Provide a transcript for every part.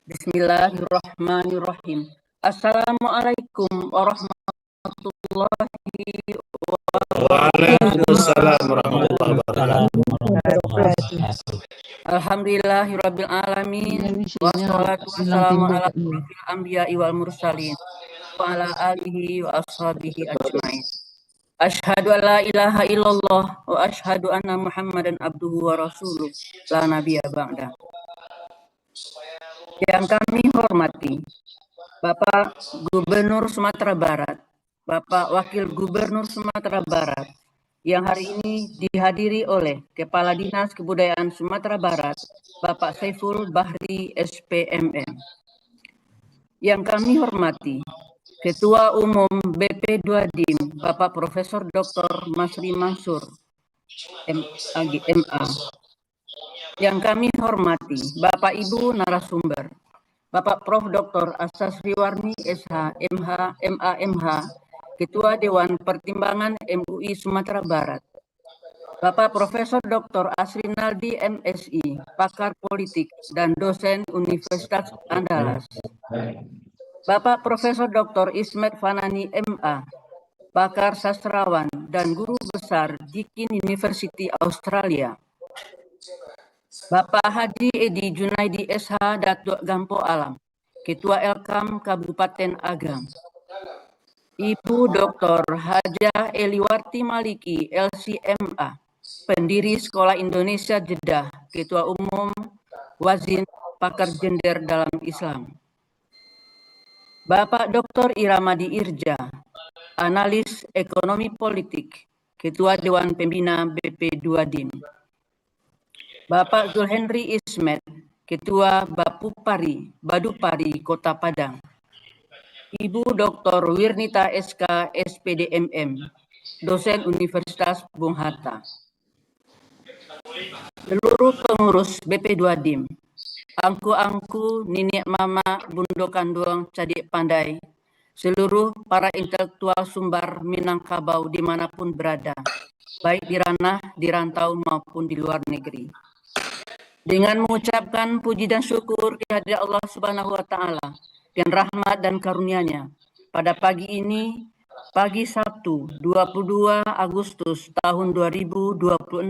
Bismillahirrahmanirrahim. Assalamualaikum warahmatullahi Waalaikumsalam warahmatullahi wabarakatuh. Alhamdulillahirabbil alamin. Wassalatu wassalamu ala asyrofil anbiya'i wal mursalin wa ala alihi wa ashabihi ajmain. Asyhadu an la ilaha illallah wa asyhadu anna Muhammadan abduhu wa rasuluh la nabiyya ba'da. Yang kami hormati Bapak Gubernur Sumatera Barat, Bapak Wakil Gubernur Sumatera Barat, yang hari ini dihadiri oleh Kepala Dinas Kebudayaan Sumatera Barat, Bapak Saiful Bahri SPMM. Yang kami hormati Ketua Umum BP2DIM, Bapak Profesor Dr. Masri Mansur, MA. Yang kami hormati Bapak Ibu narasumber, Bapak Prof. Dr. Asas Riwarni SH, MH, MA, Ketua Dewan Pertimbangan MUI Sumatera Barat, Bapak Profesor Dr. Asrinaldi MSI, pakar politik dan dosen Universitas Andalas, Bapak Profesor Dr. Ismet Fanani MA, pakar sastrawan dan guru besar Deakin University Australia, Bapak Haji Edi Junaidi SH Datuk Gampo Alam, Ketua Elkam Kabupaten Agam, Ibu Dr. Hajah Eliwarti Maliki LCMA, pendiri Sekolah Indonesia Jeddah, Ketua Umum Wazin Pakar Gender dalam Islam, Bapak Dr. Iramadi Irja, analis ekonomi politik, Ketua Dewan Pembina BP2DIM, Bapak Zulhendri Ismet, Ketua Badupari Kota Padang, Ibu Dr. Wirnita SK SPDMM, dosen Universitas Bung Hatta, seluruh pengurus BP2DIM, angku-angku, ninik mama, bundo kanduang, cadik pandai, seluruh para intelektual Sumbar Minangkabau dimanapun berada, baik di ranah, di rantau maupun di luar negeri. Dengan mengucapkan puji dan syukur kehadirat Allah Subhanahu wa Ta'ala dan rahmat dan karunia-Nya, pada pagi ini, pagi Sabtu 22 Agustus tahun 2026,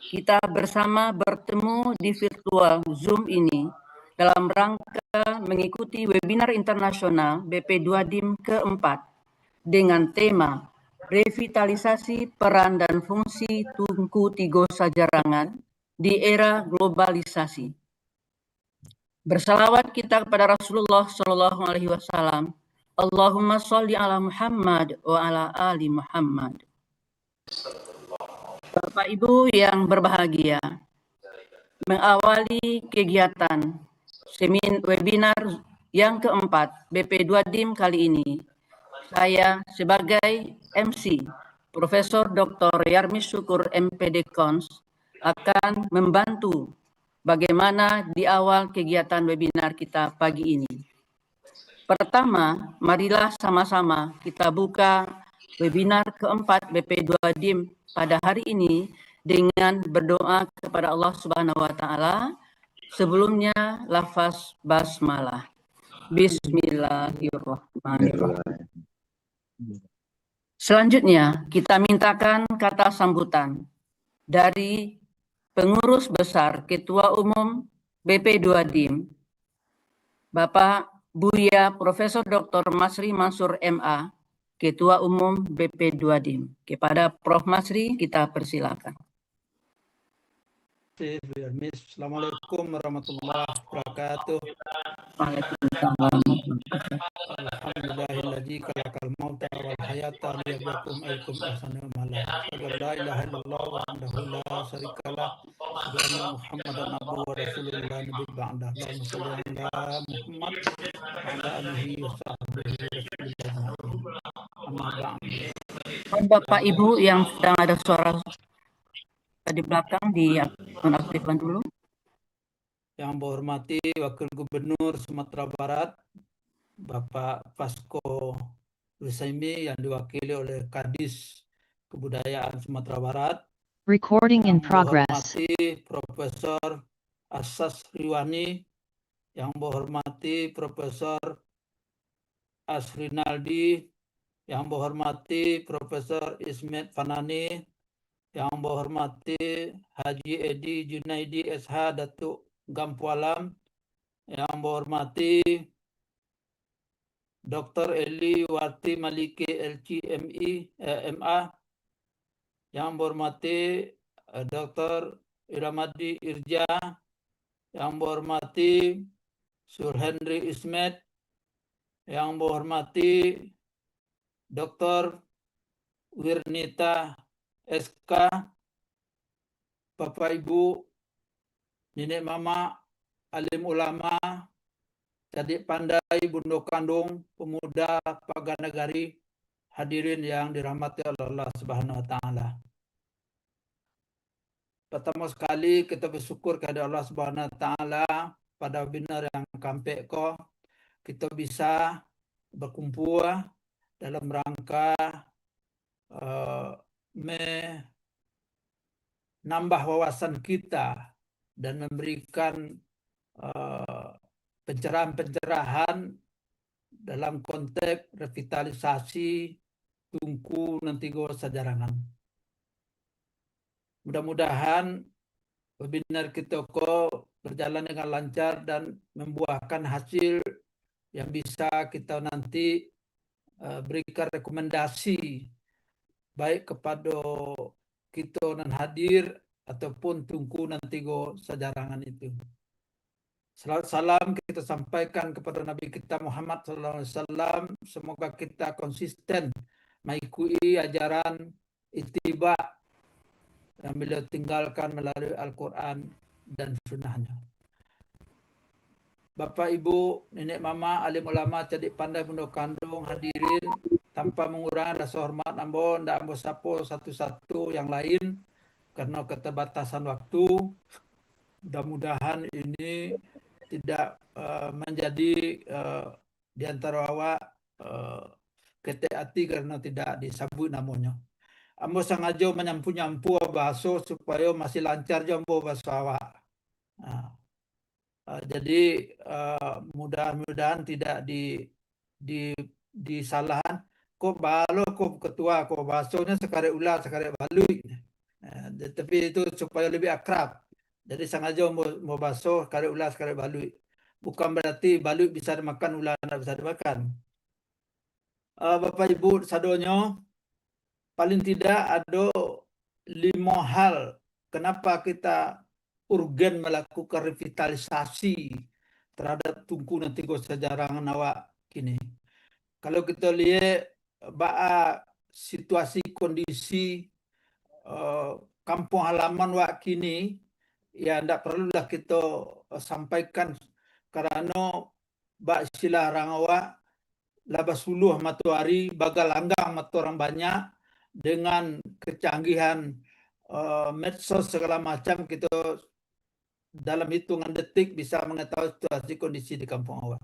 kita bersama bertemu di virtual Zoom ini dalam rangka mengikuti webinar internasional BP2DIM keempat dengan tema Revitalisasi Peran dan Fungsi Tungku Tigo Sajarangan di Era Globalisasi. Bersalawat kita kepada Rasulullah SAW. Allahumma sholli ala Muhammad wa ala ali Muhammad. Bapak Ibu yang berbahagia, mengawali kegiatan webinar yang keempat BP2DIM kali ini, saya sebagai MC, Profesor Dr. Yarmi Syukur MPD Cons, akan membantu bagaimana di awal kegiatan webinar kita pagi ini. Pertama, marilah sama-sama kita buka webinar keempat BP2DIM pada hari ini dengan berdoa kepada Allah Subhanahu wa Ta'ala. Sebelumnya lafaz basmalah. Bismillahirrahmanirrahim. Selanjutnya kita mintakan kata sambutan dari pengurus besar Ketua Umum BP2DIM, Bapak Buya Profesor Dr. Masri Mansur MA, Ketua Umum BP2DIM. Kepada Prof. Masri kita persilakan. Assalamualaikum warahmatullahi wabarakatuh. Waalaikumsalam. Alhamdulillahilladzi khalaqal mauta wal hayata liyabluwakum ayyukum ahsanu amala. La ilaha illallah wahdahu la syarikalah wa anna Muhammadan abduhu wa rasuluhu la nabiyya ba'da. Allahumma shalli ala Muhammad wa ala alihi wa sahbihi rasulillah. Amma ba'd. Bapak Ibu yang sedang ada suara di belakang nonaktifkan dulu. Yang saya hormati Wakil Gubernur Sumatera Barat, Bapak Fasko Rusaimi yang diwakili oleh Kadis Kebudayaan Sumatera Barat. Recording in progress. Hormati Profesor Asas Riwarni Yang berhormati Profesor Asrinaldi, yang berhormati Profesor Ismet Fanani, yang berhormati Haji Edi Junaidi SH Datuk Gampualam, yang berhormati Dr. Eli Warti Maliki LCMI MA, yang berhormati Dr. Iramadi Irja, yang berhormati Sur Henry Ismet, yang berhormati Dr. Wirnita SK, Bapak Ibu, Nenek Mama, Alim Ulama, Cadik Pandai, Bundo Kandung, Pemuda, Paganegari, hadirin yang dirahmati Allah Subhanahu wa Ta'ala. Pertama sekali kita bersyukur kepada Allah Subhanahu wa Ta'ala pada benar yang kampek ko kita bisa berkumpul dalam rangka menambah wawasan kita dan memberikan pencerahan-pencerahan dalam konteks revitalisasi Tunku Nantigo Sajarangan. Mudah-mudahan webinar kita berjalan dengan lancar dan membuahkan hasil yang bisa kita nanti berikan rekomendasi baik kepada kita nan hadir ataupun Tunku Nantigo Sajarangan itu. Salam kita sampaikan kepada Nabi kita Muhammad SAW. Semoga kita konsisten mengikuti ajaran ittiba yang beliau tinggalkan melalui Al-Quran dan sunnahnya. Bapak, Ibu, Nenek Mama, Alim Ulama, Cadik Pandai, Bundo Kandung, hadirin, tanpa mengurangi rasa hormat ambon dan ambo sapo satu-satu yang lain karena keterbatasan waktu. Mudah-mudahan ini tidak menjadi di antara awak ketek hati karena tidak disebut namanya. Ambo sengaja menyampu-nyampu bahasa supaya masih lancar jambo bahasa awak. Jadi mudah-mudahan tidak disalahan. Kok balo kok ketua kok bahasanya sekarang ulah sekarang balui. Tapi itu supaya lebih akrab. Jadi sengaja mau bahasa sekarang ulah sekarang balui. Bukan berarti balui bisa dimakan, ulah tidak bisa dimakan. Bapak Ibu sadonyo, paling tidak ada 5 hal kenapa kita urgen melakukan revitalisasi terhadap Tunku Nantigo Sajarangan awak kini. Kalau kita lihat situasi kondisi kampung halaman wak kini, ya tidak perlulah kita sampaikan karena istilah orang awak labas suluh matuari bagal langgang matu orang banyak. Dengan kecanggihan medsos segala macam, kita dalam hitungan detik bisa mengetahui situasi kondisi di kampung awak.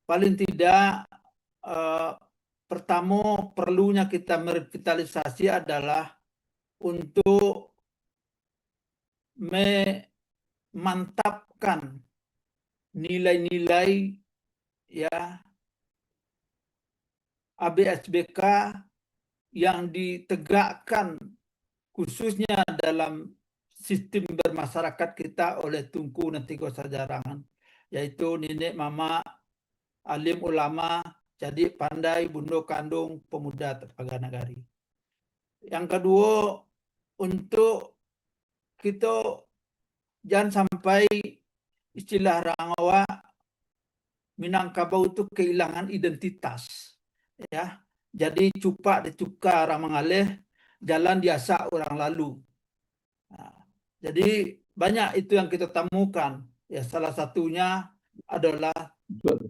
Paling tidak pertama perlunya kita merevitalisasi adalah untuk memantapkan nilai-nilai ya ABSBK yang ditegakkan khususnya dalam sistem bermasyarakat kita oleh Tunku Nantigo Sajarangan, yaitu Nenek Mama, Alim Ulama, Cadik Pandai, Bundo Kandung, Pemuda Paganegari. Yang kedua, untuk kita jangan sampai istilah Rangawa Minangkabau itu kehilangan identitas, ya. Jadi cupak dicuka orang mengalih, jalan biasa orang lalu. Jadi banyak itu yang kita temukan. Ya, salah satunya adalah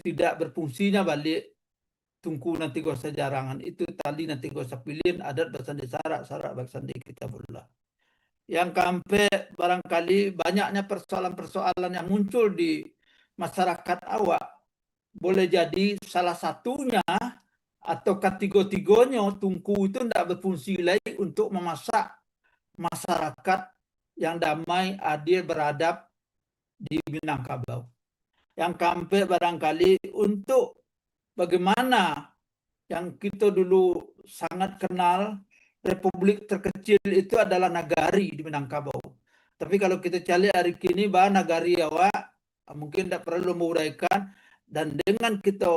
tidak berfungsinya balik Tunku Nantigo Sajarangan. Itu tali Nantigo Sapilin, adat bersandi sarak bersandi kita pula. Yang keempat, barangkali banyaknya persoalan-persoalan yang muncul di masyarakat awak. Boleh jadi salah satunya atau ketiga-tiganya Tunku itu tidak berfungsi lagi untuk memasak masyarakat yang damai, adil, beradab di Minangkabau. yang keempat barangkali untuk bagaimana yang kita dulu sangat kenal, republik terkecil itu adalah Nagari di Minangkabau. Tapi kalau kita cari hari kini bahwa Nagari awak mungkin tidak perlu menguraikan, dan dengan kita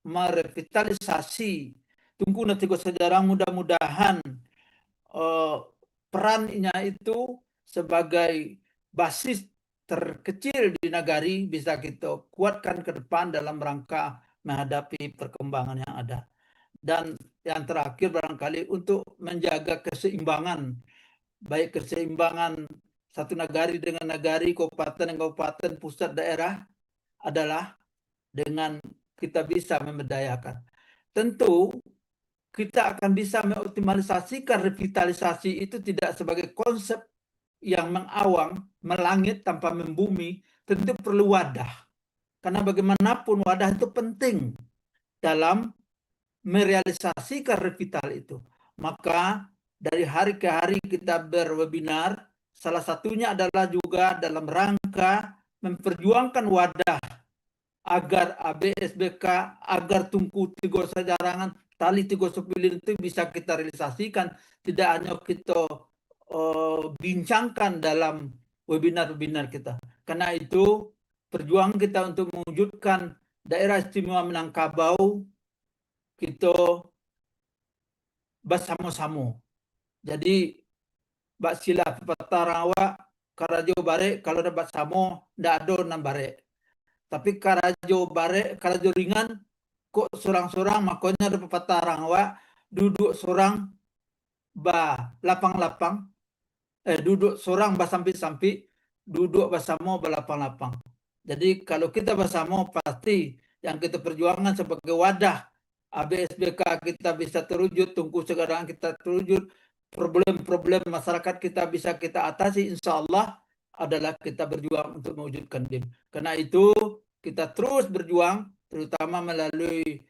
merevitalisasi Tungguna Tigo Sejarah, mudah-mudahan perannya itu sebagai basis terkecil di Nagari bisa kita kuatkan ke depan dalam rangka menghadapi perkembangan yang ada. Dan yang terakhir barangkali untuk menjaga keseimbangan, baik keseimbangan satu nagari dengan nagari, kabupaten dengan kabupaten, pusat daerah, adalah dengan kita bisa memberdayakan. Tentu kita akan bisa mengoptimalisasikan revitalisasi itu tidak sebagai konsep yang mengawang, melangit tanpa membumi, tentu perlu wadah. Karena bagaimanapun wadah itu penting dalam merealisasikan revital itu. Maka dari hari ke hari kita berwebinar, salah satunya adalah juga dalam rangka memperjuangkan wadah agar ABSBK, agar Tunku Tigo Sejarangan, Tali Tigo Sepilin itu bisa kita realisasikan, tidak hanya kita bincangkan dalam webinar-webinar kita. Karena itu perjuangan kita untuk mewujudkan daerah istimewa Minangkabau kita bersama-sama. Jadi bak sila petarawa karajo bare kalau dapat samo ndak ada nan bare. Tapi karajo bare karajo ringan kok sorang-sorang makanya ada petarawa duduk sorang ba lapang-lapang duduk sorang ba sampi-sampi duduk bersama ba lapang-lapang. Jadi kalau kita bersama pasti yang kita perjuangan sebagai wadah ABSBK kita bisa terwujud, Tunku Sejarangan kita terwujud, problem-problem masyarakat kita bisa kita atasi, insya Allah adalah kita berjuang untuk mewujudkan BIM. Karena itu kita terus berjuang, terutama melalui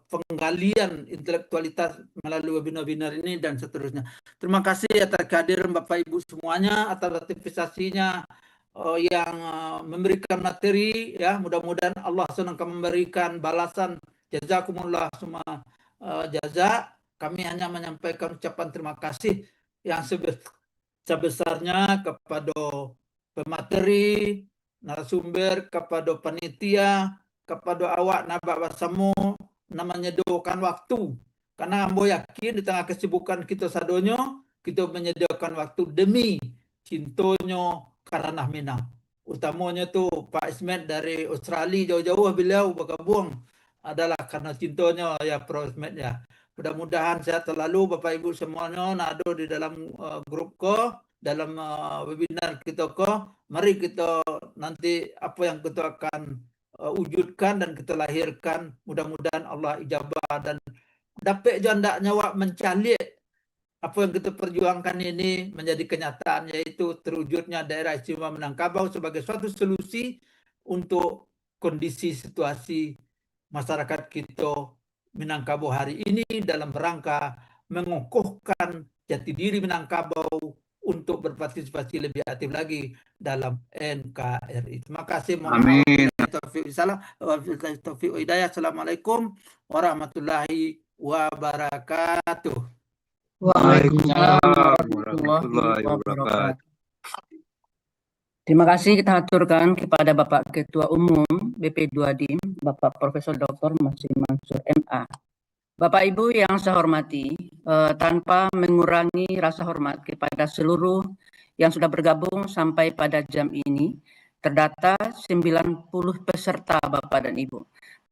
penggalian intelektualitas melalui webinar-webinar ini dan seterusnya. Terima kasih atas kehadiran Bapak Ibu semuanya, atas aktivisasinya yang memberikan materi, ya mudah-mudahan Allah senang akan memberikan balasan. Jazakumullah semua jaza. Kami hanya menyampaikan ucapan terima kasih yang sebesarnya kepada pemateri, narasumber, kepada panitia, kepada awak nabak bersama, namanya doakan waktu. Karena ambo yakin di tengah kesibukan kita sadonyo, kita menyediakan waktu demi cintonyo karena Minang. Utamanya tuh Pak Ismet dari Australia jauh-jauh beliau bergabung adalah karena cintanya ya Pro Ismet ya. Mudah-mudahan sehat selalu Bapak Ibu semuanya ada di dalam grup ko, dalam webinar kita ko. Mari kita nanti apa yang kita akan wujudkan dan kita lahirkan. Mudah-mudahan Allah ijabah dan dapat janda nyawa mencalik apa yang kita perjuangkan ini menjadi kenyataan, yaitu terwujudnya daerah istimewa Minangkabau sebagai suatu solusi untuk kondisi situasi masyarakat kita Minangkabau hari ini dalam rangka mengokohkan jati diri Minangkabau untuk berpartisipasi lebih aktif lagi dalam NKRI. Terima kasih. Amin. Taufiq hidayah. Assalamualaikum warahmatullahi wabarakatuh. Waalaikumsalam warahmatullahi wabarakatuh. Terima kasih kita aturkan kepada Bapak Ketua Umum BP2DIM, Bapak Profesor Dr. Masih Mansur MA. Bapak Ibu yang saya hormati, tanpa mengurangi rasa hormat kepada seluruh yang sudah bergabung sampai pada jam ini, terdata 90 peserta Bapak dan Ibu.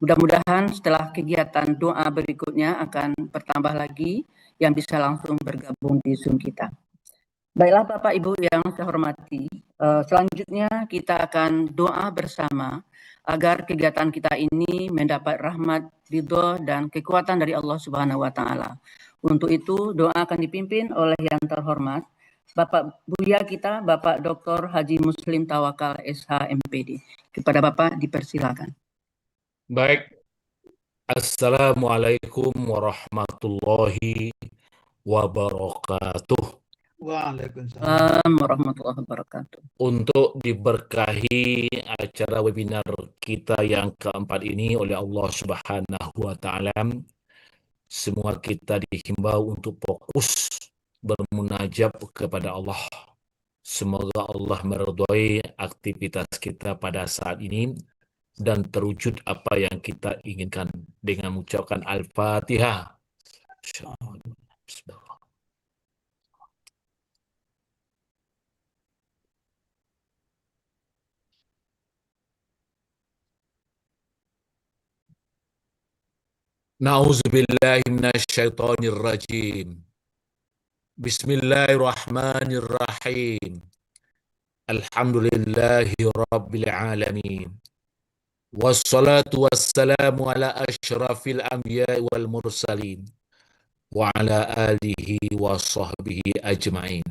Mudah-mudahan setelah kegiatan doa berikutnya akan bertambah lagi yang bisa langsung bergabung di Zoom kita. Baiklah Bapak Ibu yang saya hormati, selanjutnya kita akan doa bersama agar kegiatan kita ini mendapat rahmat, ridho, dan kekuatan dari Allah Subhanahu wa Ta'ala. Untuk itu, doa akan dipimpin oleh yang terhormat Bapak Buya kita, Bapak Dr. Haji Muslim Tawakal SH MPD. Kepada Bapak dipersilakan. Baik. Assalamualaikum warahmatullahi wabarakatuh. Waalaikumsalam. Assalamualaikum warahmatullahi wabarakatuh. Untuk diberkahi acara webinar kita yang keempat ini oleh Allah Subhanahu wa Ta'ala, semua kita dihimbau untuk fokus bermunajat kepada Allah. Semoga Allah meridhai aktivitas kita pada saat ini dan terwujud apa yang kita inginkan dengan mengucapkan Al-Fatihah. Bismillah. Na'udzubillahi minasyaitonir rajim. Bismillahirrahmanirrahim. Alhamdulillahi rabbil alamin. Wassalatu wassalamu ala asyrafil anbiya'i wal mursalin wa ala alihi wa sahbihi ajma'in.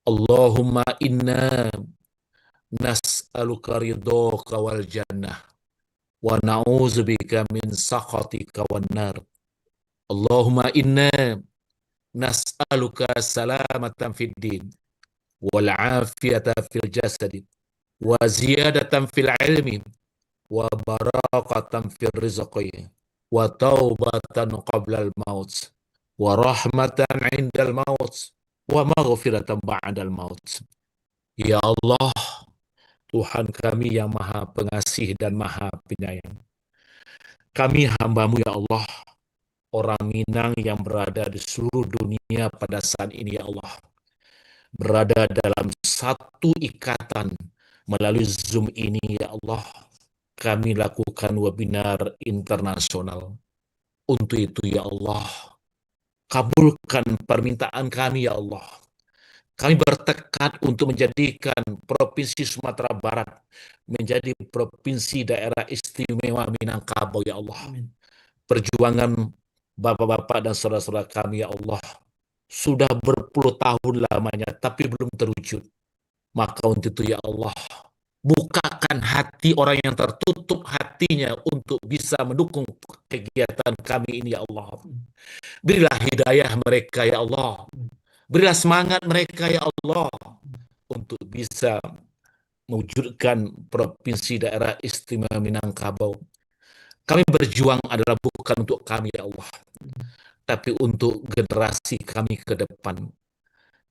Allahumma inna nas'aluka ridhaka wal jannah wa na'udzubika min sakhatika wan nar. Allahumma inna nas'aluka salamatan fid din wal afiyata fil jasad wa ziyadatan fil ilmi wa barakatan fil rizqi wa taubatan qabla al maut wa rahmatan 'indal maut wa maghfiratan ba'dal maut. Ya Allah, Tuhan kami yang Maha Pengasih dan Maha Penyayang. Kami hamba-Mu ya Allah, orang Minang yang berada di seluruh dunia pada saat ini ya Allah, berada dalam satu ikatan melalui Zoom ini ya Allah. Kami lakukan webinar internasional. Untuk itu ya Allah, kabulkan permintaan kami ya Allah. Kami bertekad untuk menjadikan Provinsi Sumatera Barat menjadi Provinsi Daerah Istimewa Minangkabau ya Allah. Amin. Perjuangan bapak-bapak dan saudara-saudara kami ya Allah sudah berpuluh tahun lamanya tapi belum terwujud. Maka untuk itu ya Allah, bukakan hati orang yang tertutup hatinya untuk bisa mendukung kegiatan kami ini ya Allah. Berilah hidayah mereka ya Allah. Berilah semangat mereka ya Allah untuk bisa mewujudkan Provinsi Daerah Istimewa Minangkabau. Kami berjuang adalah bukan untuk kami ya Allah, tapi untuk generasi kami ke depan.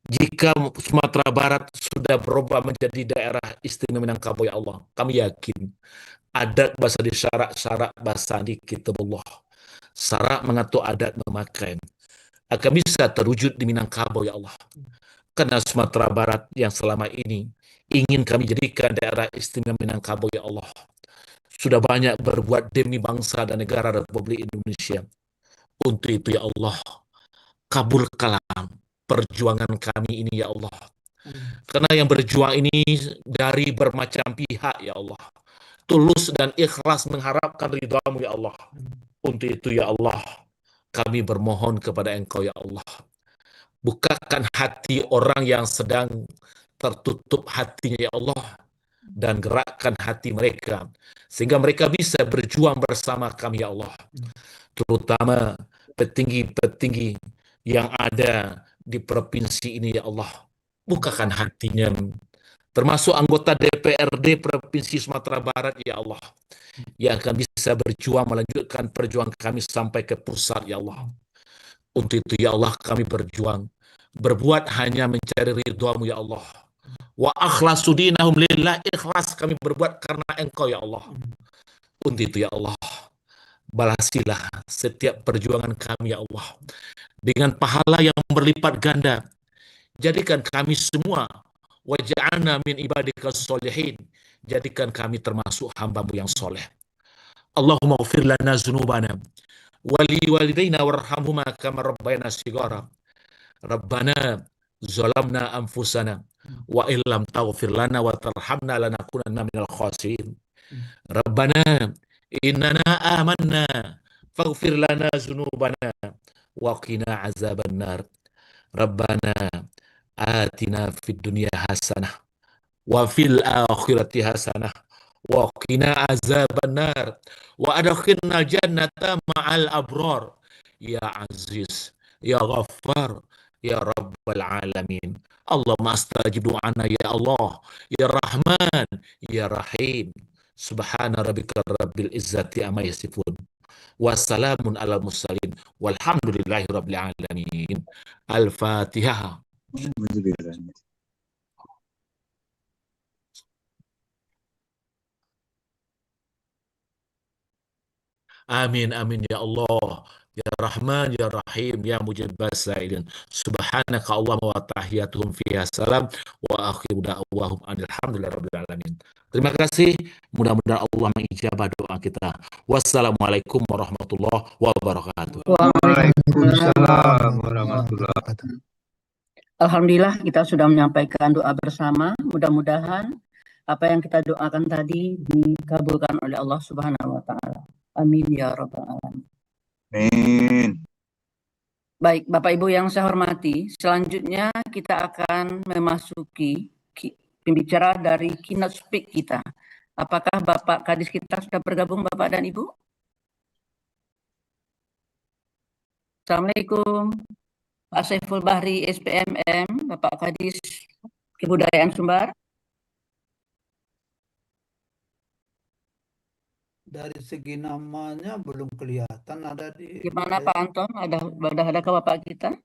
Jika Sumatera Barat sudah berubah menjadi Daerah Istimewa Minangkabau ya Allah, kami yakin adat bahasa di syarak-syarak bahasa di kitabullah, syarak mengatur adat memakai, akan bisa terwujud di Minangkabau ya Allah. Karena Sumatera Barat yang selama ini ingin kami jadikan Daerah Istimewa Minangkabau ya Allah, sudah banyak berbuat demi bangsa dan negara Republik Indonesia. Untuk itu ya Allah, kabulkanlah perjuangan kami ini ya Allah. Karena yang berjuang ini dari bermacam pihak ya Allah, tulus dan ikhlas mengharapkan ridha-Mu ya Allah. Untuk itu ya Allah, kami bermohon kepada Engkau ya Allah, bukakan hati orang yang sedang tertutup hatinya ya Allah, dan gerakkan hati mereka sehingga mereka bisa berjuang bersama kami ya Allah, terutama petinggi-petinggi yang ada di provinsi ini ya Allah. Bukakan hatinya, termasuk anggota DPRD Provinsi Sumatera Barat ya Allah, yang akan bisa berjuang melanjutkan perjuangan kami sampai ke pusat ya Allah. Untuk itu ya Allah, kami berjuang berbuat hanya mencari ridha-Mu ya Allah. Wa akhlasu dinahum lillah, ikhlas kami berbuat karena Engkau ya Allah. Untuk itu ya Allah, balasilah setiap perjuangan kami ya Allah dengan pahala yang berlipat ganda. Jadikan kami semua waj'alna min ibadikas sholihin, jadikan kami termasuk hamba-Mu yang soleh. Allahumma ighfir lana dzunubana wali walidaina warhamhuma kama rabbayana shighara. Rabbana zalamna anfusana wa illam taghfir lana wa tarhamna lanakunanna minal khasirin. Rabbana innana amanna faghfir lana dzunubana wa qina azaban nar. Rabbana atina fid dunya hasanah wa fil akhirati hasanah wa qina azaban nar wa adkhilna jannata ma'al abrar ya aziz ya ghaffar ya rabbal alamin. Allahumma astajib du'ana ya Allah, ya Rahman, ya Rahim. Subhana rabbika rabbil izzati amma yasifun. Wassalamun ala mursalin. Walhamdulillahi rabbil alamin. Al-Fatihah. Amin, amin ya Allah. Ya Rahman, ya Rahim, ya Mujib Basaidin. Subhanaka Allahumma wa tahiyatuhum fiha salam wa akhiru da'wahum alhamdulillah rabbil alamin. Terima kasih. Mudah-mudahan Allah mengijabah doa kita. Wassalamualaikum warahmatullahi wabarakatuh. Waalaikumsalam warahmatullahi wabarakatuh. Alhamdulillah kita sudah menyampaikan doa bersama. Mudah-mudahan apa yang kita doakan tadi dikabulkan oleh Allah Subhanahu wa taala. Amin ya rabbal alamin. Amin. Baik, Bapak Ibu yang saya hormati, selanjutnya kita akan memasuki pembicara dari keynote speak kita. Apakah Bapak Kadis kita sudah bergabung, Bapak dan Ibu? Assalamualaikum. Pak Saiful Bahri, SPMM, Bapak Kadis Kebudayaan Sumbar. Dari segi namanya belum kelihatan ada di. Gimana Pak Anton? Ada ke Bapak kita?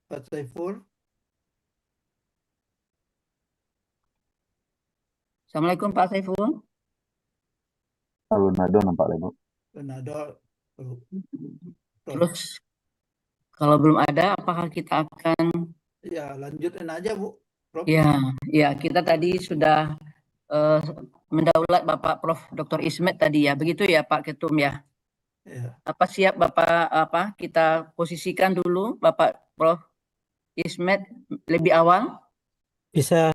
Pak Saiful. Assalamualaikum Pak Saiful. Kalau nado nampak lagi. Nado. Terus kalau belum ada, apakah kita akan? Ya lanjutin aja Bu. Prof. Ya kita tadi sudah mendaulat Bapak Prof. Dr. Ismet tadi ya, begitu ya Pak Ketum ya. Ya. Apa siap Bapak kita posisikan dulu Bapak Prof. Ismet lebih awal? Bisa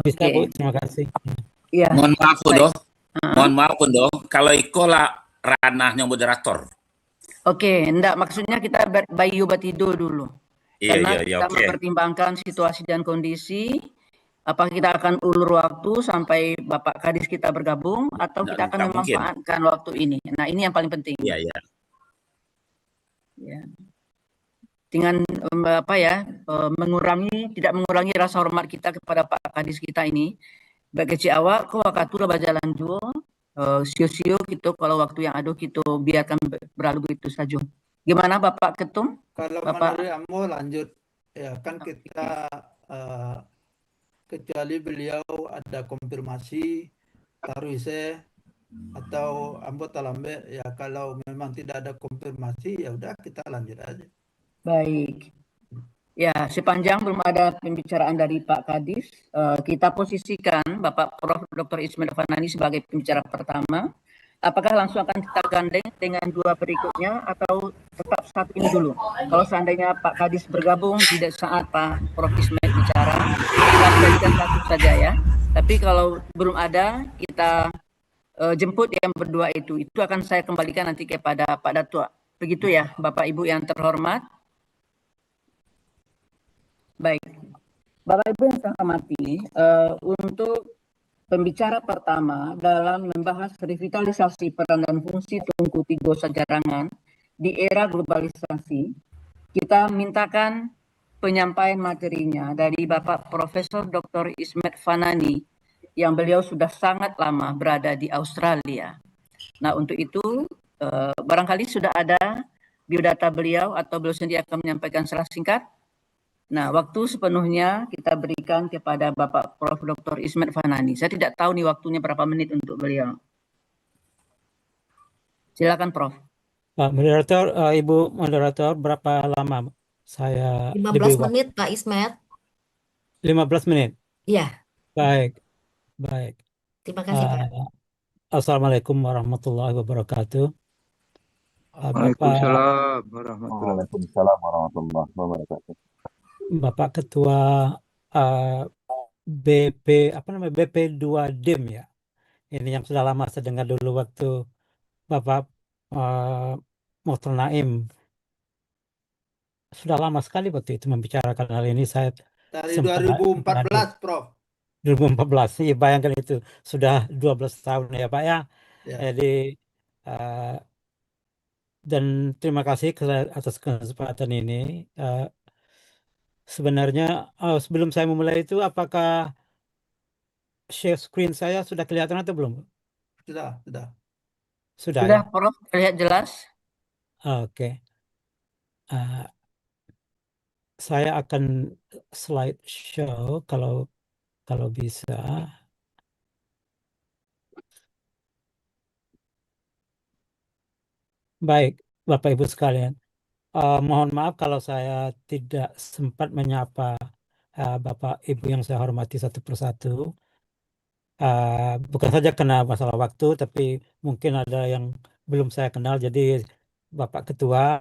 Okay. Bu, terima kasih. Ya. Mohon maaf Undo, kalau ikola ranahnya moderator. Oke, enggak, maksudnya kita bayu batido dulu. Karena kita Oke. mempertimbangkan situasi dan kondisi. Apa kita akan ulur waktu sampai Bapak Kadis kita bergabung atau kita akan memanfaatkan waktu ini? Nah, ini yang paling penting. Iya. Ya. Dengan tidak mengurangi rasa hormat kita kepada Pak Kadis kita ini. Bagi awak, kau wakatura berjalan jual, sio-sio gitu kalau waktu yang ada kita biarkan berlalu begitu saja. Gimana Bapak Ketum? Kalau Bapak menurut lanjut, ya kan kita kecuali beliau ada konfirmasi tarwise atau anggota lambe, ya kalau memang tidak ada konfirmasi ya udah kita lanjut aja. Baik. Ya, sepanjang belum ada pembicaraan dari Pak Kadis, kita posisikan Bapak Prof. Dr. Ismet Fanani sebagai pembicara pertama. Apakah langsung akan kita gandeng dengan dua berikutnya atau tetap saat ini dulu? Kalau seandainya Pak Kadis bergabung tidak saat Pak Prof. Ismet bicara, kita berikan satu saja ya. Tapi kalau belum ada, kita jemput yang berdua itu akan saya kembalikan nanti kepada Pak Datua. Begitu ya, Bapak Ibu yang terhormat. Baik, Bapak Ibu yang saya hormati, untuk pembicara pertama dalam membahas revitalisasi peran dan fungsi Tungku Tigo Sajarangan di era globalisasi, kita mintakan penyampaian materinya dari Bapak Profesor Dr. Ismet Fanani yang beliau sudah sangat lama berada di Australia. Nah, untuk itu barangkali sudah ada biodata beliau atau beliau sendiri akan menyampaikan secara singkat. Nah, waktu sepenuhnya kita berikan kepada Bapak Prof. Dr. Ismet Fanani. Saya tidak tahu nih waktunya berapa menit untuk beliau. Silakan, Prof. Moderator, Ibu Moderator, berapa lama saya 15 menit, Pak Ismet. 15 menit? Iya. Baik. Terima kasih, Pak. Assalamualaikum warahmatullahi wabarakatuh. Waalaikumsalam warahmatullahi wabarakatuh. Bapak Ketua BP2DIM ya. Ini yang sudah lama saya dengar dulu waktu Bapak Motor Naim. Sudah lama sekali waktu itu membicarakan hal ini. Saya dari 2014, Prof. 2014, ya bayangkan itu sudah 12 tahun ya Pak ya. Ya. Jadi Dan terima kasih atas kesempatan ini. Sebenarnya sebelum saya memulai itu, apakah share screen saya sudah kelihatan atau belum? Sudah. Sudah Sudah, ya. Prof, terlihat jelas. Oke. Uh, saya akan slide show kalau bisa. Baik, Bapak Ibu sekalian. Mohon maaf kalau saya tidak sempat menyapa Bapak Ibu yang saya hormati satu persatu. Bukan saja karena masalah waktu, tapi mungkin ada yang belum saya kenal. Jadi Bapak Ketua,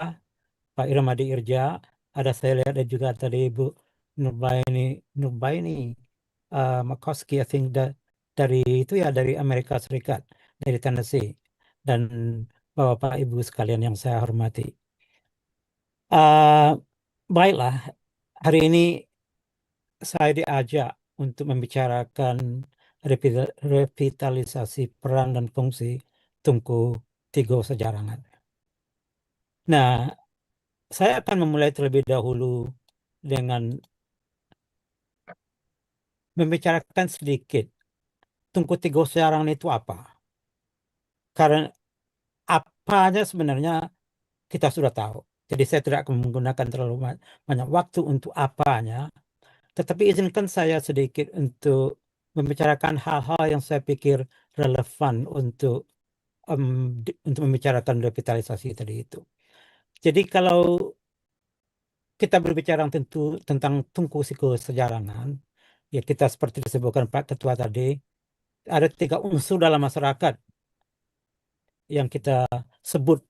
Pak Irmadi Irja, ada saya lihat ada juga tadi Ibu Nurbaini Makoski, I think dari itu ya dari Amerika Serikat, dari Tennessee, dan Bapak Ibu sekalian yang saya hormati. Baiklah, hari ini saya diajak untuk membicarakan revitalisasi peran dan fungsi Tunku Tigo Sejarangan. Nah, saya akan memulai terlebih dahulu dengan membicarakan sedikit Tunku Tigo Sejarangan itu apa. Karena apanya sebenarnya kita sudah tahu. Jadi saya tidak akan menggunakan terlalu banyak waktu untuk apanya. Tetapi izinkan saya sedikit untuk membicarakan hal-hal yang saya pikir relevan untuk membicarakan revitalisasi tadi itu. Jadi kalau kita berbicara tentang Tunku Tigo Sejarangan, ya kita seperti disebutkan Pak Ketua tadi, ada 3 unsur dalam masyarakat yang kita sebut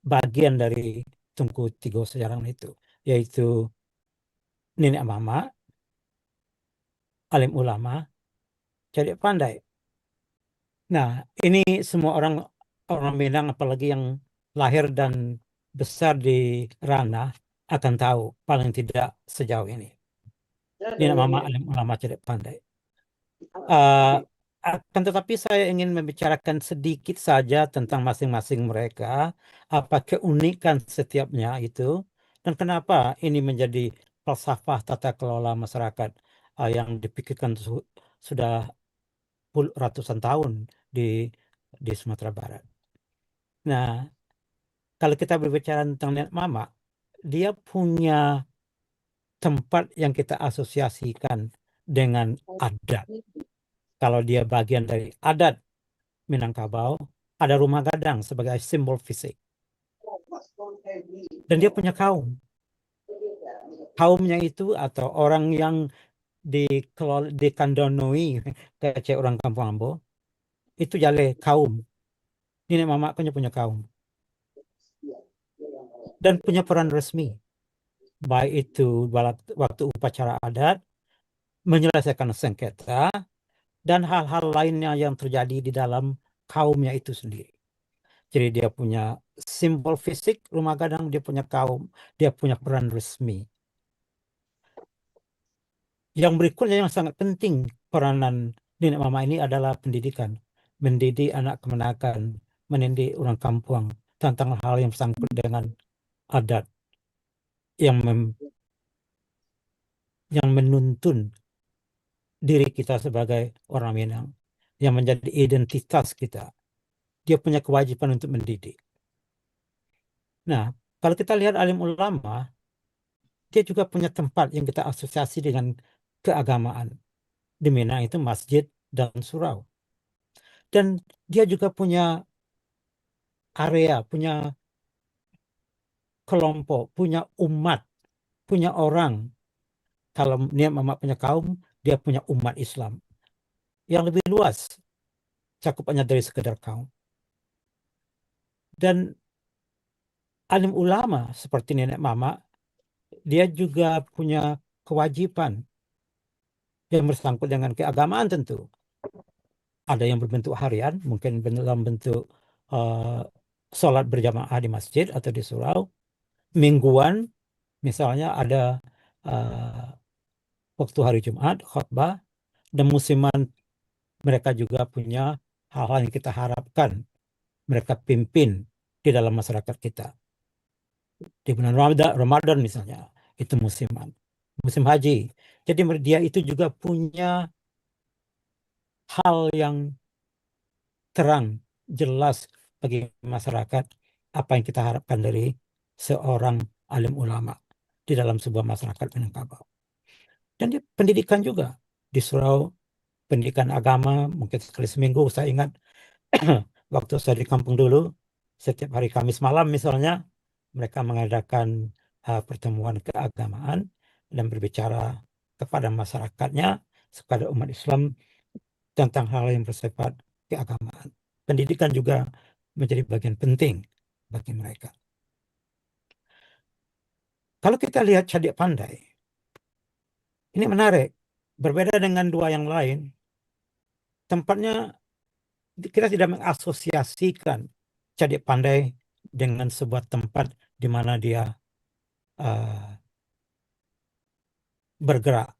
bagian dari Tunku Tigo Sejarangan itu, yaitu nenek mama, alim ulama, cerdik pandai. Nah, ini semua orang Minang, apalagi yang lahir dan besar di ranah, akan tahu paling tidak sejauh ini. Nenek mama, alim ulama, cerdik pandai. Akan tetapi saya ingin membicarakan sedikit saja tentang masing-masing mereka, apa keunikan setiapnya itu, dan kenapa ini menjadi falsafah tata kelola masyarakat yang dipikirkan sudah ratusan tahun di Sumatera Barat. Nah, kalau kita berbicara tentang nenek mama, dia punya tempat yang kita asosiasikan dengan adat. Kalau dia bagian dari adat Minangkabau, ada rumah gadang sebagai simbol fisik. Dan dia punya kaum. Kaumnya itu atau orang yang dikandonoi kayak orang Kampung Ambo, itu jale kaum. Nenek mama punya kaum. Dan punya peran resmi. Baik itu waktu upacara adat, menyelesaikan sengketa, dan hal-hal lainnya yang terjadi di dalam kaumnya itu sendiri. Jadi dia punya simbol fisik rumah gadang, dia punya kaum, dia punya peran resmi. Yang berikutnya yang sangat penting peranan nenek mama ini adalah pendidikan. Mendidik anak kemenakan, mendidik orang kampung tentang hal yang sangkut dengan adat yang menuntun diri kita sebagai orang Minang, yang menjadi identitas kita. Dia punya kewajiban untuk mendidik. Nah, kalau kita lihat alim ulama, dia juga punya tempat yang kita asosiasi dengan keagamaan. Di Minang itu masjid dan surau. Dan dia juga punya area, punya kelompok, punya umat, punya orang. Kalau dia mama punya kaum, dia punya umat Islam yang lebih luas cakupannya dari sekedar kaum. Dan alim ulama seperti nenek mama, dia juga punya kewajiban yang bersangkut dengan keagamaan tentu. Ada yang berbentuk harian, mungkin dalam bentuk sholat berjamaah di masjid atau di surau. Mingguan, misalnya ada waktu hari Jumat, khutbah, dan musiman mereka juga punya hal-hal yang kita harapkan mereka pimpin di dalam masyarakat kita. Di bulan Ramadan misalnya, itu musim haji. Jadi dia itu juga punya hal yang terang, jelas bagi masyarakat apa yang kita harapkan dari seorang alim ulama di dalam sebuah masyarakat Minangkabau. Dan dia pendidikan juga di surau pendidikan agama, mungkin sekali seminggu saya ingat waktu saya di kampung dulu, setiap hari Kamis malam misalnya, mereka mengadakan pertemuan keagamaan dan berbicara kepada masyarakatnya, kepada umat Islam tentang hal yang bersifat keagamaan. Pendidikan juga menjadi bagian penting bagi mereka. Kalau kita lihat Cadik Pandai, ini menarik. Berbeda dengan dua yang lain, tempatnya kita tidak mengasosiasikan Cadik Pandai dengan sebuah tempat di mana dia bergerak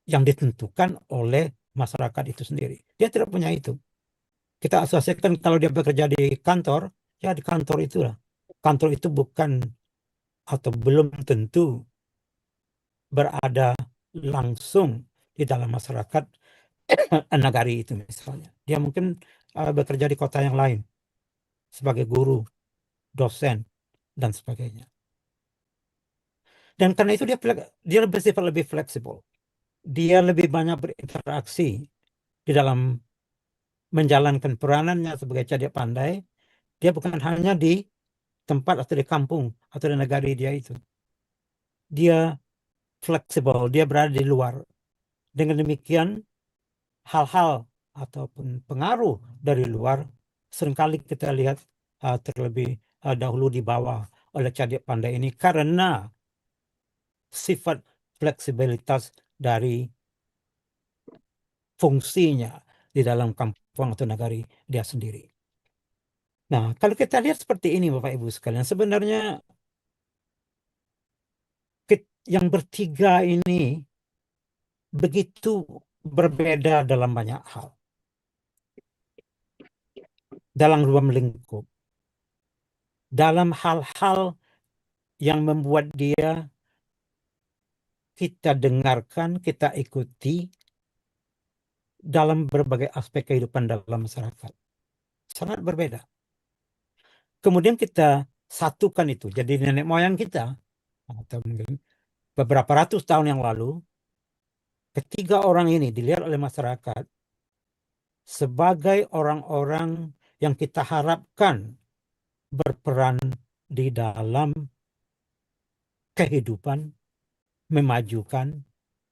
yang ditentukan oleh masyarakat itu sendiri. Dia tidak punya itu. Kita asosiasikan kalau dia bekerja di kantor, ya di kantor itulah. Kantor itu bukan atau belum tentu berada langsung di dalam masyarakat nagari itu misalnya. Dia mungkin bekerja di kota yang lain sebagai guru, dosen, dan sebagainya. Dan karena itu dia bersifat lebih fleksibel. Dia lebih banyak berinteraksi di dalam menjalankan peranannya sebagai Cadik Pandai. Dia bukan hanya di tempat atau di kampung atau di negari dia itu. Dia fleksibel, dia berada di luar. Dengan demikian, hal-hal ataupun pengaruh dari luar seringkali kita lihat terlebih dahulu dibawa oleh Cadik Pandai ini karena sifat fleksibilitas dari fungsinya di dalam kampung atau negari dia sendiri. Nah, kalau kita lihat seperti ini Bapak Ibu sekalian, sebenarnya yang bertiga ini begitu berbeda dalam banyak hal. Dalam ruang lingkup. Dalam hal-hal yang membuat dia kita dengarkan, kita ikuti dalam berbagai aspek kehidupan dalam masyarakat. Sangat berbeda. Kemudian kita satukan itu. Jadi nenek moyang kita, atau mungkin beberapa ratus tahun yang lalu, ketiga orang ini dilihat oleh masyarakat sebagai orang-orang yang kita harapkan berperan di dalam kehidupan, memajukan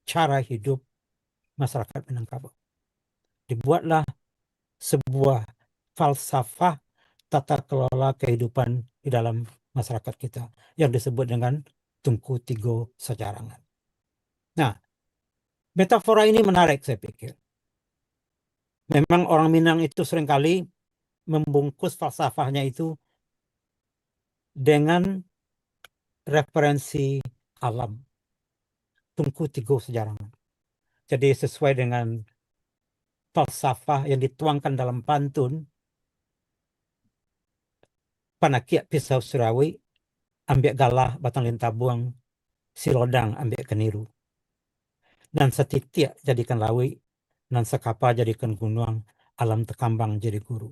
cara hidup masyarakat Minangkabau. Dibuatlah sebuah falsafah tata kelola kehidupan di dalam masyarakat kita yang disebut dengan Tungku Tigo Sajarangan. Nah, metafora ini menarik saya pikir. Memang orang Minang itu seringkali membungkus falsafahnya itu dengan referensi alam. Tungku Tigo Sajarangan. Jadi sesuai dengan falsafah yang dituangkan dalam pantun, panakiak pisau surawi, ambek galah batang lintabuang, silodang ambek keniru. Dan setitiak jadikan lawi, dan sekapa jadikan gunung, alam tekambang jadi guru.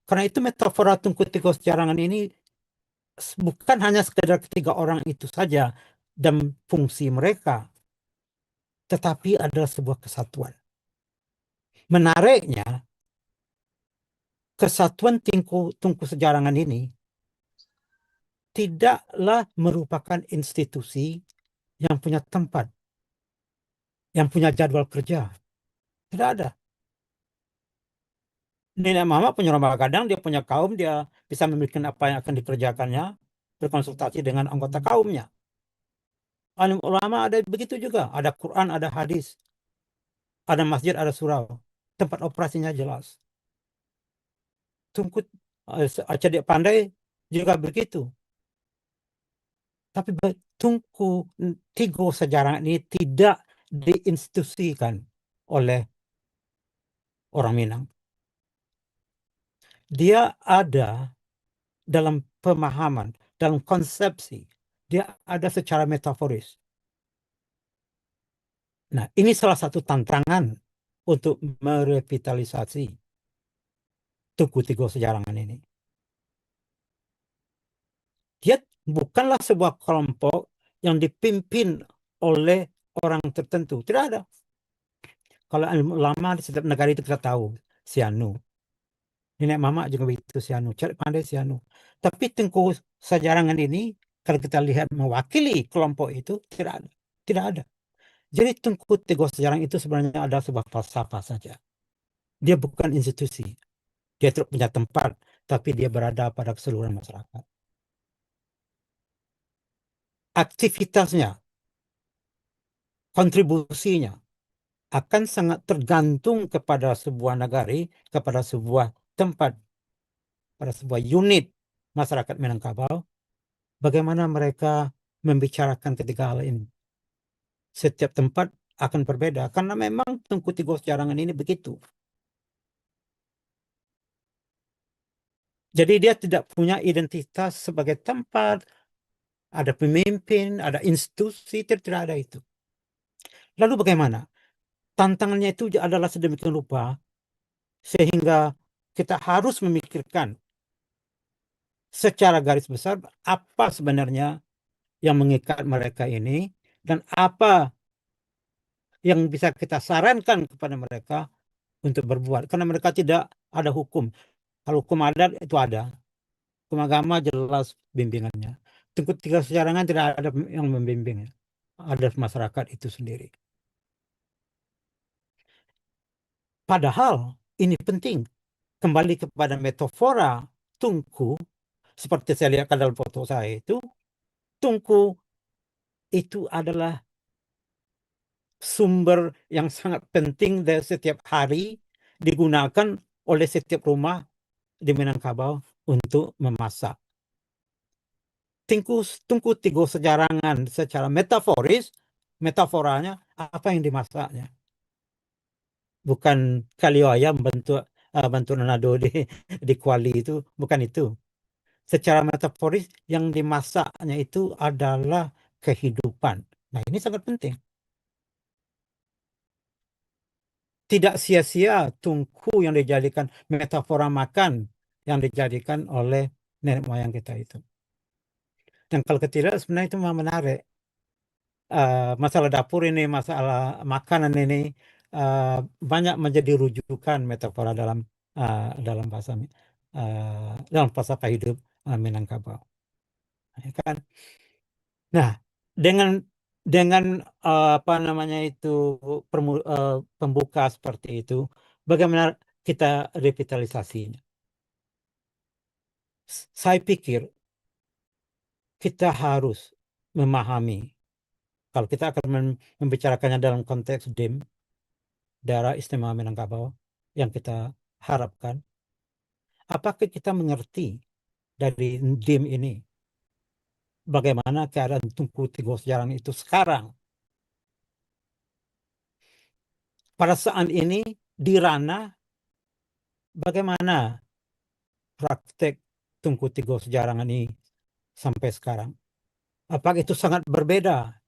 Karena itu metafora Tungku Tigo Sajarangan ini bukan hanya sekedar ketiga orang itu saja dan fungsi mereka, tetapi adalah sebuah kesatuan. Menariknya, kesatuan Tungku Sajarangan ini tidaklah merupakan institusi yang punya tempat, yang punya jadwal kerja. Tidak ada. Nenek mama punya rumah gadang, dia punya kaum, dia bisa memiliki apa yang akan dikerjakannya, berkonsultasi dengan anggota kaumnya. Alim ulama ada begitu juga, ada Quran, ada hadis, ada masjid, ada surau. Tempat operasinya jelas. Tungku Cadik Pandai juga begitu. Tapi Tungku Tigo Sajarangan ini tidak diinstitusikan oleh orang Minang. Dia ada dalam pemahaman, dalam konsepsi, dia ada secara metaforis. Nah, ini salah satu tantangan untuk merevitalisasi Tugu Tigo Sejarangan ini. Dia bukanlah sebuah kelompok yang dipimpin oleh orang tertentu. Tidak ada. Kalau ilmu ulama di setiap negara itu kita tahu, Sianu. Nenek mama juga begitu, Sianu. Cari pandai Sianu. Tapi Tengku Sejarangan ini, kalau kita lihat mewakili kelompok itu, tidak ada. Tidak ada. Jadi Tengku Tigo Sejarangan itu sebenarnya ada sebuah falsafah saja. Dia bukan institusi. Dia tidak punya tempat, tapi dia berada pada keseluruhan masyarakat. Aktivitasnya, kontribusinya akan sangat tergantung kepada sebuah nagari, kepada sebuah tempat, pada sebuah unit masyarakat Minangkabau, bagaimana mereka membicarakan ketiga hal ini. Setiap tempat akan berbeda, karena memang Tengku Tigo Sejarangan ini begitu. Jadi dia tidak punya identitas sebagai tempat, ada pemimpin, ada institusi, tidak ada itu. Lalu bagaimana? Tantangannya itu adalah sedemikian rupa, sehingga kita harus memikirkan secara garis besar apa sebenarnya yang mengikat mereka ini, dan apa yang bisa kita sarankan kepada mereka untuk berbuat. Karena mereka tidak ada hukum. Kalau hukum adat itu ada. Hukum agama jelas bimbingannya. Tengku Tigo Sejarangan tidak ada yang membimbing. Ada masyarakat itu sendiri. Padahal ini penting. Kembali kepada metafora tungku, seperti saya lihat dalam foto saya itu, tungku itu adalah sumber yang sangat penting dari setiap hari digunakan oleh setiap rumah di Minangkabau untuk memasak. Tungku Tigo Sejarangan secara metaforis, metaforanya apa yang dimasaknya. Bukan kalio ayam bentuk nanado di kuali itu, bukan itu. Secara metaforis yang dimasaknya itu adalah kehidupan. Nah, ini sangat penting. Tidak sia-sia tungku yang dijadikan metafora makan yang dijadikan oleh nenek moyang kita itu. Dan kalau tidak, sebenarnya itu memang menarik. Masalah dapur ini, masalah makanan ini banyak menjadi rujukan metafora dalam bahasa dalam falsafah hidup Minangkabau. Kan? Nah, dengan apa namanya itu pembuka seperti itu, bagaimana kita revitalisasinya? Saya pikir kita harus memahami, kalau kita akan membicarakannya dalam konteks DIM, Daerah Istimewa Minangkabau, yang kita harapkan, apakah kita mengerti dari DIM ini bagaimana keadaan Tengku Tigo Sejarangan itu sekarang? Pada saat ini di ranah bagaimana praktek Tengku Tigo Sejarangan ini sampai sekarang? Apakah itu sangat berbeda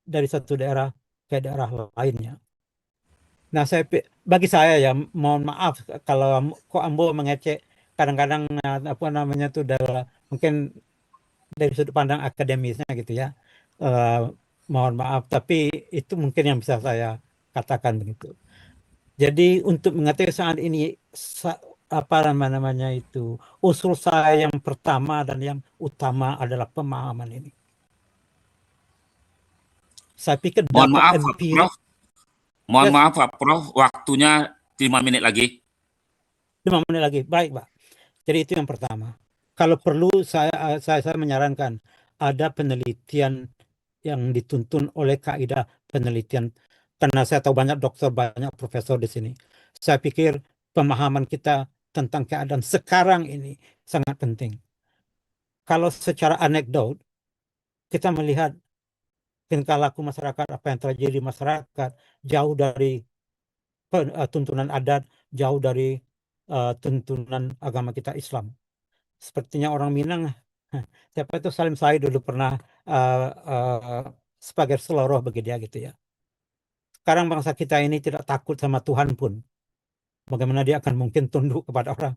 dari satu daerah ke daerah lainnya? Nah, bagi saya ya, mohon maaf kalau kok Ambo mengecek kadang-kadang apa namanya tuh mungkin dari sudut pandang akademisnya gitu ya. Mohon maaf, tapi itu mungkin yang bisa saya katakan begitu. Jadi untuk mengetahui saat ini apa namanya itu, usul saya yang pertama dan yang utama adalah pemahaman ini. Saya pikir Mohon data maaf, empirik. Prof. Mohon Yes. maaf, Pak Prof. Waktunya 5 menit lagi. 5 menit lagi. Baik, Pak. Jadi itu yang pertama. Kalau perlu saya menyarankan ada penelitian yang dituntun oleh kaidah penelitian, karena saya tahu banyak dokter, banyak profesor di sini. Saya pikir pemahaman kita tentang keadaan sekarang ini sangat penting. Kalau secara anekdot kita melihat tingkah laku masyarakat, apa yang terjadi di masyarakat, jauh dari tuntunan adat, jauh dari tuntunan agama kita Islam. sepertinya orang Minang, siapa itu Salim Said dulu pernah sebagai seloroh bagi dia gitu ya. Sekarang bangsa kita ini tidak takut sama Tuhan pun. Bagaimana dia akan mungkin tunduk kepada orang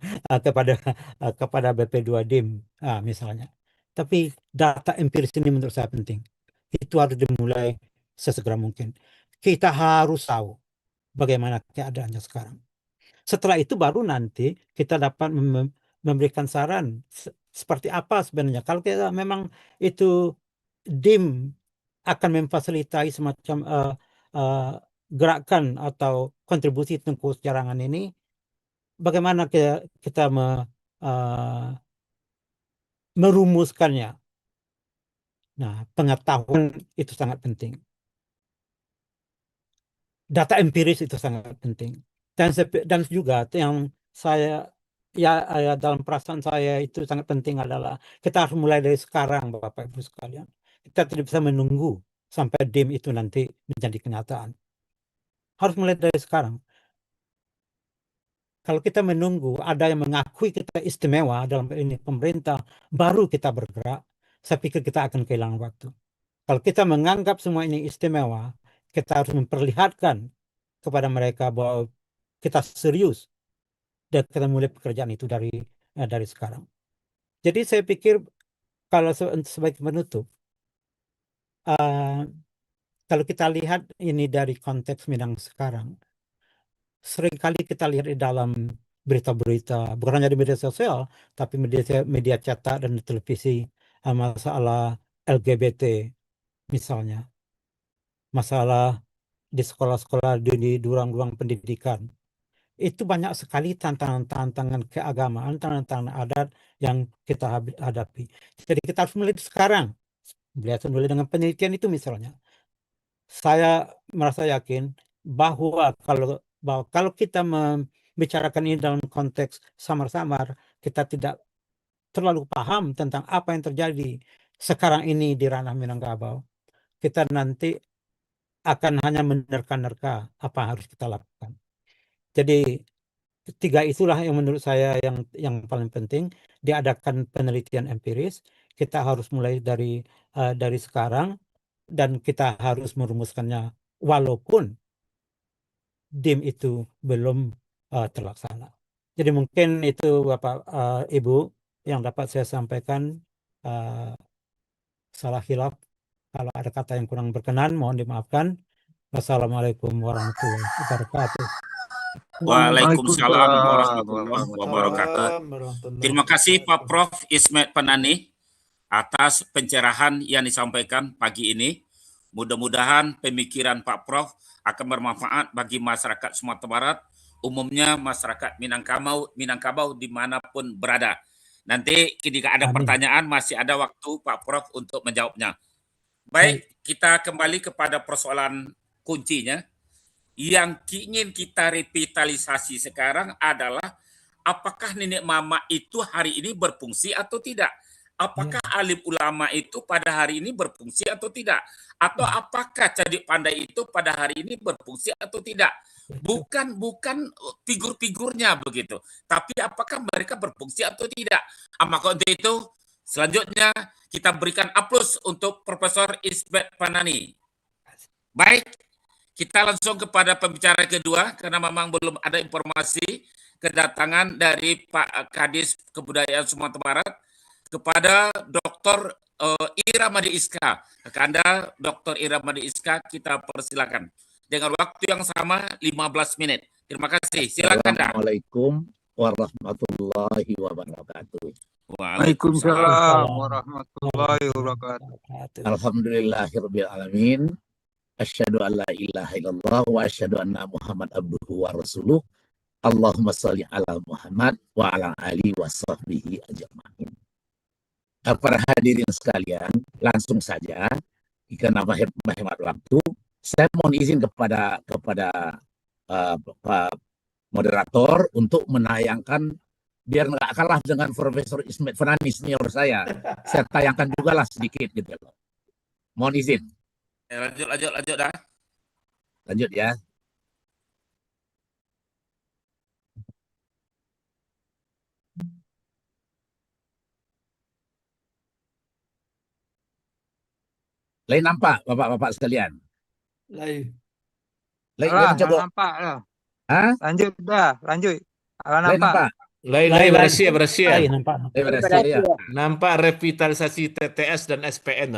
kepada BP2DIM misalnya. Tapi data empiris ini menurut saya penting. Itu harus dimulai sesegera mungkin. Kita harus tahu bagaimana keadaannya sekarang. Setelah itu baru nanti kita dapat memberikan saran seperti apa sebenarnya. Kalau kita memang itu DIM akan memfasilitasi semacam gerakan atau kontribusi tengku jarangan ini, bagaimana kita merumuskannya. Nah, pengetahuan itu sangat penting. Data empiris itu sangat penting. Dan juga yang saya dalam perasaan saya itu sangat penting adalah kita harus mulai dari sekarang, Bapak Ibu sekalian. Kita tidak bisa menunggu sampai DIM itu nanti menjadi kenyataan. Harus mulai dari sekarang. Kalau kita menunggu ada yang mengakui kita istimewa dalam ini pemerintah, baru kita bergerak, saya pikir kita akan kehilangan waktu. Kalau kita menganggap semua ini istimewa, kita harus memperlihatkan kepada mereka bahwa kita serius dan kita mulai pekerjaan itu dari sekarang. Jadi saya pikir kalau sebagai penutup, kalau kita lihat ini dari konteks Minang sekarang, seringkali kita lihat di dalam berita-berita, bukan hanya di media sosial, tapi media cetak dan di televisi, masalah LGBT misalnya, masalah di sekolah-sekolah di ruang-ruang pendidikan. Itu banyak sekali tantangan-tantangan keagamaan, tantangan adat yang kita hadapi. Jadi kita harus mulai sekarang. Mulai dengan penelitian itu misalnya. Saya merasa yakin bahwa kalau kita membicarakan ini dalam konteks samar-samar, kita tidak terlalu paham tentang apa yang terjadi sekarang ini di ranah Minangkabau. Kita nanti akan hanya menerka-nerka apa yang harus kita lakukan. Jadi tiga itulah yang menurut saya yang paling penting, diadakan penelitian empiris. Kita harus mulai dari sekarang dan kita harus merumuskannya walaupun DIM itu belum terlaksana. Jadi mungkin itu Bapak Ibu yang dapat saya sampaikan. Salah hilaf, kalau ada kata yang kurang berkenan mohon dimaafkan. Wassalamualaikum warahmatullahi wabarakatuh. Waalaikumsalam warahmatullahi wabarakatuh. warahmatullahi Terima kasih Pak wabarakatuh. Prof. Ismet Panani atas pencerahan yang disampaikan pagi ini. Mudah-mudahan pemikiran Pak Prof akan bermanfaat bagi masyarakat Sumatera Barat, umumnya masyarakat Minangkabau dimanapun berada. Nanti ketika ada Amin. pertanyaan masih ada waktu Pak Prof untuk menjawabnya. Baik, kita kembali kepada persoalan kuncinya. Yang ingin kita revitalisasi sekarang adalah apakah nenek mama itu hari ini berfungsi atau tidak? Apakah alim ulama itu pada hari ini berfungsi atau tidak? Atau apakah cadik pandai itu pada hari ini berfungsi atau tidak? Bukan figur-figurnya begitu, tapi apakah mereka berfungsi atau tidak? Maka untuk itu selanjutnya kita berikan aplaus untuk Profesor Ismet Panani. Baik, kita langsung kepada pembicara kedua karena memang belum ada informasi kedatangan dari Pak Kadis Kebudayaan Sumatera Barat kepada Dr. Ira Madi Iska. Ke Anda, Dr. Ira Madi Iska, kita persilakan dengan waktu yang sama 15 menit. Terima kasih. Silakan Anda. Assalamualaikum warahmatullahi wabarakatuh. Waalaikumsalam warahmatullahi wabarakatuh. Alhamdulillahirabbil alamin. Asyhadu an la ilaha illallah wa asyhadu anna Muhammad abduhu wa rasuluh. Allahumma shalli ala Muhammad wa ala alihi wa sahbihi ajma'in. Para hadirin sekalian, langsung saja karena menghemat waktu, saya mohon izin kepada Pak moderator untuk menayangkan biar nggak kalah dengan Profesor Ismet Panani senior saya tayangkan juga lah sedikit gitu loh. Mohon izin. Lanjut dah. Lanjut ya. Lain nampak, bapak-bapak sekalian. Lain. Lain Alah, jangan coba. nampak lah. Hah? Lanjut dah, lanjut. Alah Lain nampak. nampak. Lain berhasil. nampak. Lain berhasil ya. Nampak revitalisasi TTS dan SPN.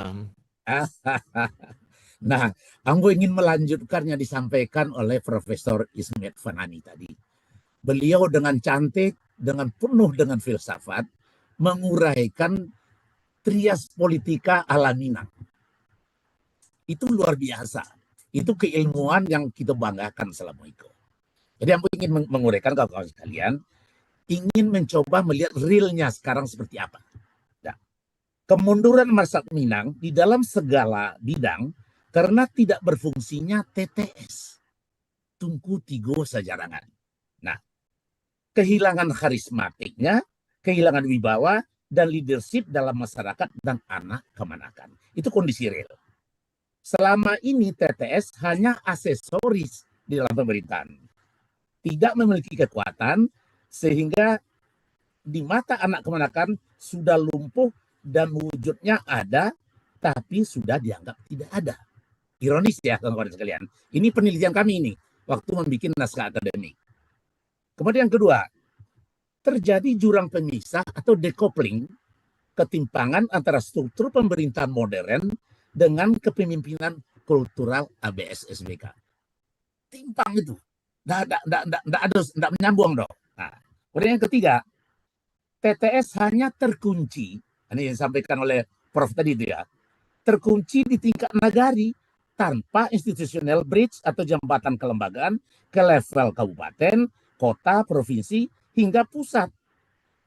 Nah, Ambo ingin melanjutkan yang disampaikan oleh Profesor Ismet Fanani tadi. Beliau dengan cantik, dengan penuh dengan filsafat, menguraikan trias politika ala Minang. Itu luar biasa. Itu keilmuan yang kita banggakan selama itu. Jadi Ambo ingin menguraikan kawan-kawan sekalian, ingin mencoba melihat realnya sekarang seperti apa. Nah, kemunduran masyarakat Minang di dalam segala bidang karena tidak berfungsinya TTS. Tunku Tigo Sajarangan. Nah, kehilangan karismatiknya, kehilangan wibawa, dan leadership dalam masyarakat dan anak kemanakan. Itu kondisi real. Selama ini TTS hanya aksesoris di dalam pemerintahan. Tidak memiliki kekuatan, sehingga di mata anak kemanakan sudah lumpuh dan wujudnya ada, tapi sudah dianggap tidak ada. Ironis ya kawan-kawan sekalian. Ini penelitian kami ini waktu membuat naskah akademik. Kemudian yang kedua, terjadi jurang pemisah atau decoupling, ketimpangan antara struktur pemerintahan modern dengan kepemimpinan kultural ABS SBK. Timpang itu. Nggak menyambung dong. Nah, kemudian yang ketiga, TTS hanya terkunci, ini yang disampaikan oleh Prof tadi itu ya, terkunci di tingkat nagari tanpa institutional bridge atau jembatan kelembagaan ke level kabupaten, kota, provinsi, hingga pusat.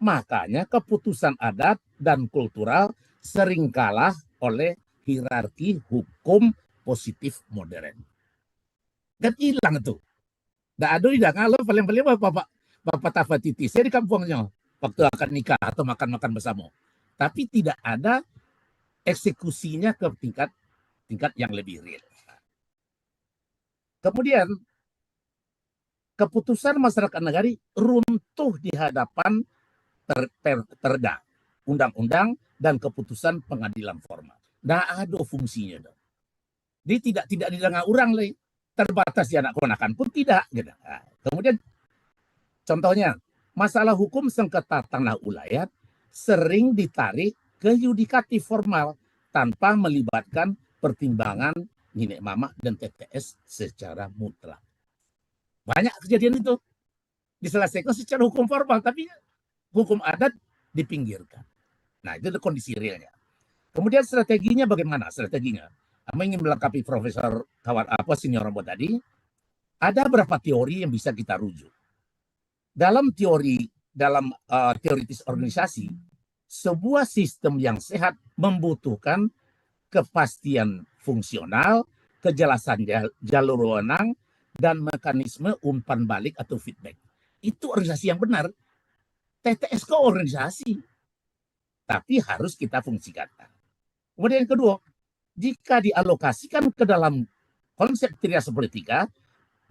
Makanya keputusan adat dan kultural sering kalah oleh hierarki hukum positif modern. Dan hilang itu. Nggak ada tidak kalau paling-paling bapak tafatiti saya di kampungnya waktu akan nikah atau makan-makan bersama. Tapi tidak ada eksekusinya ke tingkat yang lebih real. Kemudian keputusan masyarakat nagari runtuh di hadapan perda, undang-undang, dan keputusan pengadilan formal. Nggak ada fungsinya dong. Dia tidak didengar orang lagi. Terbatas di anak keponakan pun tidak. Gitu. Nah, kemudian contohnya masalah hukum sengketa tanah ulayat sering ditarik ke yudikatif formal tanpa melibatkan pertimbangan nenek mama dan TTS secara mutlak. Banyak kejadian itu diselesaikan secara hukum formal, tapi hukum adat dipinggirkan. Nah, itu kondisi realnya. Kemudian strateginya bagaimana? Strateginya, kami ingin melengkapi Profesor senior Robo tadi. Ada beberapa teori yang bisa kita rujuk. Dalam teoritis organisasi, sebuah sistem yang sehat membutuhkan kepastian fungsional, kejelasan jalur wewenang, dan mekanisme umpan balik atau feedback. Itu organisasi yang benar. TTS kok organisasi, tapi harus kita fungsikan. Kemudian yang kedua, jika dialokasikan ke dalam konsep trias politika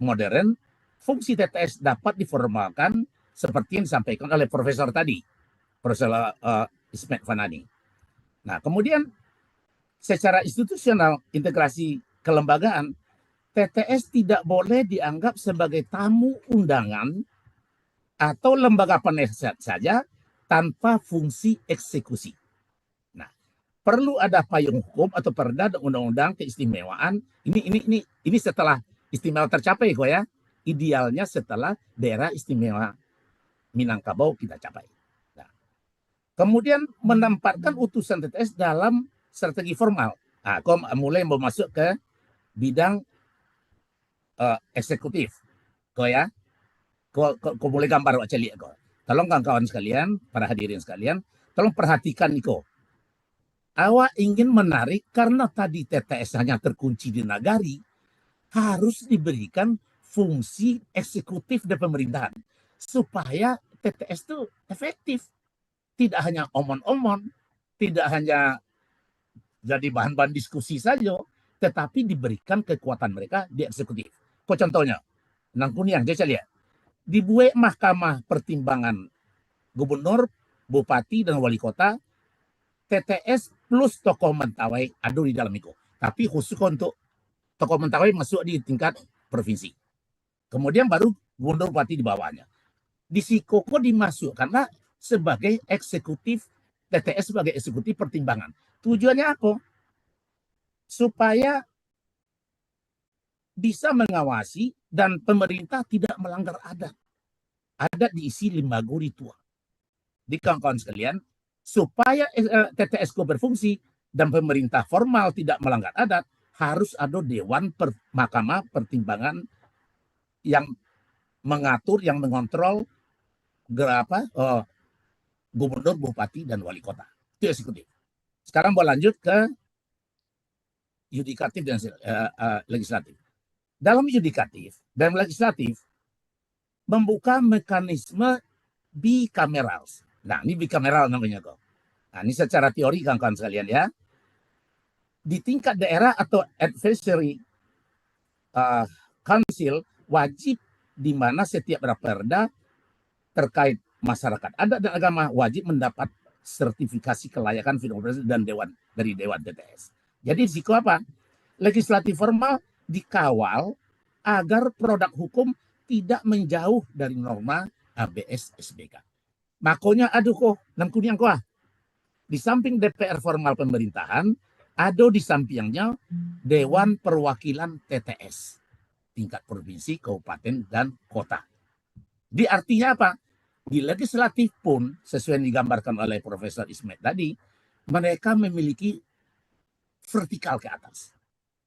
modern, fungsi TTS dapat diformalkan seperti yang disampaikan oleh Profesor tadi, Profesor Ismet Fanani. Nah, kemudian secara institusional integrasi kelembagaan, TTS tidak boleh dianggap sebagai tamu undangan atau lembaga penasihat saja tanpa fungsi eksekusi. Nah, perlu ada payung hukum atau perda dan undang-undang keistimewaan. Ini setelah istimewa tercapai kok ya. Idealnya setelah daerah istimewa Minangkabau kita capai. Nah, kemudian menempatkan utusan TTS dalam strategi formal. Nah, kok mulai mau masuk ke bidang eksekutif. Kok ya? Kok boleh gambar wak celik kok. Tolong kawan-kawan sekalian, para hadirin sekalian, tolong perhatikan Niko. Awak ingin menarik karena tadi TTS hanya terkunci di nagari, harus diberikan fungsi eksekutif dan pemerintahan supaya TTS itu efektif. Tidak hanya omon-omon, tidak hanya jadi bahan-bahan diskusi saja, tetapi diberikan kekuatan mereka di eksekutif. Kok contohnya? Nang Kuniang, saya lihat. Dibuat mahkamah pertimbangan gubernur, bupati, dan wali kota, TTS plus tokoh mentawai adu di dalam itu. Tapi khusus untuk tokoh mentawai masuk di tingkat provinsi. Kemudian baru gubernur bupati di bawahnya. Di Sikoko dimasukkanlah sebagai eksekutif, TTS sebagai eksekutif pertimbangan. Tujuannya apa? Supaya bisa mengawasi dan pemerintah tidak melanggar adat. Adat diisi lembaga ritual. Di kawan-kawan sekalian, supaya TTS berfungsi dan pemerintah formal tidak melanggar adat, harus ada dewan mahkamah pertimbangan yang mengatur, yang mengontrol gubernur, bupati, dan wali kota. Itu eksekutif. Sekarang mau lanjut ke yudikatif dan legislatif. Dalam yudikatif dan legislatif membuka mekanisme bicameral. Nah, ini bicameral namanya kok. Nah, ini secara teori kawan-kawan sekalian ya. Di tingkat daerah atau advisory council wajib di mana setiap raperda terkait masyarakat adat dan agama wajib mendapat sertifikasi kelayakan fit and proper dan dari Dewan TTS. Jadi risiko apa? Legislatif formal dikawal agar produk hukum tidak menjauh dari norma ABS SBK. Makanya aduh kok nan kuning kok. Di samping DPR formal pemerintahan, ada di sampingnya Dewan Perwakilan TTS tingkat provinsi, kabupaten, dan kota. Di artinya apa? Di legislatif pun, sesuai yang digambarkan oleh Profesor Ismet tadi, mereka memiliki vertikal ke atas.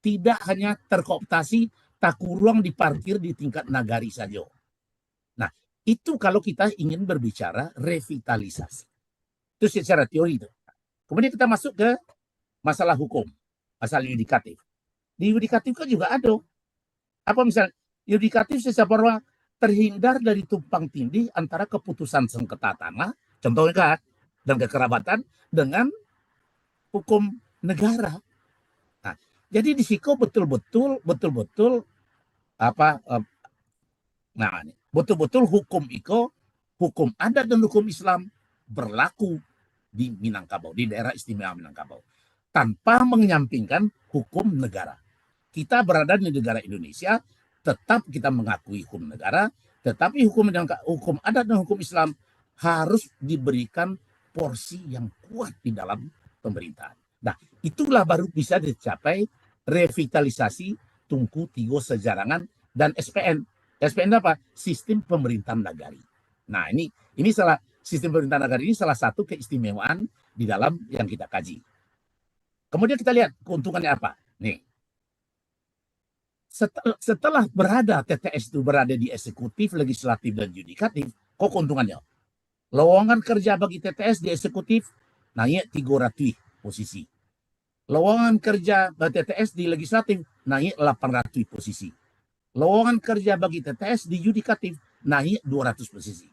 Tidak hanya terkooptasi, tak kurang diparkir di tingkat nagari saja. Nah, itu kalau kita ingin berbicara revitalisasi. Itu secara teori itu. Kemudian kita masuk ke masalah hukum, masalah yudikatif. Di yudikatif kan juga ada. Apa misalnya, yudikatif secara terhindar dari tumpang tindih antara keputusan sengketa tanah, contohnya dan kekerabatan, dengan hukum negara. Nah, jadi di Siko betul-betul hukum Iko, hukum adat dan hukum Islam berlaku di Minangkabau, di daerah istimewa Minangkabau, tanpa menyampingkan hukum negara. Kita berada di negara Indonesia, tetap kita mengakui hukum negara, tetapi hukum adat dan hukum Islam harus diberikan porsi yang kuat di dalam pemerintahan. Nah, itulah baru bisa dicapai revitalisasi Tungku Tigo Sejarangan dan SPN. SPN apa? Sistem pemerintahan nagari. Nah, ini sistem pemerintahan nagari ini salah satu keistimewaan di dalam yang kita kaji. Kemudian kita lihat keuntungannya apa. Nih, setelah TTS itu berada di eksekutif, legislatif, dan yudikatif, kok keuntungannya? Lowongan kerja bagi TTS di eksekutif naik 300 posisi. Lowongan kerja bagi TTS di legislatif naik 800 posisi. Lowongan kerja bagi TTS di yudikatif naik 200 posisi.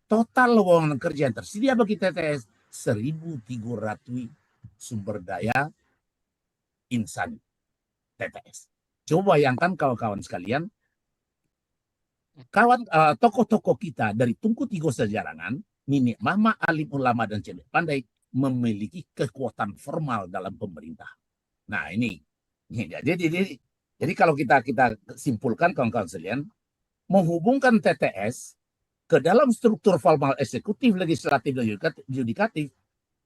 Total lowongan kerja yang tersedia bagi TTS 1.300 sumber daya insan TTS. Coba bayangkan kawan-kawan sekalian, tokoh-tokoh kita dari Tungku Tigo Sejarangan, Nini Mama, alim ulama dan cendek pandai memiliki kekuatan formal dalam pemerintah. Nah ini jadi kalau kita simpulkan kawan-kawan sekalian, menghubungkan TTS ke dalam struktur formal eksekutif, legislatif, dan yudikatif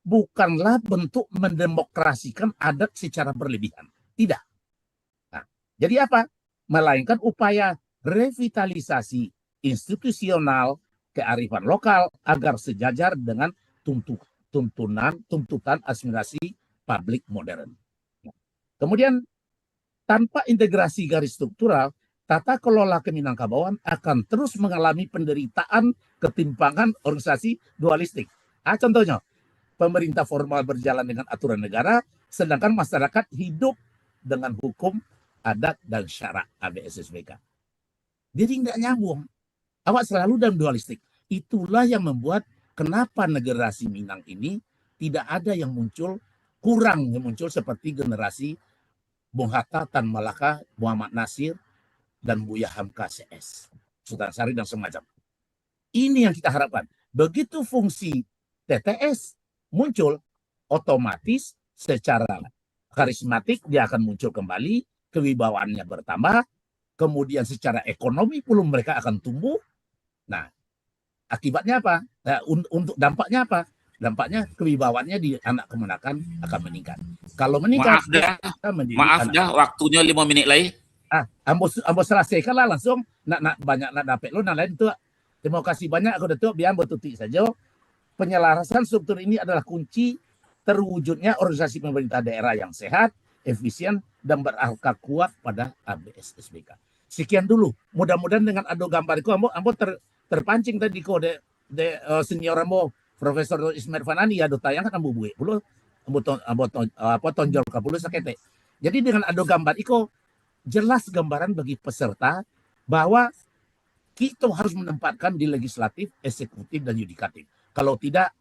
bukanlah bentuk mendemokrasikan adat secara berlebihan. Tidak. Nah, jadi apa? Melainkan upaya revitalisasi institusional kearifan lokal agar sejajar dengan tuntutan aspirasi publik modern. Kemudian, tanpa integrasi garis struktural, tata kelola Keminangkabauan akan terus mengalami penderitaan ketimpangan organisasi dualistik. Contohnya, pemerintah formal berjalan dengan aturan negara, sedangkan masyarakat hidup dengan hukum, adat, dan syarak ABS-SBK. Jadi nggak nyambung. Awak selalu dalam dualistik. Itulah yang membuat kenapa generasi Minang ini tidak ada yang kurang yang muncul seperti generasi Bung Hatta, Tan Malaka, Muhammad Nasir, dan Buya Hamka CS, Sultan Syarif, dan semacam. Ini yang kita harapkan. Begitu fungsi TTS muncul, otomatis secara karismatik, dia akan muncul kembali, kewibawaannya bertambah, kemudian secara ekonomi pun mereka akan tumbuh. Nah, akibatnya apa? Nah, untuk dampaknya apa? Dampaknya kewibawaannya di anak kemenakan akan meningkat. Kalau meningkat, maaf dah, waktunya 5 menit lagi. Ambo selesaikan lah langsung. Nak banyak nak dapat lo, nak lain tu. Terima kasih banyak aku Datuk, biar ambo tutik saja. Penyelarasan struktur ini adalah kunci terwujudnya organisasi pemerintah daerah yang sehat, efisien, dan berakhlak kuat pada ABS SBK. Sekian dulu. Mudah-mudahan dengan ado gambar itu ambo terpancing tadi ko de senior ambo Profesor Ismail Fanani ado tayangan ambo buik puluh ambo tonjol ka puluh sakete. Jadi dengan ado gambar iko jelas gambaran bagi peserta bahwa kita harus menempatkan di legislatif, eksekutif, dan yudikatif. Kalau tidak,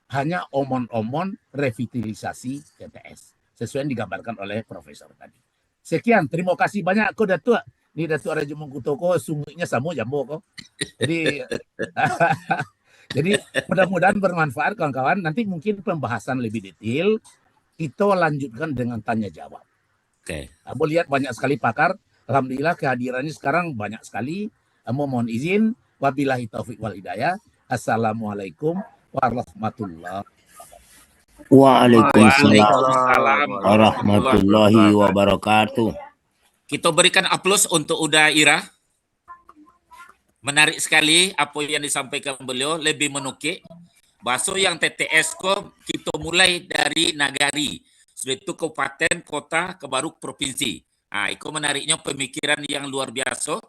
hanya omon-omon revitalisasi TTS. Sesuai yang digambarkan oleh Profesor tadi. Sekian, terima kasih banyak. Ko Datuk, ini Datuk Raja Mengkutoko, sungguhnya sama jambu kok. Jadi mudah-mudahan bermanfaat kawan-kawan. Nanti mungkin pembahasan lebih detail kita lanjutkan dengan tanya jawab. Oke. Aku lihat banyak sekali pakar. Alhamdulillah kehadirannya sekarang banyak sekali. Mohon izin. Wabillahi taufik wal hidayah. Assalamualaikum warahmatullahi wabarakatuh. Waalaikumsalam warahmatullahi wabarakatuh. Kita berikan aplaus untuk Uda Ira. Menarik sekali apa yang disampaikan beliau, lebih menukik. Bahasa yang TTS ko kita mulai dari nagari. Sudah itu kabupaten, kota, ke baru provinsi. Itu menariknya pemikiran yang luar biasa.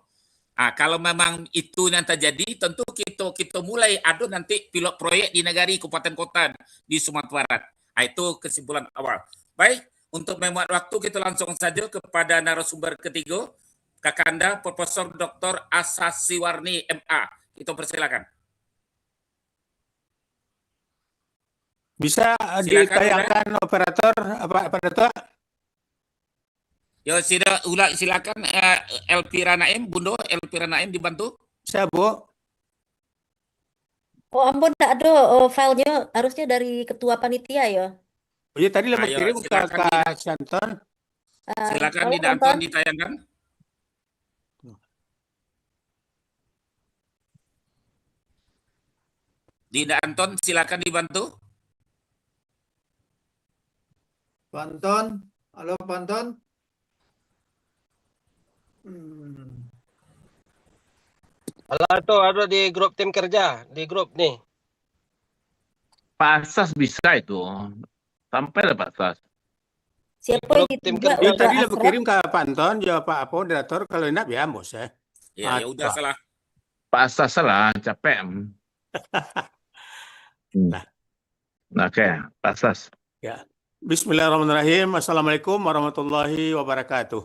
Kalau memang itu yang terjadi, tentu kita mulai ada nanti pilot proyek di nagari, kabupaten, kota di Sumatera Barat. Itu kesimpulan awal. Baik, untuk memuat waktu kita langsung saja kepada narasumber ketiga. Kakanda Profesor Dr. Asasiwarni MA. Kita persilakan. Bisa ditayangkan operator operator? Ya, silakan Elvira Naim, Bundo Elvira Naim dibantu. Bisa, Bu. Oh, ampun, tak ada filenya, harusnya dari ketua panitia ya. Oh iya, tadi lebih kirim ke Santon. Silakan Dina Anton ditayangkan. Dina Anton, silakan dibantu. Panton, halo Panton. Halo, itu ada di grup tim kerja, di grup nih. Pak Asas bisa itu. Sampai lah Pak Asas. Siapa yang tim juga kerja? Tadi lebih kirim ke Pak Anton, jawab Pak Apo, moderator, kalau enak ya, bos ya. Ya udah salah. Pak Asas salah, capek. Oke, Pak Asas. Ya. Bismillahirrahmanirrahim. Assalamualaikum warahmatullahi wabarakatuh.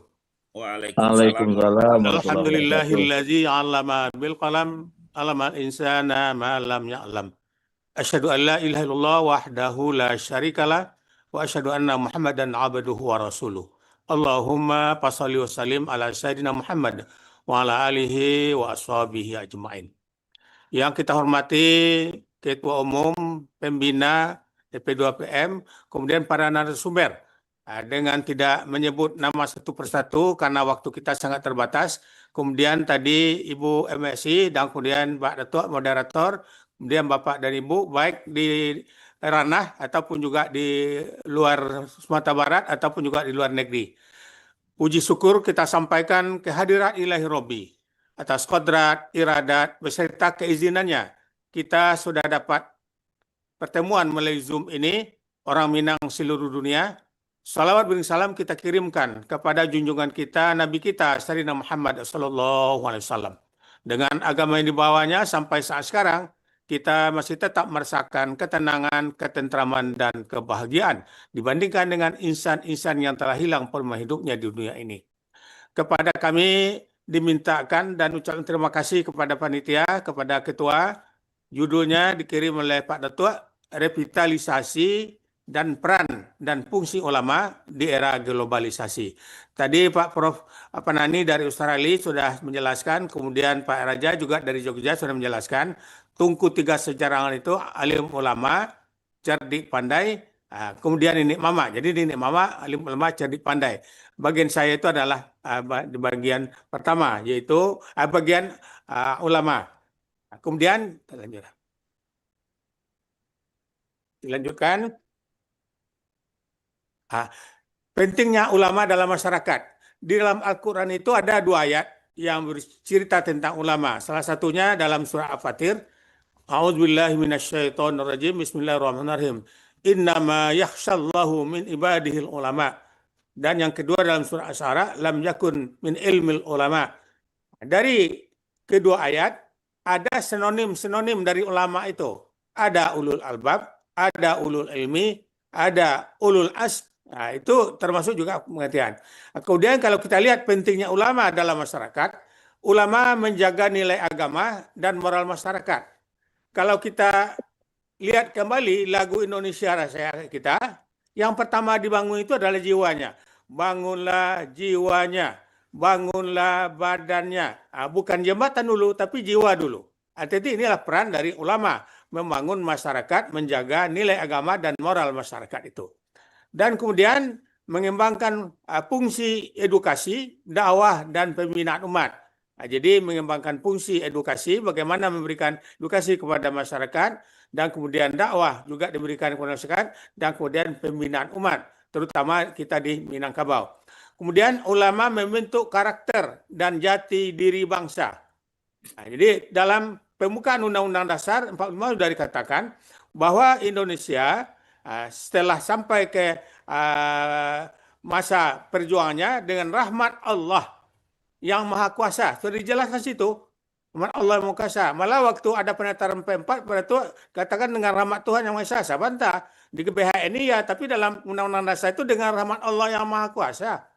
Waalaikumsalam. Alhamdulillahilladzi 'allama bil qalam 'allamal insana ma lam ya'lam. Asyhadu an la ilaha illallah wahdahu la syarikalah wa asyhadu anna Muhammadan 'abduhu wa rasuluh. Allahumma pashalli wa sallim ala sayyidina Muhammad wa ala alihi wa ashabihi ajmain. Yang kita hormati Ketua Umum, Pembina, DP2PM, kemudian para narasumber. Dengan tidak menyebut nama satu persatu karena waktu kita sangat terbatas. Kemudian tadi Ibu MSI dan kemudian Pak Datuk moderator, kemudian Bapak dan Ibu baik di ranah ataupun juga di luar Sumatera Barat ataupun juga di luar negeri. Puji syukur kita sampaikan kehadiran Ilahi Robbi atas kodrat, iradat, beserta keizinannya. Kita sudah dapat pertemuan melalui Zoom ini, orang Minang seluruh dunia. Salawat bering salam kita kirimkan kepada junjungan kita, Nabi kita, Sayyidina Muhammad SAW. Dengan agama yang dibawanya sampai saat sekarang, kita masih tetap merasakan ketenangan, ketentraman, dan kebahagiaan dibandingkan dengan insan-insan yang telah hilang permainan hidupnya di dunia ini. Kepada kami dimintakan dan ucapkan terima kasih kepada panitia, kepada ketua, judulnya dikirim oleh Pak Datuk, revitalisasi dan peran dan fungsi ulama di era globalisasi. Tadi Pak Prof. Nani dari Australia sudah menjelaskan, kemudian Pak Raja juga dari Jogja sudah menjelaskan, Tungku tiga sejarawan itu alim ulama, cerdik pandai, Kemudian Nenek Mama. Jadi Nenek Mama alim ulama cerdik pandai. Bagian saya itu adalah di bagian pertama, yaitu bagian ulama. Kemudian dilanjutkan. Pentingnya ulama dalam masyarakat. Di dalam Al-Quran itu ada 2 ayat yang bercerita tentang ulama. Salah satunya dalam surah Al-Fatir. A'udzubillahi minasyaitonirrajim. Bismillahirrahmanirrahim. Innama yakhshallahu min ibadihil ulama. Dan yang kedua dalam surah Asy-Syu'ara, lam yakun min ilmil ulama. Dari kedua ayat ada sinonim-sinonim dari ulama itu. Ada ulul albab, ada ulul ilmi, ada ulul as. Nah, itu termasuk juga pengertian. Kemudian kalau kita lihat pentingnya ulama dalam masyarakat, ulama menjaga nilai agama dan moral masyarakat. Kalau kita lihat kembali lagu Indonesia Raya kita, yang pertama dibangun itu adalah jiwanya. Bangunlah jiwanya, bangunlah badannya. Bukan jembatan dulu, tapi jiwa dulu. Jadi inilah peran dari ulama, membangun masyarakat, menjaga nilai agama dan moral masyarakat itu. Dan kemudian mengembangkan fungsi edukasi, dakwah, dan pembinaan umat. Jadi mengembangkan fungsi edukasi, bagaimana memberikan edukasi kepada masyarakat, dan kemudian dakwah juga diberikan kepada masyarakat, dan kemudian pembinaan umat, terutama kita di Minangkabau. Kemudian ulama membentuk karakter dan jati diri bangsa. Jadi dalam pembukaan Undang-Undang Dasar 45 sudah dikatakan bahwa Indonesia setelah sampai ke masa perjuangannya dengan rahmat Allah yang Maha Kuasa. Sudah dijelaskan situ. Rahmat Allah yang Maha Kuasa. Malah waktu ada penetapan P4 pada itu katakan dengan rahmat Tuhan yang Maha Kuasa. Saya bantah. Di GBHN ini ya, tapi dalam Undang-Undang Dasar itu dengan rahmat Allah yang Maha Kuasa.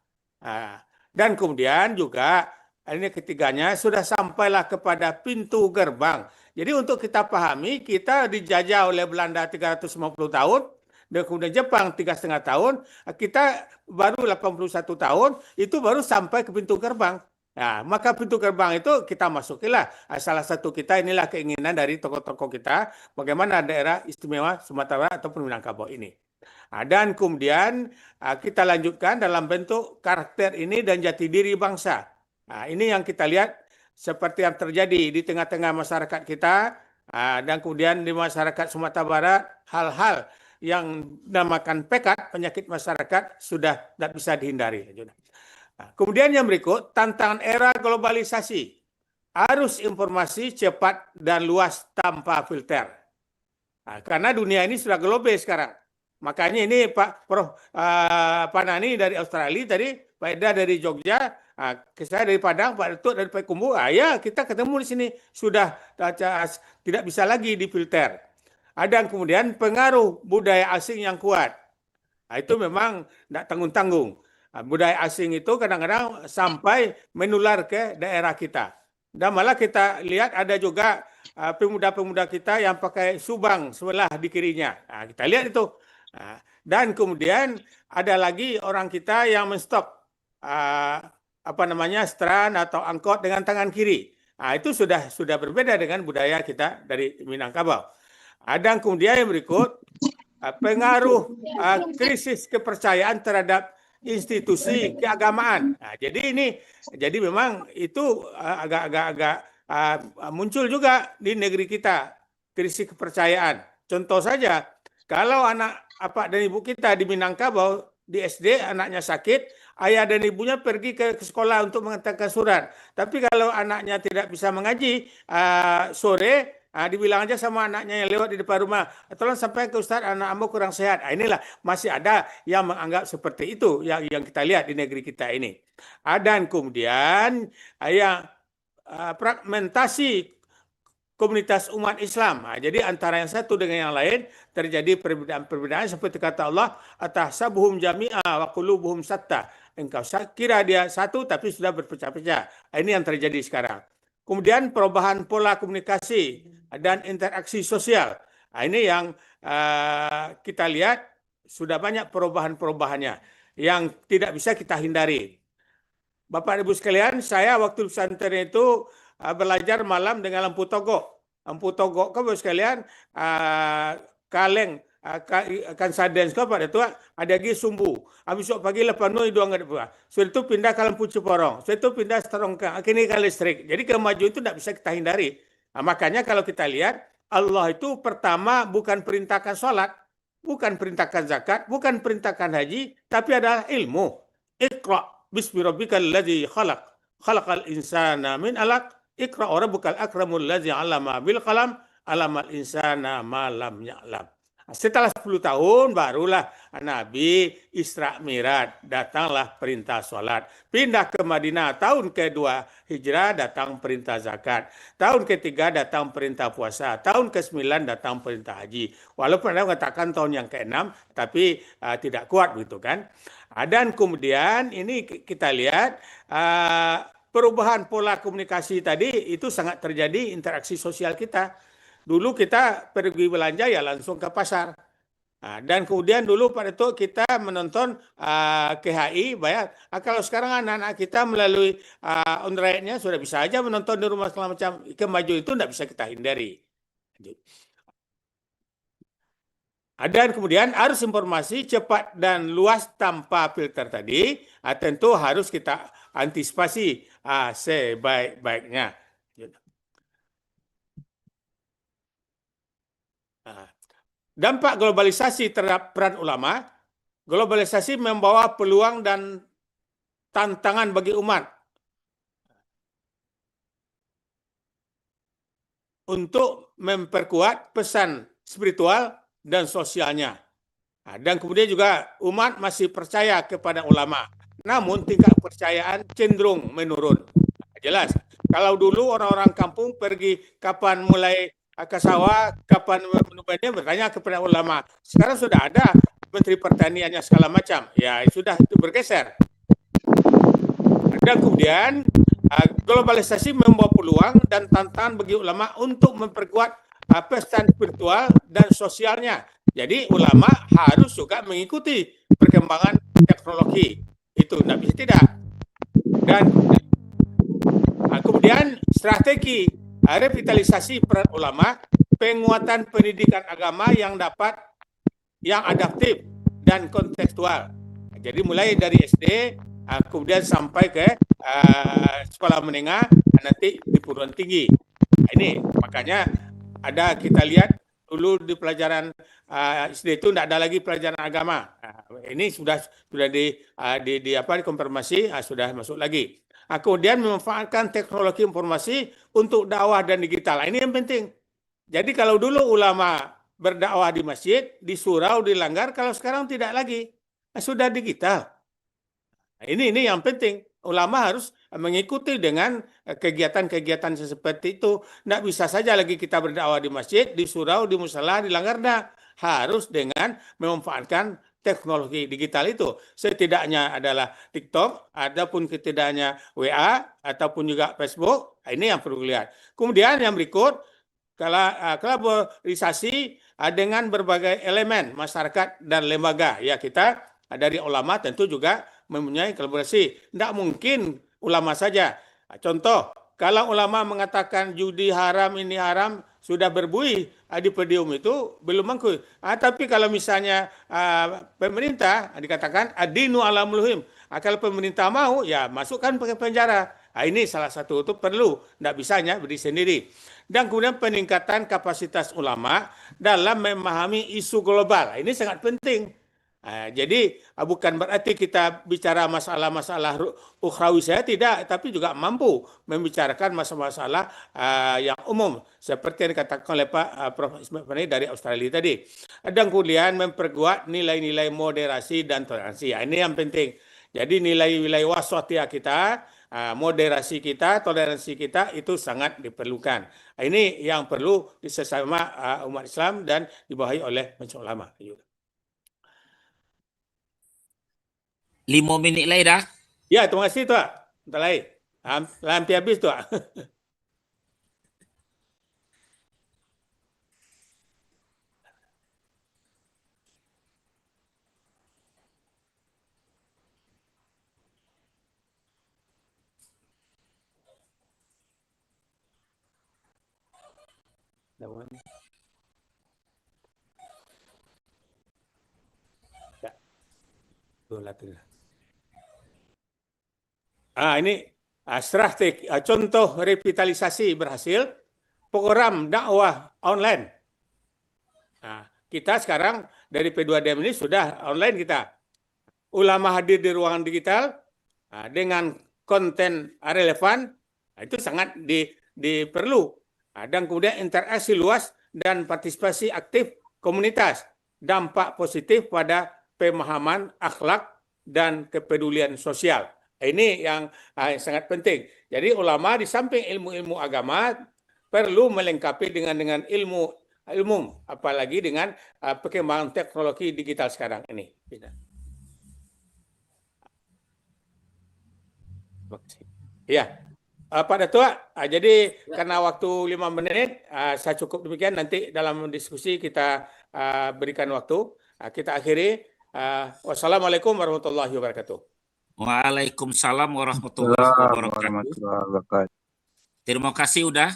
Dan kemudian juga ini ketiganya sudah sampailah kepada pintu gerbang. Jadi untuk kita pahami, kita dijajah oleh Belanda 350 tahun, dan kemudian Jepang 3,5 tahun, kita baru 81 tahun, itu baru sampai ke pintu gerbang. Nah, maka pintu gerbang itu kita masukilah. Salah satu kita inilah keinginan dari tokoh-tokoh kita, bagaimana daerah istimewa Sumatera Barat ataupun Minangkabau ini. Dan kemudian kita lanjutkan dalam bentuk karakter ini dan jati diri bangsa. Ini yang kita lihat seperti yang terjadi di tengah-tengah masyarakat kita, dan kemudian di masyarakat Sumatera Barat, hal-hal yang dinamakan pekat, penyakit masyarakat, sudah tidak bisa dihindari. Kemudian yang berikut, tantangan era globalisasi. Arus informasi cepat dan luas tanpa filter. Karena dunia ini sudah global sekarang. Makanya ini Prof. Panani dari Australia tadi, Pak Eda dari Jogja, saya dari Padang, Pak Datuk dari Payakumbuh, ya kita ketemu di sini. Sudah tidak bisa lagi difilter. Ada kemudian pengaruh budaya asing yang kuat. Itu memang tidak tanggung-tanggung. Budaya asing itu kadang-kadang sampai menular ke daerah kita. Dan malah kita lihat ada juga pemuda-pemuda kita yang pakai subang sebelah di kirinya. Kita lihat itu. Dan kemudian ada lagi orang kita yang menstop stran atau angkot dengan tangan kiri. Itu sudah berbeda dengan budaya kita dari Minangkabau. Ada kemudian yang berikut, pengaruh krisis kepercayaan terhadap institusi keagamaan. Jadi memang itu agak muncul juga di negeri kita, krisis kepercayaan. Contoh saja, kalau anak bapak dan ibu kita di Minangkabau di SD anaknya sakit, ayah dan ibunya pergi ke sekolah untuk mengantarkan surat. Tapi kalau anaknya tidak bisa mengaji sore, dibilang aja sama anaknya yang lewat di depan rumah, tolong sampai ke Ustaz, anak ambo kurang sehat. Inilah masih ada yang menganggap seperti itu yang kita lihat di negeri kita ini. Dan kemudian fragmentasi komunitas umat Islam. Jadi antara yang satu dengan yang lain terjadi perbedaan-perbedaan seperti kata Allah, atahsabuhum jami'a wa qulubuhum satta. Engkau kira dia satu tapi sudah berpecah-pecah. Ini yang terjadi sekarang. Kemudian perubahan pola komunikasi dan interaksi sosial. Ini yang kita lihat sudah banyak perubahan-perubahannya yang tidak bisa kita hindari. Bapak Ibu sekalian, saya waktu pesantren itu belajar malam dengan lampu togok. Lampu togok, Bapak sekalian, kaleng akan sadens ko pada tu ada lagi sumbu. Habis esok pagi lepas nu hidung ada apa. So itu pindah ke lampu Ciporong. So itu pindah terongkang. Akhirnya ke listrik. Jadi kemajuan itu tidak bisa kita hindari. Makanya kalau kita lihat Allah itu pertama bukan perintahkan sholat, bukan perintahkan zakat, bukan perintahkan haji, tapi adalah ilmu. Iqra bismi rabbikal ladzi khalaq. Khalaqal insana min alaq. Iqra wa rabbukal akramul ladzi 'allama bil qalam. Alamal insana malam ya'lam. Setelah 10 tahun barulah Nabi Isra Mi'raj, datanglah perintah sholat. Pindah ke Madinah tahun kedua hijrah, datang perintah zakat. Tahun ketiga datang perintah puasa. Tahun ke-9 datang perintah haji. Walaupun ada mengatakan tahun yang ke-6, tapi tidak kuat begitu kan. Dan kemudian ini kita lihat perubahan pola komunikasi tadi itu sangat terjadi interaksi sosial kita. Dulu kita pergi belanja ya langsung ke pasar. Dan kemudian dulu pada itu kita menonton KHI bayar. Kalau sekarang anak-anak kita melalui on-ride-nya sudah bisa aja menonton di rumah segala macam. Kemajuan itu tidak bisa kita hindari. Dan kemudian arus informasi cepat dan luas tanpa filter tadi tentu harus kita antisipasi sebaik-baiknya. Dampak globalisasi terhadap peran ulama. Globalisasi membawa peluang dan tantangan bagi umat untuk memperkuat pesan spiritual dan sosialnya. Dan kemudian juga umat masih percaya kepada ulama. Namun tingkat kepercayaan cenderung menurun. Jelas, kalau dulu orang-orang kampung pergi kapan mulai ke sawah, kapan menubannya bertanya kepada ulama. Sekarang sudah ada Menteri Pertaniannya segala macam. Ya, sudah itu bergeser. Dan kemudian globalisasi membawa peluang dan tantangan bagi ulama untuk memperkuat pesan spiritual dan sosialnya. Jadi ulama harus juga mengikuti perkembangan teknologi. Itu tidak bisa tidak. Dan kemudian strategi revitalisasi peran ulama, penguatan pendidikan agama yang adaptif dan kontekstual. Jadi mulai dari SD, kemudian sampai ke sekolah menengah, nanti di perguruan tinggi. Ini makanya ada kita lihat dulu di pelajaran SD itu tidak ada lagi pelajaran agama. Ini sudah dikonfirmasi, sudah masuk lagi. Kemudian memanfaatkan teknologi informasi untuk dakwah dan digital. Ini yang penting. Jadi kalau dulu ulama berdakwah di masjid, di surau, di langgar, kalau sekarang tidak lagi. Sudah digital. Ini yang penting. Ulama harus mengikuti dengan kegiatan-kegiatan seperti itu. Tidak bisa saja lagi kita berdakwah di masjid, di surau, di musala, di langgar. Harus dengan memanfaatkan teknologi digital itu. Setidaknya adalah TikTok, ataupun setidaknya WA, ataupun juga Facebook. Ini yang perlu dilihat. Kemudian yang berikut, kolaborasi dengan berbagai elemen masyarakat dan lembaga. Ya, kita dari ulama tentu juga mempunyai kolaborasi. Tidak mungkin ulama saja. Contoh, kalau ulama mengatakan judi haram, ini haram, sudah berbuih di podium itu belum mengkui. Tapi kalau misalnya pemerintah dikatakan adinu ala mulhim, kalau pemerintah mau ya masukkan ke penjara. Ini salah satu itu perlu, tidak bisanya berdiri sendiri. Dan kemudian peningkatan kapasitas ulama dalam memahami isu global. Ini sangat penting. Jadi bukan berarti kita bicara masalah-masalah ukhrawi saya tidak, tapi juga mampu membicarakan masalah-masalah yang umum seperti yang dikatakan oleh Pak Prof. Ismail Fani dari Australia tadi. Dan kemudian memperkuat nilai-nilai moderasi dan toleransi. Ini yang penting. Jadi nilai-nilai wasatiyah kita, moderasi kita, toleransi kita itu sangat diperlukan. Ini yang perlu sesama umat Islam dan dibawahi oleh majelis ulama. 5 minit lagi dah. Ya, terima kasih Tuan. Bentar lagi. Hampir habis Tuan. Ini strategi contoh revitalisasi berhasil program dakwah online. Kita sekarang dari P2DM ini sudah online kita. Ulama hadir di ruangan digital dengan konten relevan, itu sangat diperlu. Dan kemudian interaksi luas dan partisipasi aktif komunitas. Dampak positif pada pemahaman akhlak dan kepedulian sosial. Ini yang sangat penting. Jadi ulama di samping ilmu-ilmu agama perlu melengkapi dengan ilmu apalagi dengan perkembangan teknologi digital sekarang ini. Ya, Pak Datua. Jadi karena waktu 5 menit, saya cukup demikian. Nanti dalam diskusi kita berikan waktu. Kita akhiri. Wassalamualaikum warahmatullahi wabarakatuh. Waalaikumsalam warahmatullahi wabarakatuh. Terima kasih udah.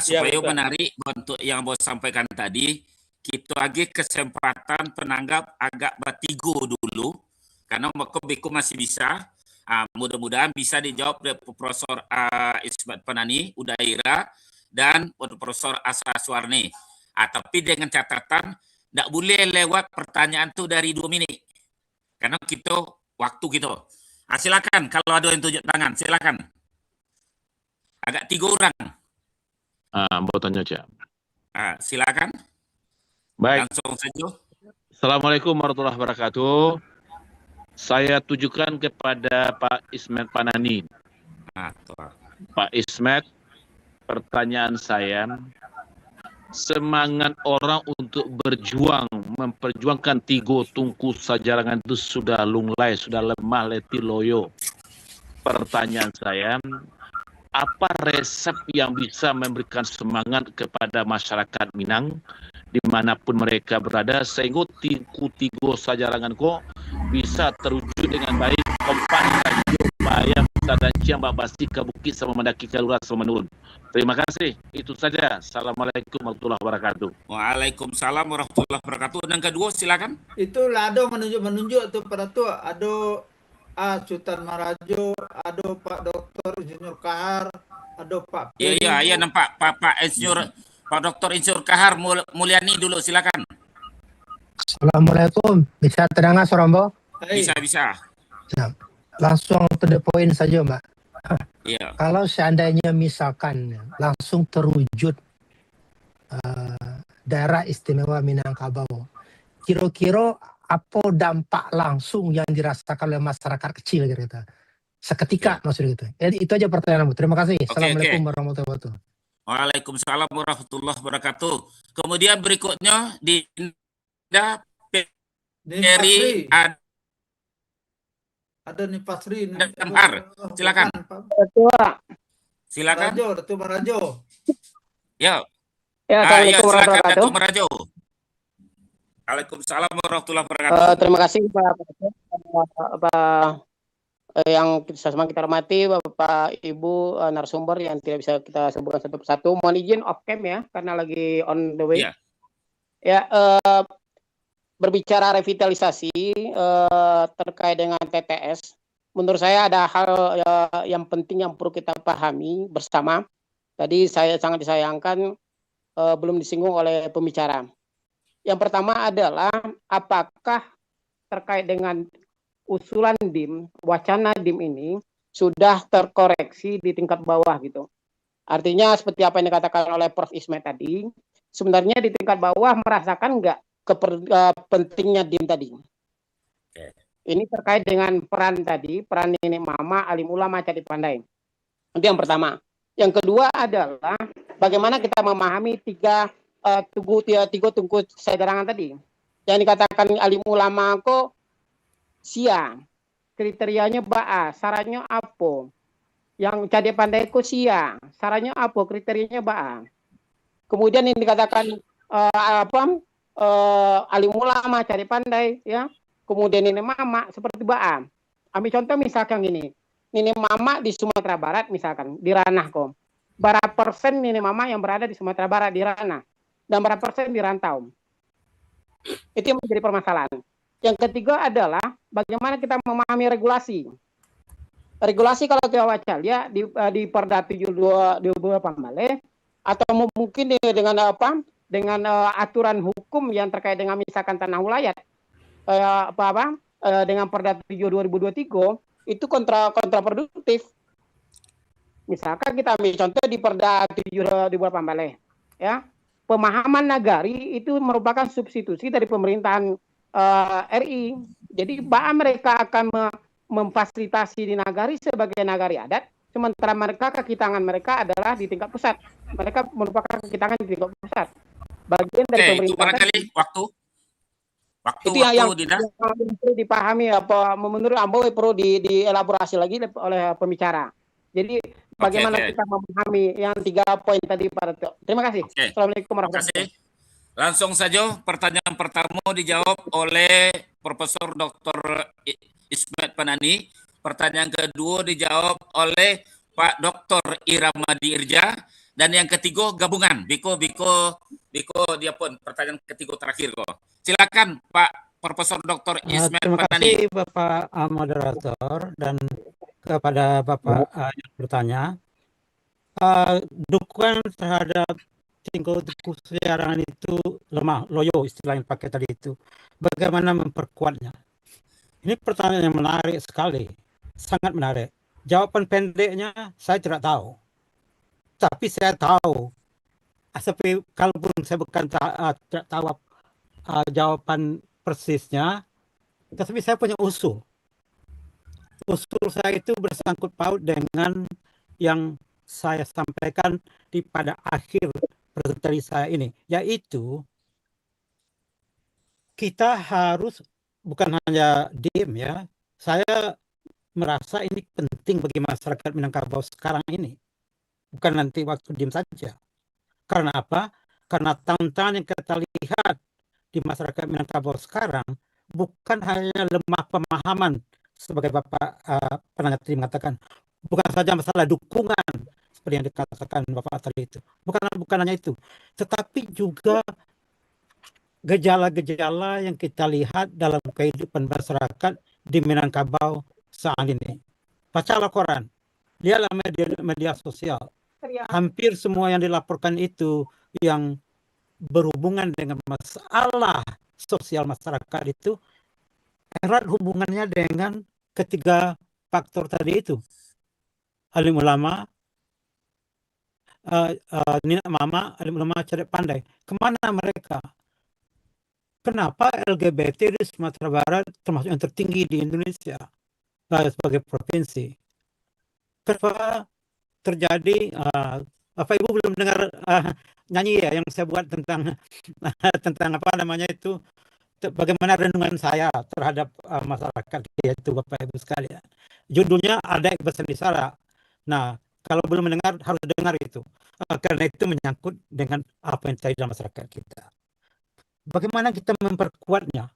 Supaya menarik untuk yang bos sampaikan tadi, kita lagi kesempatan penanggap agak batigo dulu, karena beku masih bisa. Mudah-mudahan bisa dijawab oleh Profesor Ismet Panani, Udaira, dan Profesor Asa Suwarni. Tapi dengan catatan, tidak boleh lewat pertanyaan itu dari 2 menit. Karena kita waktu gitu. Silakan kalau ada yang tunjuk tangan, silakan. Agak 3 orang. Mau tanya aja. Silakan. Baik. Langsung saja. Assalamualaikum warahmatullahi wabarakatuh. Saya tujukan kepada Pak Ismet Panani. Pak Ismet, pertanyaan saya, semangat orang untuk berjuang, memperjuangkan Tigo Tungku Sajarangan itu sudah lunglai, sudah lemah, letih loyo. Pertanyaan saya, apa resep yang bisa memberikan semangat kepada masyarakat Minang dimanapun mereka berada sehingga Tigo Sajarangan kok bisa terwujud dengan baik, kompak, upaya dan ciam babasi ke bukit sama mendaki ke luar sama menurun. Terima kasih. Itu saja. Assalamualaikum warahmatullahi wabarakatuh. Waalaikumsalam warahmatullahi wabarakatuh. Dan kedua silakan. Itu Lado menunjuk tuh pada tuh ada Sultan Marajo, ada Pak Dr. Insinyur Kahar, ada Pak Iya nampak Pak Dr. Insinyur Kahar Mulyani dulu silakan. Assalamualaikum. Bisa terdengar Sorombo? Bisa. Ya. Langsung to the point saja, Mbak. Iya. Kalau seandainya misalkan langsung terwujud daerah istimewa Minangkabau, kira-kira apa dampak langsung yang dirasakan oleh masyarakat kecil gitu? Seketika maksudnya gitu. Itu aja pertanyaanmu. Terima kasih. Assalamualaikum warahmatullahi wabarakatuh. Waalaikumsalam warahmatullahi wabarakatuh. Kemudian berikutnya Dinda Peri ada nih Pasri Damhar. Silakan. Silakan. Datuk Marajo. Ya. Assalamualaikum silakan warahmatullahi Datuk wabarakatuh. Marajo. Waalaikumsalam warahmatullahi wabarakatuh. Terima kasih Pak yang sama kita hormati Bapak Ibu narasumber yang tidak bisa kita sebutkan satu persatu. Mohon izin off cam ya karena lagi on the way. Berbicara revitalisasi terkait dengan TTS, menurut saya ada hal yang penting yang perlu kita pahami bersama. Tadi saya sangat disayangkan belum disinggung oleh pembicara. Yang pertama adalah apakah terkait dengan usulan DIM, wacana DIM ini sudah terkoreksi di tingkat bawah gitu. Artinya seperti apa yang dikatakan oleh Prof. Ismet tadi, sebenarnya di tingkat bawah merasakan nggak pentingnya DIM tadi. Ini terkait dengan peran tadi, peran nenek mama, alim ulama, cadi pandai. Itu yang pertama. Yang kedua adalah bagaimana kita memahami tiga tungku sajarangan tadi. Yang dikatakan alim ulama kok sia, kriterianya ba'a, sarannya apa? Yang cadi pandai kok sia, sarannya apa? Kriterianya ba'a. Kemudian yang dikatakan alim ulama cari pandai ya, kemudian nenek mama seperti ba'a. Ambil contoh misalkan gini, nenek mama di Sumatera Barat misalkan di ranah kok, berapa persen nenek mama yang berada di Sumatera Barat di ranah dan berapa persen di rantau, itu yang menjadi permasalahan. Yang ketiga adalah bagaimana kita memahami regulasi. Regulasi kalau kita baca ya di Perda 72 Pambale atau mungkin dengan apa? Dengan aturan hukum yang terkait dengan misalkan tanah wilayah dengan Perda 7 2023 itu kontraproduktif. Misalkan kita ambil contoh di Perda 7 Pambale ya. Pemahaman nagari itu merupakan substitusi dari pemerintahan RI. Jadi mereka akan memfasilitasi di nagari sebagai nagari adat, sementara mereka kaki tangan mereka adalah di tingkat pusat. Mereka merupakan kaki tangan di tingkat pusat. Bagian dari itu pemerintahan. barangkali waktu Itu yang perlu dipahami apa menurut Ambo perlu dielaborasi lagi oleh pembicara. Jadi bagaimana kita memahami yang 3 poin tadi Pak Dato. Terima kasih. Assalamualaikum warahmatullahi wabarakatuh. Langsung saja pertanyaan pertama dijawab oleh Profesor Dr. Ismet Panani. Pertanyaan kedua dijawab oleh Pak Dr. Iramadi Irja. Dan yang ketiga gabungan. Biko dia pun pertanyaan ketiga terakhir kok. Silakan Pak Profesor Dr. Ismet Terima Panani. kasih Bapak moderator dan kepada Bapak yang bertanya. Dukungan terhadap tingkat siaran itu lemah, loyo istilah yang pakai tadi itu. Bagaimana memperkuatnya? Ini pertanyaan yang menarik sekali, sangat menarik. Jawaban pendeknya saya tidak tahu, tapi saya tahu. Tapi kalaupun saya bukan tidak tahu jawaban persisnya, tapi saya punya usul. Usul saya itu bersangkut paut dengan yang saya sampaikan pada akhir presentasi saya ini, yaitu kita harus bukan hanya diem ya. Saya merasa ini penting bagi masyarakat Minangkabau sekarang ini, bukan nanti waktu diem saja. Karena apa? Karena tantangan yang kita lihat di masyarakat Minangkabau sekarang bukan hanya lemah pemahaman sebagai Bapak penanya tadi mengatakan, bukan saja masalah dukungan seperti yang dikatakan Bapak tadi itu. Bukan hanya itu, tetapi juga gejala-gejala yang kita lihat dalam kehidupan masyarakat di Minangkabau saat ini. Bacalah koran, lihatlah media sosial. Hampir semua yang dilaporkan itu yang berhubungan dengan masalah sosial masyarakat itu erat hubungannya dengan ketiga faktor tadi itu. Alim ulama, Nina Mama, alim ulama cerdik pandai. Kemana mereka? Kenapa LGBT di Sumatera Barat termasuk yang tertinggi di Indonesia sebagai provinsi? Kenapa terjadi? Bapak Ibu belum dengar nyanyi ya yang saya buat tentang apa namanya itu? Bagaimana renungan saya terhadap masyarakat, yaitu Bapak Ibu sekalian. Judulnya Ada Besan di Sara. Nah, kalau belum mendengar harus dengar itu, karena itu menyangkut dengan apa yang terjadi dalam masyarakat kita. Bagaimana kita memperkuatnya?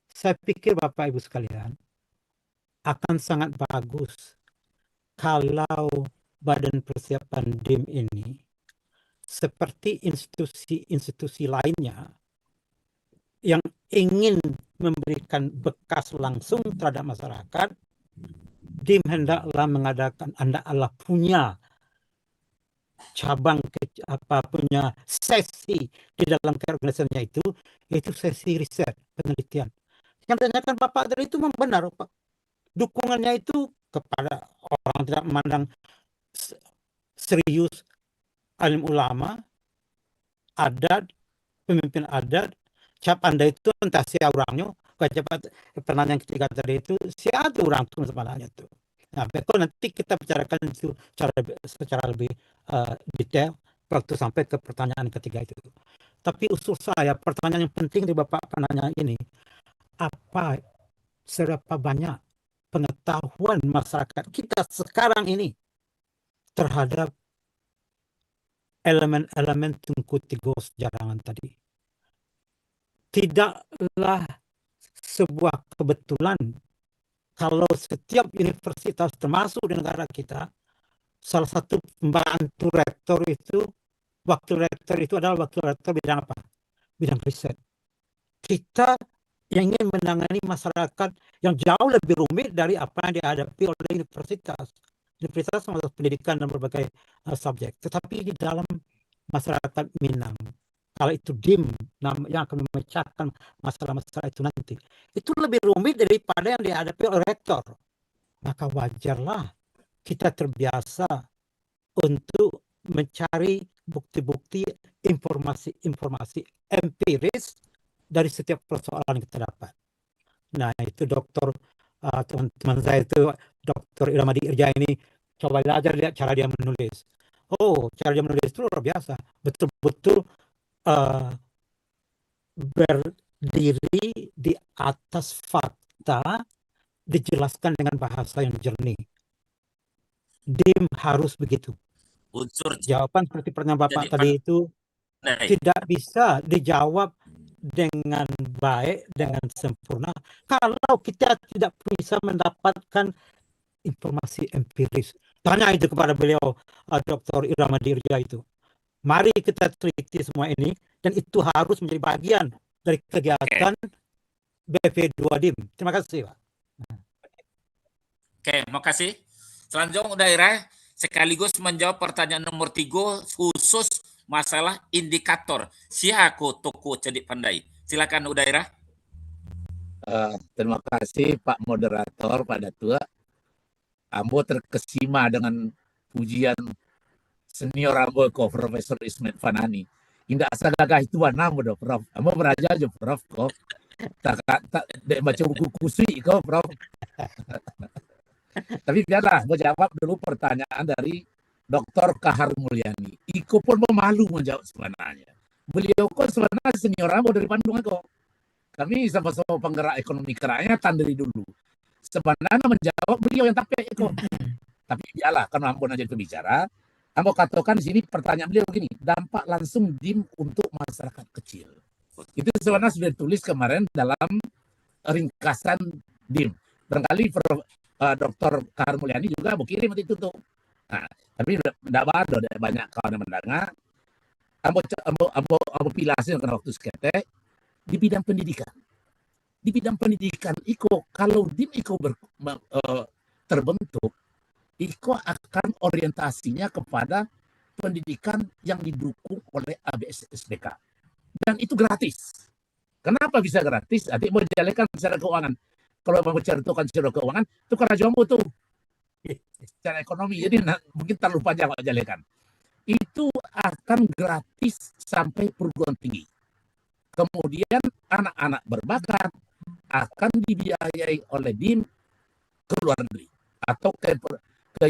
Saya pikir Bapak Ibu sekalian akan sangat bagus kalau Badan Persiapan DIM ini seperti institusi-institusi lainnya yang ingin memberikan bekas langsung terhadap masyarakat, DIM hendaklah punya cabang punya sesi di dalam keorganisasinya itu, yaitu sesi riset penelitian. Yang ditanyakan Bapak tadi itu memang benar, Pak. Dukungannya itu kepada orang tidak memandang serius alim ulama, adat, pemimpin adat. Cap Anda itu entah siapa orangnya, pertanyaan yang ketiga tadi itu siapa orang itu sebenarnya itu. Nah, besok nanti kita bicarakan itu secara lebih detail waktu sampai ke pertanyaan ketiga itu. Tapi usul saya, pertanyaan yang penting di Bapak penanya ini, seberapa banyak pengetahuan masyarakat kita sekarang ini terhadap elemen-elemen Tunku Tiga Sejarangan tadi. Tidaklah sebuah kebetulan kalau setiap universitas termasuk di negara kita, salah satu pembantu rektor itu, wakil rektor itu adalah wakil rektor bidang apa? Bidang riset. Kita yang ingin menangani masyarakat yang jauh lebih rumit dari apa yang dihadapi oleh universitas. Universitas termasuk pendidikan dan berbagai subjek. Tetapi di dalam masyarakat Minang, kalau itu DIM yang akan memecahkan masalah-masalah itu nanti, itu lebih rumit daripada yang dihadapi oleh rektor. Maka wajarlah kita terbiasa untuk mencari bukti-bukti, informasi-informasi empiris dari setiap persoalan yang kita dapat. Nah, itu teman-teman saya itu, Dr. Iramadi Irja ini, coba belajar lihat cara dia menulis. Oh, cara dia menulis itu luar biasa. Betul-betul berdiri di atas fakta, dijelaskan dengan bahasa yang jernih. DIM harus begitu. Unsur Jawaban seperti pertanyaan Bapak tadi itu tidak bisa dijawab dengan baik, dengan sempurna, kalau kita tidak bisa mendapatkan informasi empiris. Tanya itu kepada beliau, Dr. Iramadi Irja itu. Mari kita teliti semua ini, dan itu harus menjadi bagian dari kegiatan BP2 DIM. Terima kasih, Pak. Oke, makasih. Selanjutnya daerah sekaligus menjawab pertanyaan nomor 3 khusus masalah indikator. Siapa toko cerdik pandai? Silakan daerah. Terima kasih Pak Moderator, Pak Datua. Ambo terkesima dengan pujian senior Ambo ko Profesor Ismet Fanani. Indah sagagah itu Ambo do Prof. Ambo beraja aja Prof ko. Tak baca buku kusui ko Prof. Tapi biarlah, menjawab dulu pertanyaan dari Dr. Kahar Mulyani. Iko pun memalu menjawab sebenarnya. Beliau kok sebenarnya senior Ambo dari Bandung kok. Kami sama-sama penggerak ekonomi kerakyatan dari dulu. Sebenarnya menjawab beliau yang tapi kok. Tapi biarlah, karena Ambo aja itu bicara. Ambo katakan di sini pertanyaan beliau begini, dampak langsung DIM untuk masyarakat kecil. Itu sebenarnya sudah ditulis kemarin dalam ringkasan DIM. Barangkali Dr. Kahar Mulyani juga mau kirim itu tuh. Nah, tapi tidak ada banyak kawan yang mendengar. Ambo pilasin karena waktu sekete di bidang pendidikan. Di bidang pendidikan iko kalau DIM iko terbentuk, iko akan orientasinya kepada pendidikan yang didukung oleh ABS SPK. Dan itu gratis. Kenapa bisa gratis? Adik mau dijalankan secara keuangan. Kalau mau menceritakan secara keuangan, itu karena jombo tuh. Secara ekonomi, jadi mungkin terlalu panjang Pak jalekan. Itu akan gratis sampai perguruan tinggi. Kemudian anak-anak berbakat akan dibiayai oleh DIM ke luar negeri atau ke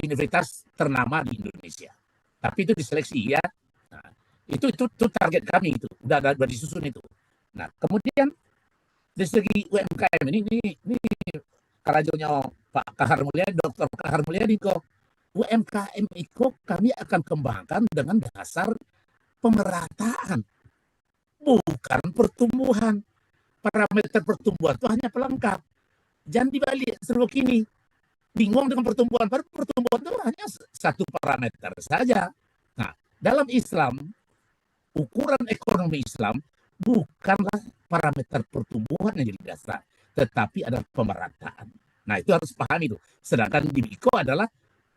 universitas ternama di Indonesia. Tapi itu diseleksi ya. Nah, itu target kami itu, udah disusun itu. Nah, kemudian dari segi UMKM ini karajonya Pak Kahar Mulyani, Dr. Kahar Mulyani kok UMKM itu kami akan kembangkan dengan dasar pemerataan, bukan pertumbuhan. Parameter pertumbuhan itu hanya pelengkap. Jangan dibalik seru kini. Bingung dengan pertumbuhan. Pertumbuhan itu hanya satu parameter saja. Nah, dalam Islam, ukuran ekonomi Islam bukanlah parameter pertumbuhan yang jadi dasar, tetapi ada pemerataan. Nah, itu harus paham itu. Sedangkan di BIKO adalah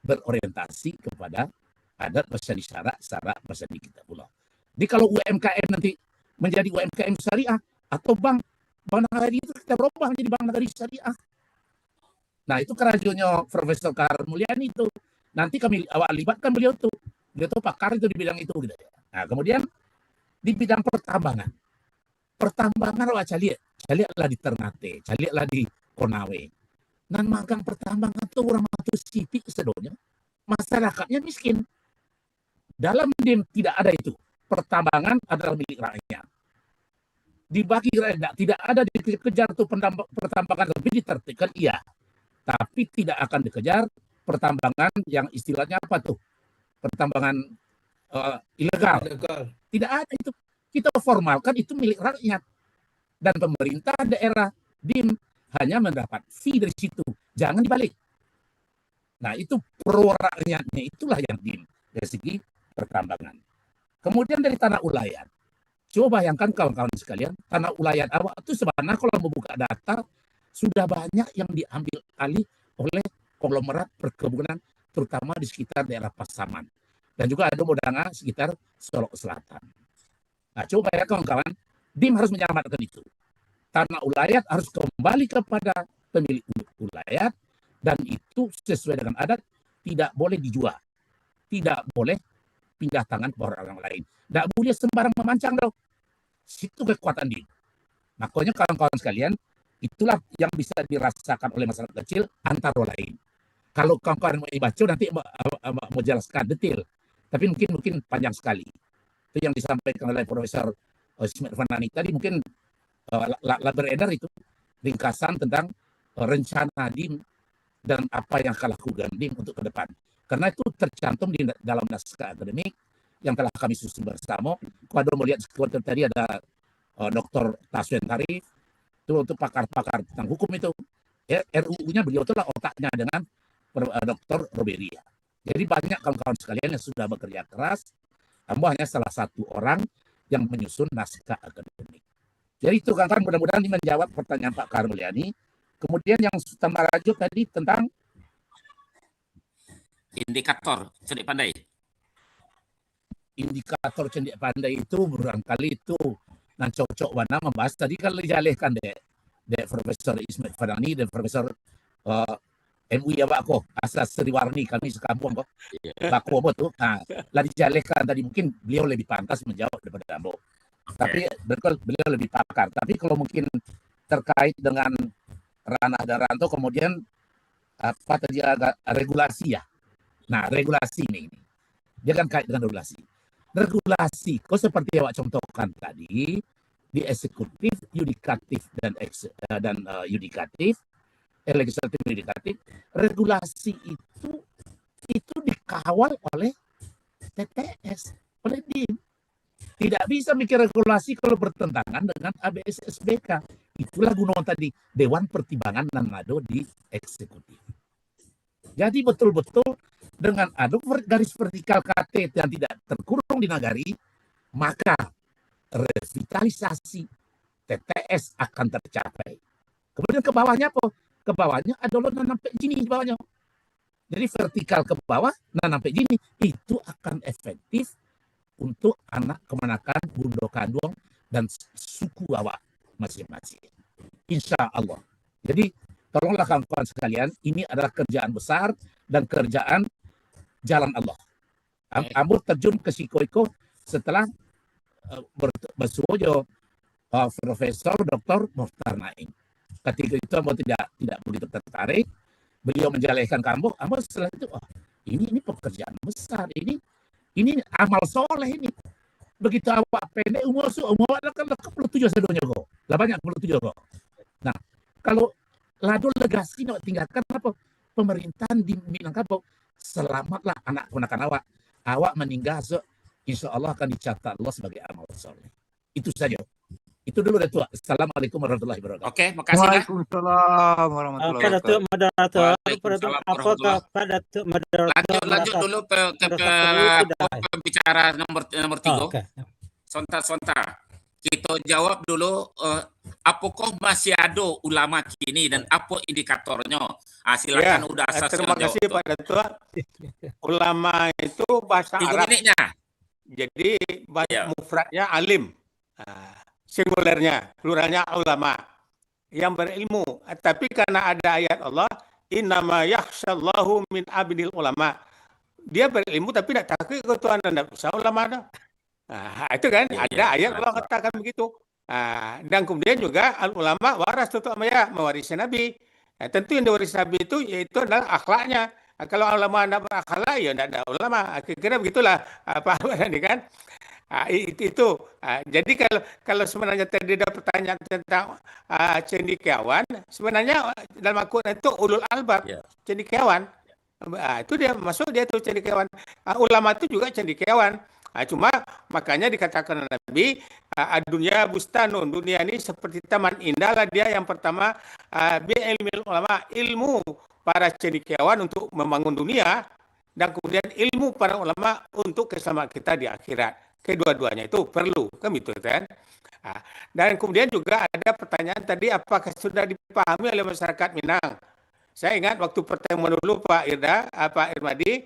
berorientasi kepada adat masyarakat syarak masyarakat kita pula. Jadi kalau UMKM nanti menjadi UMKM syariah atau bank nagari itu kita berubah menjadi bank nagari syariah. Nah, itu kerajunya Profesor Kahar Mulyani itu. Nanti kami libatkan beliau tuh. Beliau tuh pakar itu di bidang itu gitu. Nah, kemudian di bidang pertambangan. Pertambangan caliatlah di Ternate, caliatlah di Konawe. Dan magang pertambangan itu orang matu sipik sedonya. Masyarakatnya miskin. Dalam DIM tidak ada itu. Pertambangan adalah milik rakyat. Dibagi rakyat, tidak ada dikejar tuh pertambangan lebih ditertibkan, iya. Tapi tidak akan dikejar pertambangan yang istilahnya apa tuh? Pertambangan ilegal. Tidak ada itu. Kita formalkan itu milik rakyat. Dan pemerintah daerah DIM hanya mendapat fee dari situ. Jangan dibalik. Nah, itu pro rakyatnya itulah yang DIM dari segi pertambangan. Kemudian dari tanah ulayan. Coba bayangkan kawan-kawan sekalian, tanah ulayat awak itu sebenarnya kalau membuka data, sudah banyak yang diambil alih oleh konglomerat perkebunan, terutama di sekitar daerah Pasaman. Dan juga ada Modanga sekitar Solok Selatan. Nah, coba ya kawan-kawan, BIM harus menyelamatkan itu. Tanah ulayat harus kembali kepada pemilik ulayat, dan itu sesuai dengan adat, tidak boleh dijual. Tidak boleh pindah tangan ke orang lain. Tidak boleh sembarang memancang dong. Situ kekuatan dia. Makanya kawan-kawan sekalian, itulah yang bisa dirasakan oleh masyarakat kecil antara lain. Kalau kawan-kawan mau baca nanti mau jelaskan detail, tapi mungkin panjang sekali. Itu yang disampaikan oleh Profesor Ismail Fanani tadi, mungkin beredar itu ringkasan tentang rencana DIM dan apa yang akan lakukan DIM untuk ke depan. Karena itu tercantum di dalam naskah akademik yang telah kami susun bersama. Kalau mau lihat skuadron tadi ada Dr. Taswen Tarif, itu untuk pakar-pakar tentang hukum itu. Ya, RUU-nya beliau itulah otaknya dengan Dr. Roberia. Jadi banyak kawan-kawan sekalian yang sudah bekerja keras, tambah hanya salah satu orang yang menyusun naskah akademik. Jadi itu kawan-kawan, mudah-mudahan ini menjawab pertanyaan Pak Karmulyani. Kemudian yang tambah lanjut tadi tentang indikator cerdik pandai. Indikator cerdik pandai itu barangkali itu nan cocok warna membahas tadi kalau dijalihkan dek Profesor Ismail Fanani dan Profesor MUI ya Pak Ko, asas Sriwarni kami sekampung kok. Pak Ko tuh, nah, lah dijalihkan tadi mungkin beliau lebih pantas menjawab daripada Ambo. Tapi beliau lebih pakar. Tapi kalau mungkin terkait dengan ranah Daranto, kemudian apa tadi agak regulasi ya. Nah, regulasi ini. Dia kan kait dengan regulasi. Regulasi, kok seperti yang contohkan tadi, di eksekutif, yudikatif, dan yudikatif, legislatif, yudikatif, regulasi itu dikawal oleh TTS, oleh DIM. Tidak bisa mikir regulasi kalau bertentangan dengan ABS-SBK. Itulah gunanya tadi, Dewan Pertimbangan Nanado di eksekutif. Jadi betul-betul dengan ada garis vertikal KT yang tidak terkurung di nagari, maka revitalisasi TTS akan tercapai. Kemudian ke bawahnya apa? Ke bawahnya adalah nanampe gini di bawahnya. Jadi vertikal ke bawah, nanampe gini, itu akan efektif untuk anak kemanakan, bundo kanduang, dan suku awak masing-masing. Insya Allah. Jadi tolonglah kawan-kawan sekalian, ini adalah kerjaan besar dan kerjaan jalan Allah. Ambo terjun ke Sikoiko setelah bersuojo Profesor Dr. Muhtar Naim. Ketika itu Ambo tidak begitu tertarik, beliau menjalihkan ke Ambo setelah itu, ini pekerjaan besar, ini amal soleh ini. Begitu awak pendek umur kan 47 sedonya kok. Lah banyak 47 kok. Nah, kalau lado legasi nak tinggalkan apa? Pemerintahan di Minangkabau, selamatlah anak ponakan awak. Awak meninggal, insya Allah akan dicatat Allah sebagai amal soleh. Itu saja. Itu dulu Datuk. Assalamualaikum warahmatullahi wabarakatuh. Oke, makasih. Waalaikumsalam warahmatullahi wabarakatuh. Lanjut dulu ke pembicara nomor 3. Sonta. Kita jawab dulu, apakah masih ada ulama kini dan apa indikatornya? Silakan udah asas. Terima kasih Pak Datuk. Ulama itu bahasa Arab. Jadi mufradnya alim. Singulernya, pluralnya ulama yang berilmu. Tapi karena ada ayat Allah, innama yakhsyallahu min abdil ulama. Dia berilmu tapi tidak takut ke Tuhan, tidak bisa ulama dah. Nah, itu kan ada ayat Allah katakan begitu. Dan kemudian juga al ulama waras tutup maya, mewarisi Nabi. Tentu yang diwarisi Nabi itu yaitu adalah akhlaknya. Kalau ulama tidak berakhlak ya tidak ada ulama. Kira-kira begitulah Pak ini kan. Jadi kalau sebenarnya tadi ada pertanyaan tentang cendekiawan, sebenarnya dalam Al-Quran itu ulul albab, cendekiawan. Itu dia masuk dia tuh cendekiawan. Ulama itu juga cendekiawan. Cuma makanya dikatakan Nabi, dunia bustanun, dunia ini seperti taman indah lah dia yang pertama bi ilmil ulama, ilmu para cendekiawan untuk membangun dunia, dan kemudian ilmu para ulama untuk keselamatan kita di akhirat. kedua-duanya itu perlu, kan gitu kan. Nah, dan kemudian juga ada pertanyaan tadi, apakah sudah dipahami oleh masyarakat Minang? Saya ingat waktu pertemuan dulu Pak Irmadi,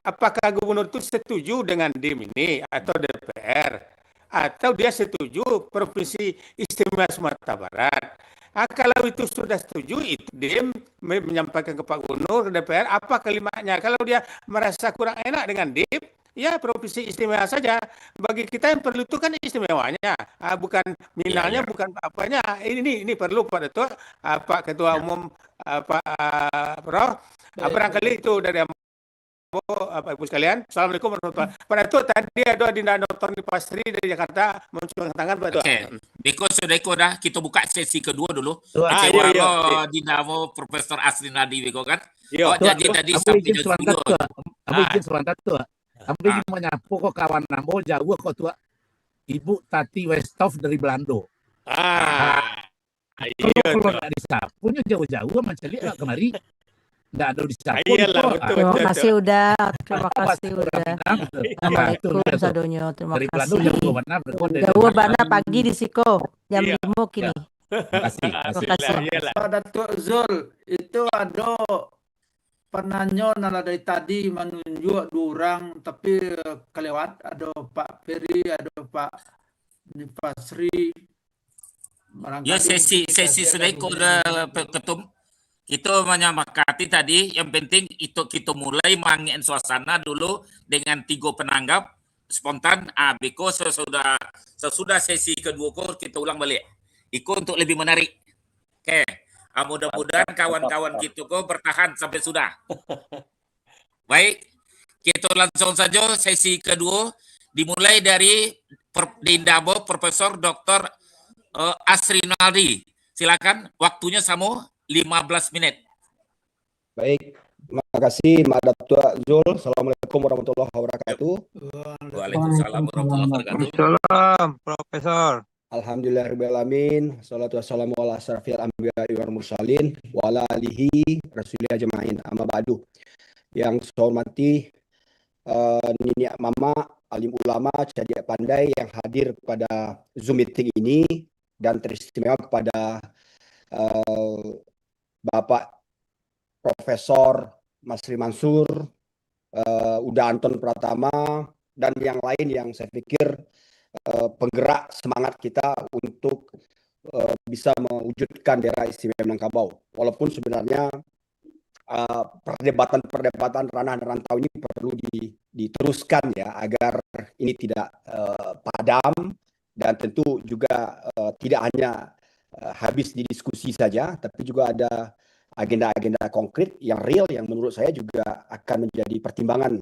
apakah gubernur itu setuju dengan DIM ini atau DPR? Atau dia setuju Provinsi Istimewa Sumatera Barat? Nah, kalau itu sudah setuju, itu DIM menyampaikan ke Pak Gubernur, ke DPR, apa kalimatnya. Kalau dia merasa kurang enak dengan DIM, ya Provinsi Istimewa saja. Bagi kita yang perlu itu kan istimewanya, bukan Minangnya, bukan apanya. Ini perlu Pak Datuk, Pak Ketua Umum, Pak Prof. Barangkali itu dari Bapak Ibu sekalian. Assalamualaikum warahmatullahi wabarakatuh. Pak Datuk, tadi ada Dinda Dr. Nipasri dari Jakarta mencurahkan tangan Pak Datuk. Oke, Diko sudah ikut dah. Kita buka sesi kedua dulu. Kecewa lo Dinda Profesor Asri Nadi Biko kan. Yo, Jadi tadi sampai jam 10. Kamu izin sebentar tuh. Kamu ingin menyapu kok kawan namo jauh kok tua. Ibu Tati Westhoff dari Belando. Kalau nggak disapu jauh-jauh macam lihat kemari. Nggak ada disapu. Terima kasih udah. Terima kasih udah. Assalamualaikum Sadonyo. Terima kasih. Jauh bana pagi di Siko. Jam 5 kini. Terima kasih. Pak Datuk Zul, itu ada penanya nala dari tadi menunjuk 2 orang tapi kelewat. Ada Pak Peri, ada Pak Nipasri. Ya sesi sudah ikut ketum. Kita menyepakati tadi yang penting itu kita mulai mengangin suasana dulu dengan 3 penanggap spontan. Biko sesudah sesi kedua kita ulang balik. Ikut untuk lebih menarik. Oke. Mudah-mudahan kawan-kawan kita bertahan sampai sudah. Baik, kita langsung saja sesi kedua dimulai dari Dindabo Profesor Dr. Asri Nadi. Silakan, waktunya sama 15 menit. Baik, terima kasih Mak Datuk Zul. Assalamualaikum warahmatullahi wabarakatuh. Waalaikumsalam warahmatullahi wabarakatuh. Salam, Profesor. Alhamdulillahirrahmanirrahim. Salatu wassalamu ala asrafil anbiya'i wal mursalin wa ala alihi rasulillah jema'in. Amma ba'du. Yang saya hormati Nini Mama, alim ulama, cerdik pandai yang hadir pada Zoom meeting ini, dan teristimewa kepada Bapak Profesor Masri Mansur, Uda Anton Pratama, dan yang lain yang saya pikir penggerak semangat kita untuk bisa mewujudkan daerah istimewa Minangkabau. Walaupun sebenarnya perdebatan ranah dan rantau ini perlu diteruskan ya, agar ini tidak padam, dan tentu juga tidak hanya habis di diskusi saja, tapi juga ada agenda-agenda konkret yang real yang menurut saya juga akan menjadi pertimbangan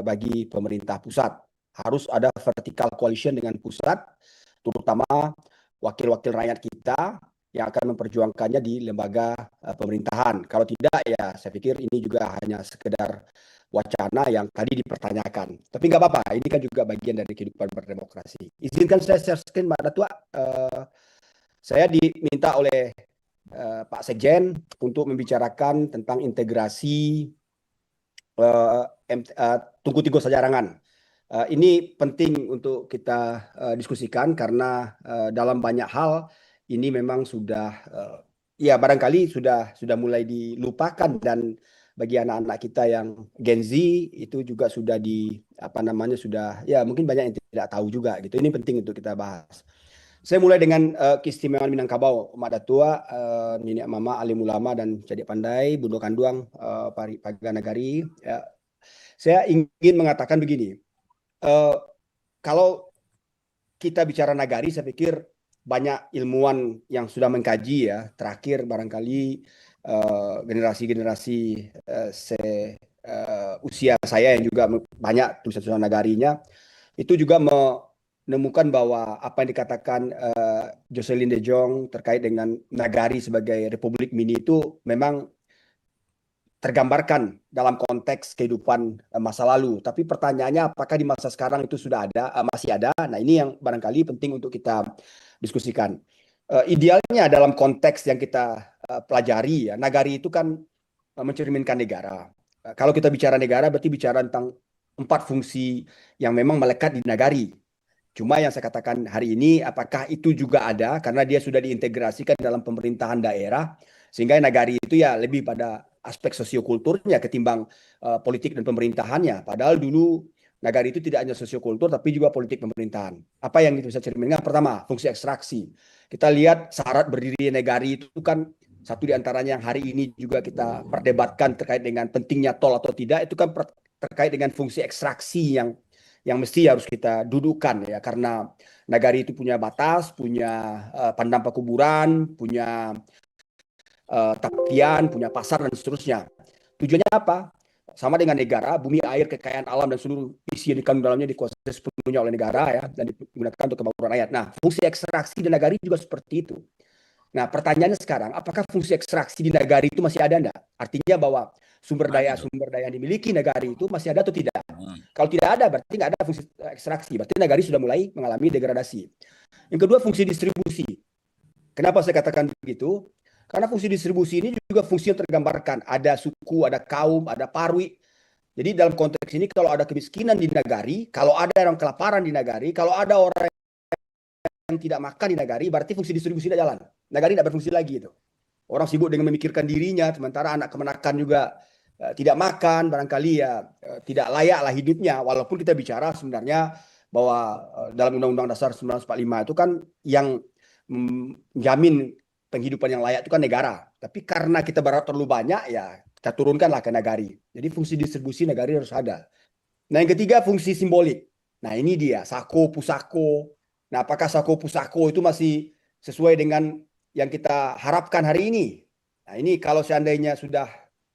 bagi pemerintah pusat. Harus ada vertical coalition dengan pusat, terutama wakil-wakil rakyat kita yang akan memperjuangkannya di lembaga pemerintahan. Kalau tidak ya saya pikir ini juga hanya sekedar wacana yang tadi dipertanyakan. Tapi nggak apa-apa, ini kan juga bagian dari kehidupan berdemokrasi. Izinkan saya share screen Mbak Datua. Saya diminta oleh Pak Sekjen untuk membicarakan tentang integrasi Tungku Tigo Sajarangan. Ini penting untuk kita diskusikan karena dalam banyak hal ini memang sudah ya barangkali sudah mulai dilupakan, dan bagi anak-anak kita yang Gen Z itu juga sudah sudah ya mungkin banyak yang tidak tahu juga gitu. Ini penting untuk kita bahas. Saya mulai dengan keistimewaan Minangkabau, Mak Datua, Nini Mama, alim ulama dan cerdik pandai, Bundo Kanduang, Paga Nagari. Ya. Saya ingin mengatakan begini, kalau kita bicara nagari, saya pikir banyak ilmuwan yang sudah mengkaji ya. Terakhir barangkali generasi-generasi usia saya yang juga banyak tulisan-tulisan nagarinya, itu juga menemukan bahwa apa yang dikatakan Jocelyn De Jong terkait dengan nagari sebagai republik mini itu memang tergambarkan dalam konteks kehidupan masa lalu. Tapi pertanyaannya apakah di masa sekarang itu sudah ada, masih ada? Nah ini yang barangkali penting untuk kita diskusikan. Idealnya dalam konteks yang kita pelajari ya, nagari itu kan mencerminkan negara. Kalau kita bicara negara berarti bicara tentang 4 fungsi yang memang melekat di nagari. Cuma yang saya katakan hari ini, apakah itu juga ada karena dia sudah diintegrasikan dalam pemerintahan daerah, sehingga nagari itu ya lebih pada aspek sosiokulturnya ketimbang politik dan pemerintahannya. Padahal dulu nagari itu tidak hanya sosiokultur tapi juga politik pemerintahan. Apa yang itu bisa cerminkan? Pertama, fungsi ekstraksi. Kita lihat syarat berdiri nagari itu kan satu di antaranya yang hari ini juga kita perdebatkan terkait dengan pentingnya tol atau tidak, itu kan terkait dengan fungsi ekstraksi yang mesti harus kita dudukkan ya, karena nagari itu punya batas, punya padang kuburan, punya tapian, punya pasar dan seterusnya. Tujuannya apa? Sama dengan negara, bumi, air, kekayaan alam dan seluruh isi yang dikandung dalamnya dikuasai sepenuhnya oleh negara ya, dan digunakan untuk kemakmuran rakyat. Nah, fungsi ekstraksi di nagari juga seperti itu. Nah, pertanyaannya sekarang, apakah fungsi ekstraksi di nagari itu masih ada enggak? Artinya bahwa sumber daya yang dimiliki nagari itu masih ada atau tidak? Kalau tidak ada, berarti nggak ada fungsi ekstraksi. Berarti nagari sudah mulai mengalami degradasi. Yang kedua, fungsi distribusi. Kenapa saya katakan begitu? Karena fungsi distribusi ini juga fungsi yang tergambarkan. Ada suku, ada kaum, ada parwi. Jadi dalam konteks ini, kalau ada kemiskinan di nagari, kalau ada orang kelaparan di nagari, kalau ada orang yang tidak makan di nagari, berarti fungsi distribusi tidak jalan. Nagari tidak berfungsi lagi itu. Orang sibuk dengan memikirkan dirinya, sementara anak kemenakan juga tidak makan, barangkali ya tidak layaklah hidupnya. Walaupun kita bicara sebenarnya bahwa dalam Undang-Undang Dasar 1945 itu kan yang menjamin penghidupan yang layak itu kan negara. Tapi karena kita berharap terlalu banyak, ya kita turunkanlah ke nagari. Jadi fungsi distribusi nagari harus ada. Nah, yang ketiga fungsi simbolik. Nah, ini dia, sako, pusako. Nah, apakah sako, pusako itu masih sesuai dengan yang kita harapkan hari ini? Nah, ini kalau seandainya sudah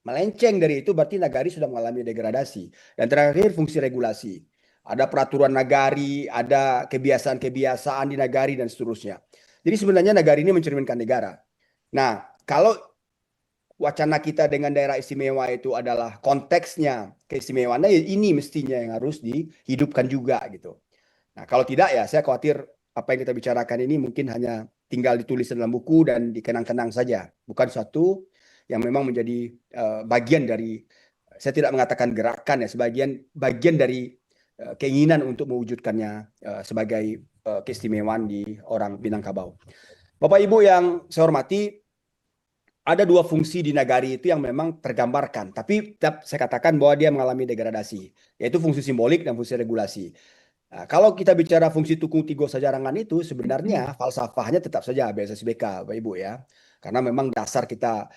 melenceng dari itu, berarti nagari sudah mengalami degradasi. Dan terakhir, fungsi regulasi. Ada peraturan nagari, ada kebiasaan-kebiasaan di nagari, dan seterusnya. Jadi sebenarnya nagari ini mencerminkan negara. Nah, kalau wacana kita dengan daerah istimewa itu adalah konteksnya keistimewaannya, ya ini mestinya yang harus dihidupkan juga gitu. Nah, kalau tidak ya saya khawatir apa yang kita bicarakan ini mungkin hanya tinggal ditulis dalam buku dan dikenang-kenang saja. Bukan suatu yang memang menjadi bagian dari, saya tidak mengatakan gerakan ya, bagian dari keinginan untuk mewujudkannya sebagai keistimewaan di orang Minangkabau. Bapak Ibu yang saya hormati, ada dua fungsi di nagari itu yang memang tergambarkan, tapi tetap saya katakan bahwa dia mengalami degradasi, yaitu fungsi simbolik dan fungsi regulasi. Nah, kalau kita bicara fungsi tukung tigo sajarangan itu sebenarnya falsafahnya tetap saja BSSBK, Bapak Ibu ya. Karena memang dasar kita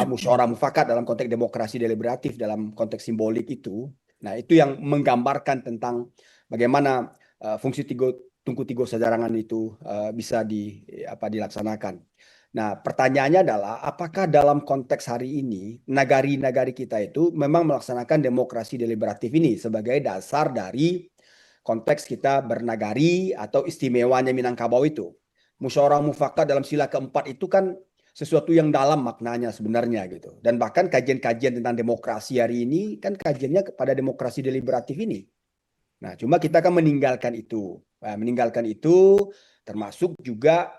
musyawarah mufakat dalam konteks demokrasi deliberatif dalam konteks simbolik itu. Nah, itu yang menggambarkan tentang bagaimana fungsi tungku tigo sajarangan itu bisa dilaksanakan. Nah, pertanyaannya adalah apakah dalam konteks hari ini nagari-nagari kita itu memang melaksanakan demokrasi deliberatif ini sebagai dasar dari konteks kita bernagari atau istimewanya Minangkabau itu. Musyawarah mufakat dalam sila keempat itu kan sesuatu yang dalam maknanya sebenarnya gitu. Dan bahkan kajian-kajian tentang demokrasi hari ini kan kajiannya kepada demokrasi deliberatif ini. Nah, cuma kita kan meninggalkan itu. Nah, meninggalkan itu termasuk juga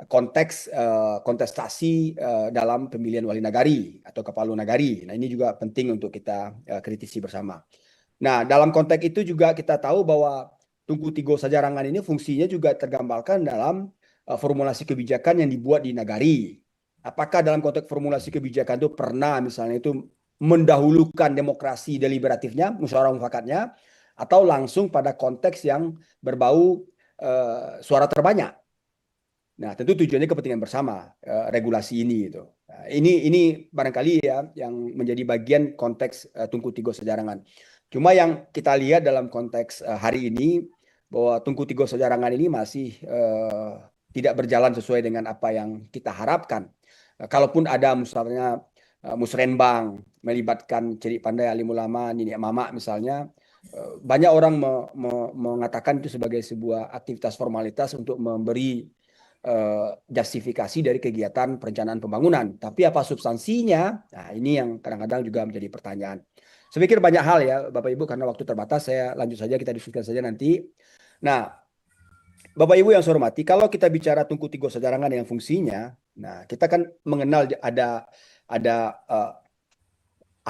konteks kontestasi dalam pemilihan wali nagari atau kepala nagari. Nah, ini juga penting untuk kita kritisi bersama. Nah, dalam konteks itu juga kita tahu bahwa tungku tigo sajarangan ini fungsinya juga tergambarkan dalam formulasi kebijakan yang dibuat di nagari. Apakah dalam konteks formulasi kebijakan itu pernah misalnya itu mendahulukan demokrasi deliberatifnya, musyawarah mufakatnya, atau langsung pada konteks yang berbau suara terbanyak. Nah, tentu tujuannya kepentingan bersama regulasi ini gitu. Nah, ini barangkali ya yang menjadi bagian konteks tungku tigo sajarangan. Cuma yang kita lihat dalam konteks hari ini bahwa tungku tigo sajarangan ini masih tidak berjalan sesuai dengan apa yang kita harapkan. Kalaupun ada misalnya musrenbang melibatkan Ceri Pandai Alim Ulama, Nini Mama misalnya, banyak orang mengatakan itu sebagai sebuah aktivitas formalitas untuk memberi justifikasi dari kegiatan perencanaan pembangunan. Tapi apa substansinya? Nah, ini yang kadang-kadang juga menjadi pertanyaan. Saya pikir banyak hal ya Bapak Ibu, karena waktu terbatas, saya lanjut saja, kita diskusikan saja nanti. Nah, Bapak Ibu yang saya hormati, kalau kita bicara tungku tigo sajarangan yang fungsinya, nah kita kan mengenal ada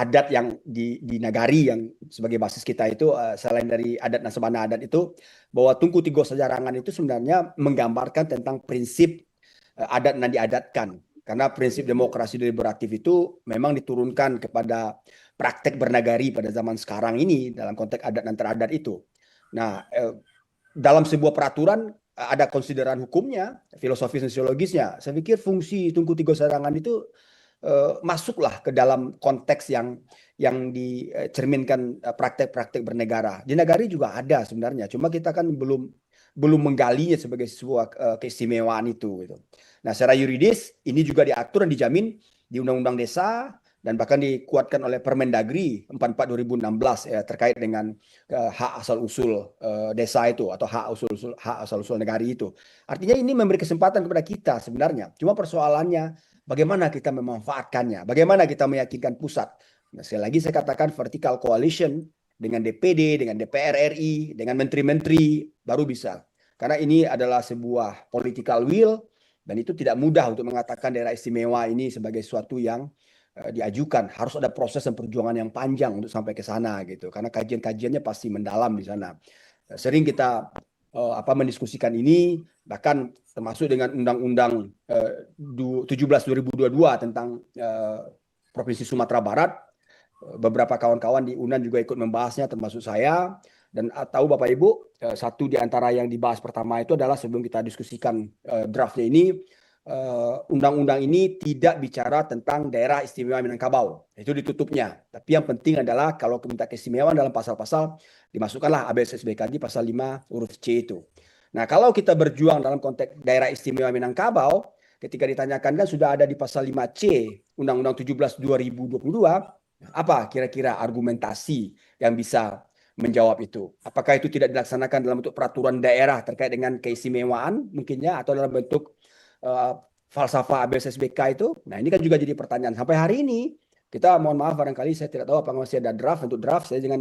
adat yang di nagari yang sebagai basis kita itu selain dari adat dan sabana adat itu, bahwa Tunku Tiga Sajarangan itu sebenarnya menggambarkan tentang prinsip adat dan diadatkan. Karena prinsip demokrasi deliberatif itu memang diturunkan kepada praktek bernagari pada zaman sekarang ini dalam konteks adat dan teradat itu. Nah, dalam sebuah peraturan ada konsideran hukumnya, filosofis dan sosiologisnya. Saya pikir fungsi Tunku Tiga Sajarangan itu masuklah ke dalam konteks yang dicerminkan praktek-praktek bernegara. Di nagari juga ada sebenarnya, cuma kita kan belum menggalinya sebagai sebuah keistimewaan itu. Gitu. Nah, secara yuridis ini juga diatur dan dijamin di Undang-Undang Desa dan bahkan dikuatkan oleh Permendagri 44 2016 ya, terkait dengan hak asal usul desa itu atau hak asal usul negari itu. Artinya ini memberi kesempatan kepada kita sebenarnya. Cuma persoalannya bagaimana kita memanfaatkannya, bagaimana kita meyakinkan pusat. Nah, sekali lagi saya katakan vertical coalition dengan DPD, dengan DPR RI, dengan menteri-menteri baru bisa. Karena ini adalah sebuah political will dan itu tidak mudah untuk mengatakan daerah istimewa ini sebagai sesuatu yang diajukan. Harus ada proses dan perjuangan yang panjang untuk sampai ke sana gitu. Karena kajian-kajiannya pasti mendalam di sana. Sering kita mendiskusikan ini, bahkan termasuk dengan Undang-Undang 17 2022 tentang Provinsi Sumatera Barat. Beberapa kawan-kawan di UNAN juga ikut membahasnya, termasuk saya. Dan tahu Bapak Ibu, satu di antara yang dibahas pertama itu adalah sebelum kita diskusikan draftnya ini, undang-undang ini tidak bicara tentang daerah istimewa Minangkabau. Itu ditutupnya. Tapi yang penting adalah kalau minta keistimewaan dalam pasal-pasal, dimasukkanlah ABSSBK di pasal 5 huruf C itu. Nah, kalau kita berjuang dalam konteks daerah istimewa Minangkabau, ketika ditanyakan kan sudah ada di pasal 5C Undang-Undang 17 2022, apa kira-kira argumentasi yang bisa menjawab itu? Apakah itu tidak dilaksanakan dalam bentuk peraturan daerah terkait dengan keistimewaan mungkinnya atau dalam bentuk falsafah ABSSBK itu? Nah, ini kan juga jadi pertanyaan. Sampai hari ini kita mohon maaf barangkali saya tidak tahu apakah masih ada draft. Untuk draft saya dengan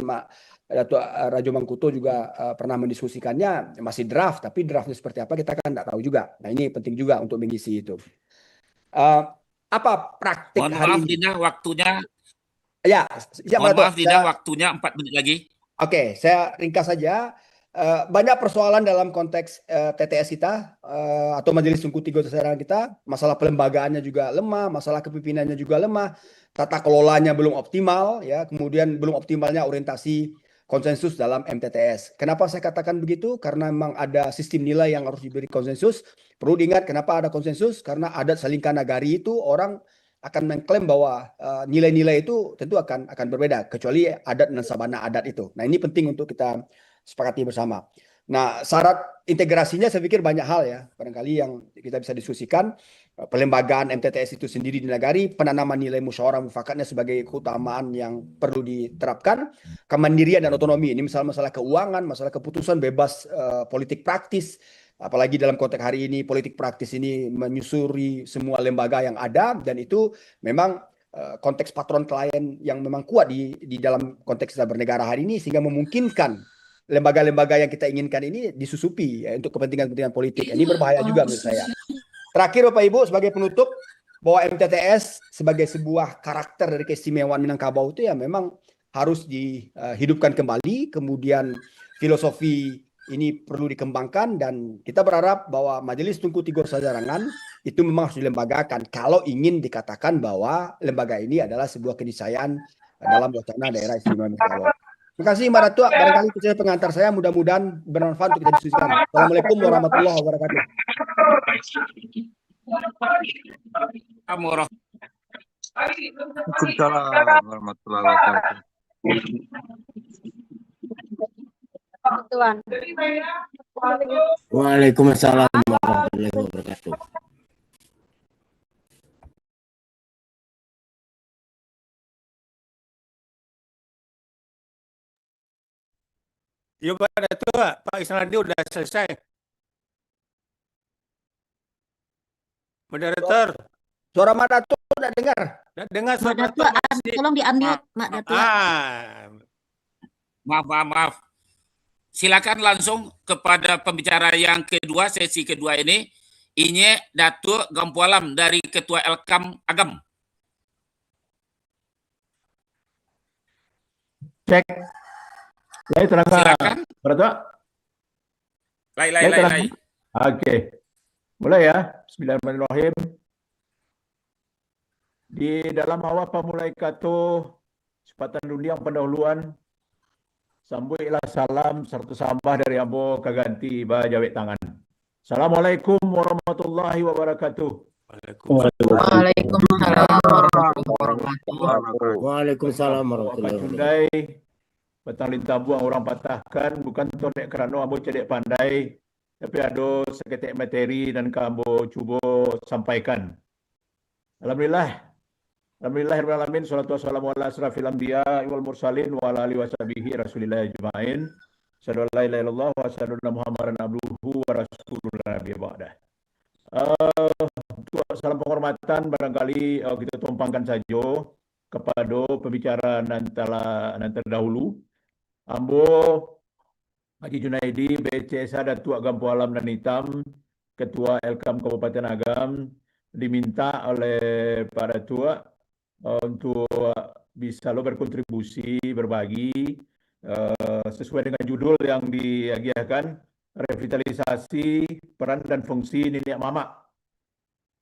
Datuk Rajo Mangkuto juga pernah mendiskusikannya, masih draft, tapi draftnya seperti apa kita kan tidak tahu juga. Nah, ini penting juga untuk mengisi itu. Apa praktik Mohon hari maaf, ini? Dina, waktunya. Ya, Mohon maaf, Dina, waktunya 4 menit lagi. Oke, saya ringkas saja. Banyak persoalan dalam konteks TTS kita atau Majelis Tunku Tiga Sajarangan kita. Masalah pelembagaannya juga lemah, masalah kepimpinannya juga lemah, tata kelolanya belum optimal, ya. Kemudian belum optimalnya orientasi konsensus dalam MTTS. Kenapa saya katakan begitu? Karena memang ada sistem nilai yang harus diberi konsensus. Perlu diingat kenapa ada konsensus? Karena adat Salingka Nagari itu orang akan mengklaim bahwa nilai-nilai itu tentu akan berbeda kecuali adat dan sabana adat itu. Nah, ini penting untuk kita sepakati bersama. Nah, syarat integrasinya saya pikir banyak hal ya, barangkali yang kita bisa diskusikan. Pelembagaan MTTS itu sendiri di nagari, penanaman nilai musyawarah mufakatnya sebagai keutamaan yang perlu diterapkan, kemandirian dan otonomi. Ini misalnya masalah keuangan, masalah keputusan bebas politik praktis. Apalagi dalam konteks hari ini politik praktis ini menyusuri semua lembaga yang ada dan itu memang konteks patron klien yang memang kuat di dalam konteks kita bernegara hari ini sehingga memungkinkan lembaga-lembaga yang kita inginkan ini disusupi ya, untuk kepentingan-kepentingan politik. Ini berbahaya juga menurut saya. Terakhir Bapak Ibu sebagai penutup bahwa MTTS sebagai sebuah karakter dari keistimewaan Minangkabau itu ya memang harus dihidupkan kembali, kemudian filosofi ini perlu dikembangkan dan kita berharap bahwa Majelis Tunku Tiga Sajarangan itu memang harus dilembagakan kalau ingin dikatakan bahwa lembaga ini adalah sebuah keniscayaan dalam wacana daerah istimewa Minangkabau. Terima kasih Mbak Ratu, barangkali itu saja pengantar saya, mudah-mudahan bermanfaat untuk kita diskusikan. Assalamualaikum warahmatullahi wabarakatuh. Waalaikumsalam warahmatullahi wabarakatuh. Waalaikumsalam warahmatullahi wabarakatuh. Ya Pak Datuk, Pak Isnadi udah selesai. Moderator. Suara Mak Datuk tidak dengar. Tidak dengar Mak suara Datuk, tolong di-unmute, Mak Datuk. Maaf. Silakan langsung kepada pembicara yang kedua, sesi kedua ini. Ini Datuk Gampualam dari Ketua Elkam Agam. Cek. Lai terangkan. Silakan. Berapa? Lai. Oke. Mulai ya. Bismillahirrahmanirrahim. Di dalam awal pamulai kato sepatan dunia pendahuluan sambuilah salam serta sambah dari ambo kaganti ba jawek tangan. Assalamualaikum warahmatullahi wabarakatuh. Waalaikumsalam warahmatullahi Waalaikumsalam warahmatullahi wabarakatuh. Pandai petang lintang buang orang patahkan bukan tonek kerana ambo cedek pandai tapi ada seketik materi dan ambo cuba sampaikan. Alhamdulillahirrahmanirrahim. Salatu wassalamu ala asrafil anbiya wal mursalin wa ala alihi washabihi rasulillah ajma'in. Asyhadu an la ilaha illallah wa asyhadu anna Muhammadan abduhu wa rasuluhu nabi ba'dah. Untuk salam penghormatan barangkali kita tumpangkan saja kepada pembicara nan terdahulu. Ambo Haji Junaidi BCSA Datuk Agam Alam dan Hitam, Ketua Elkam Kabupaten Agam, diminta oleh Pak Datuk untuk bisa berkontribusi, berbagi sesuai dengan judul yang diagiahkan, revitalisasi peran dan fungsi Niniak Mamak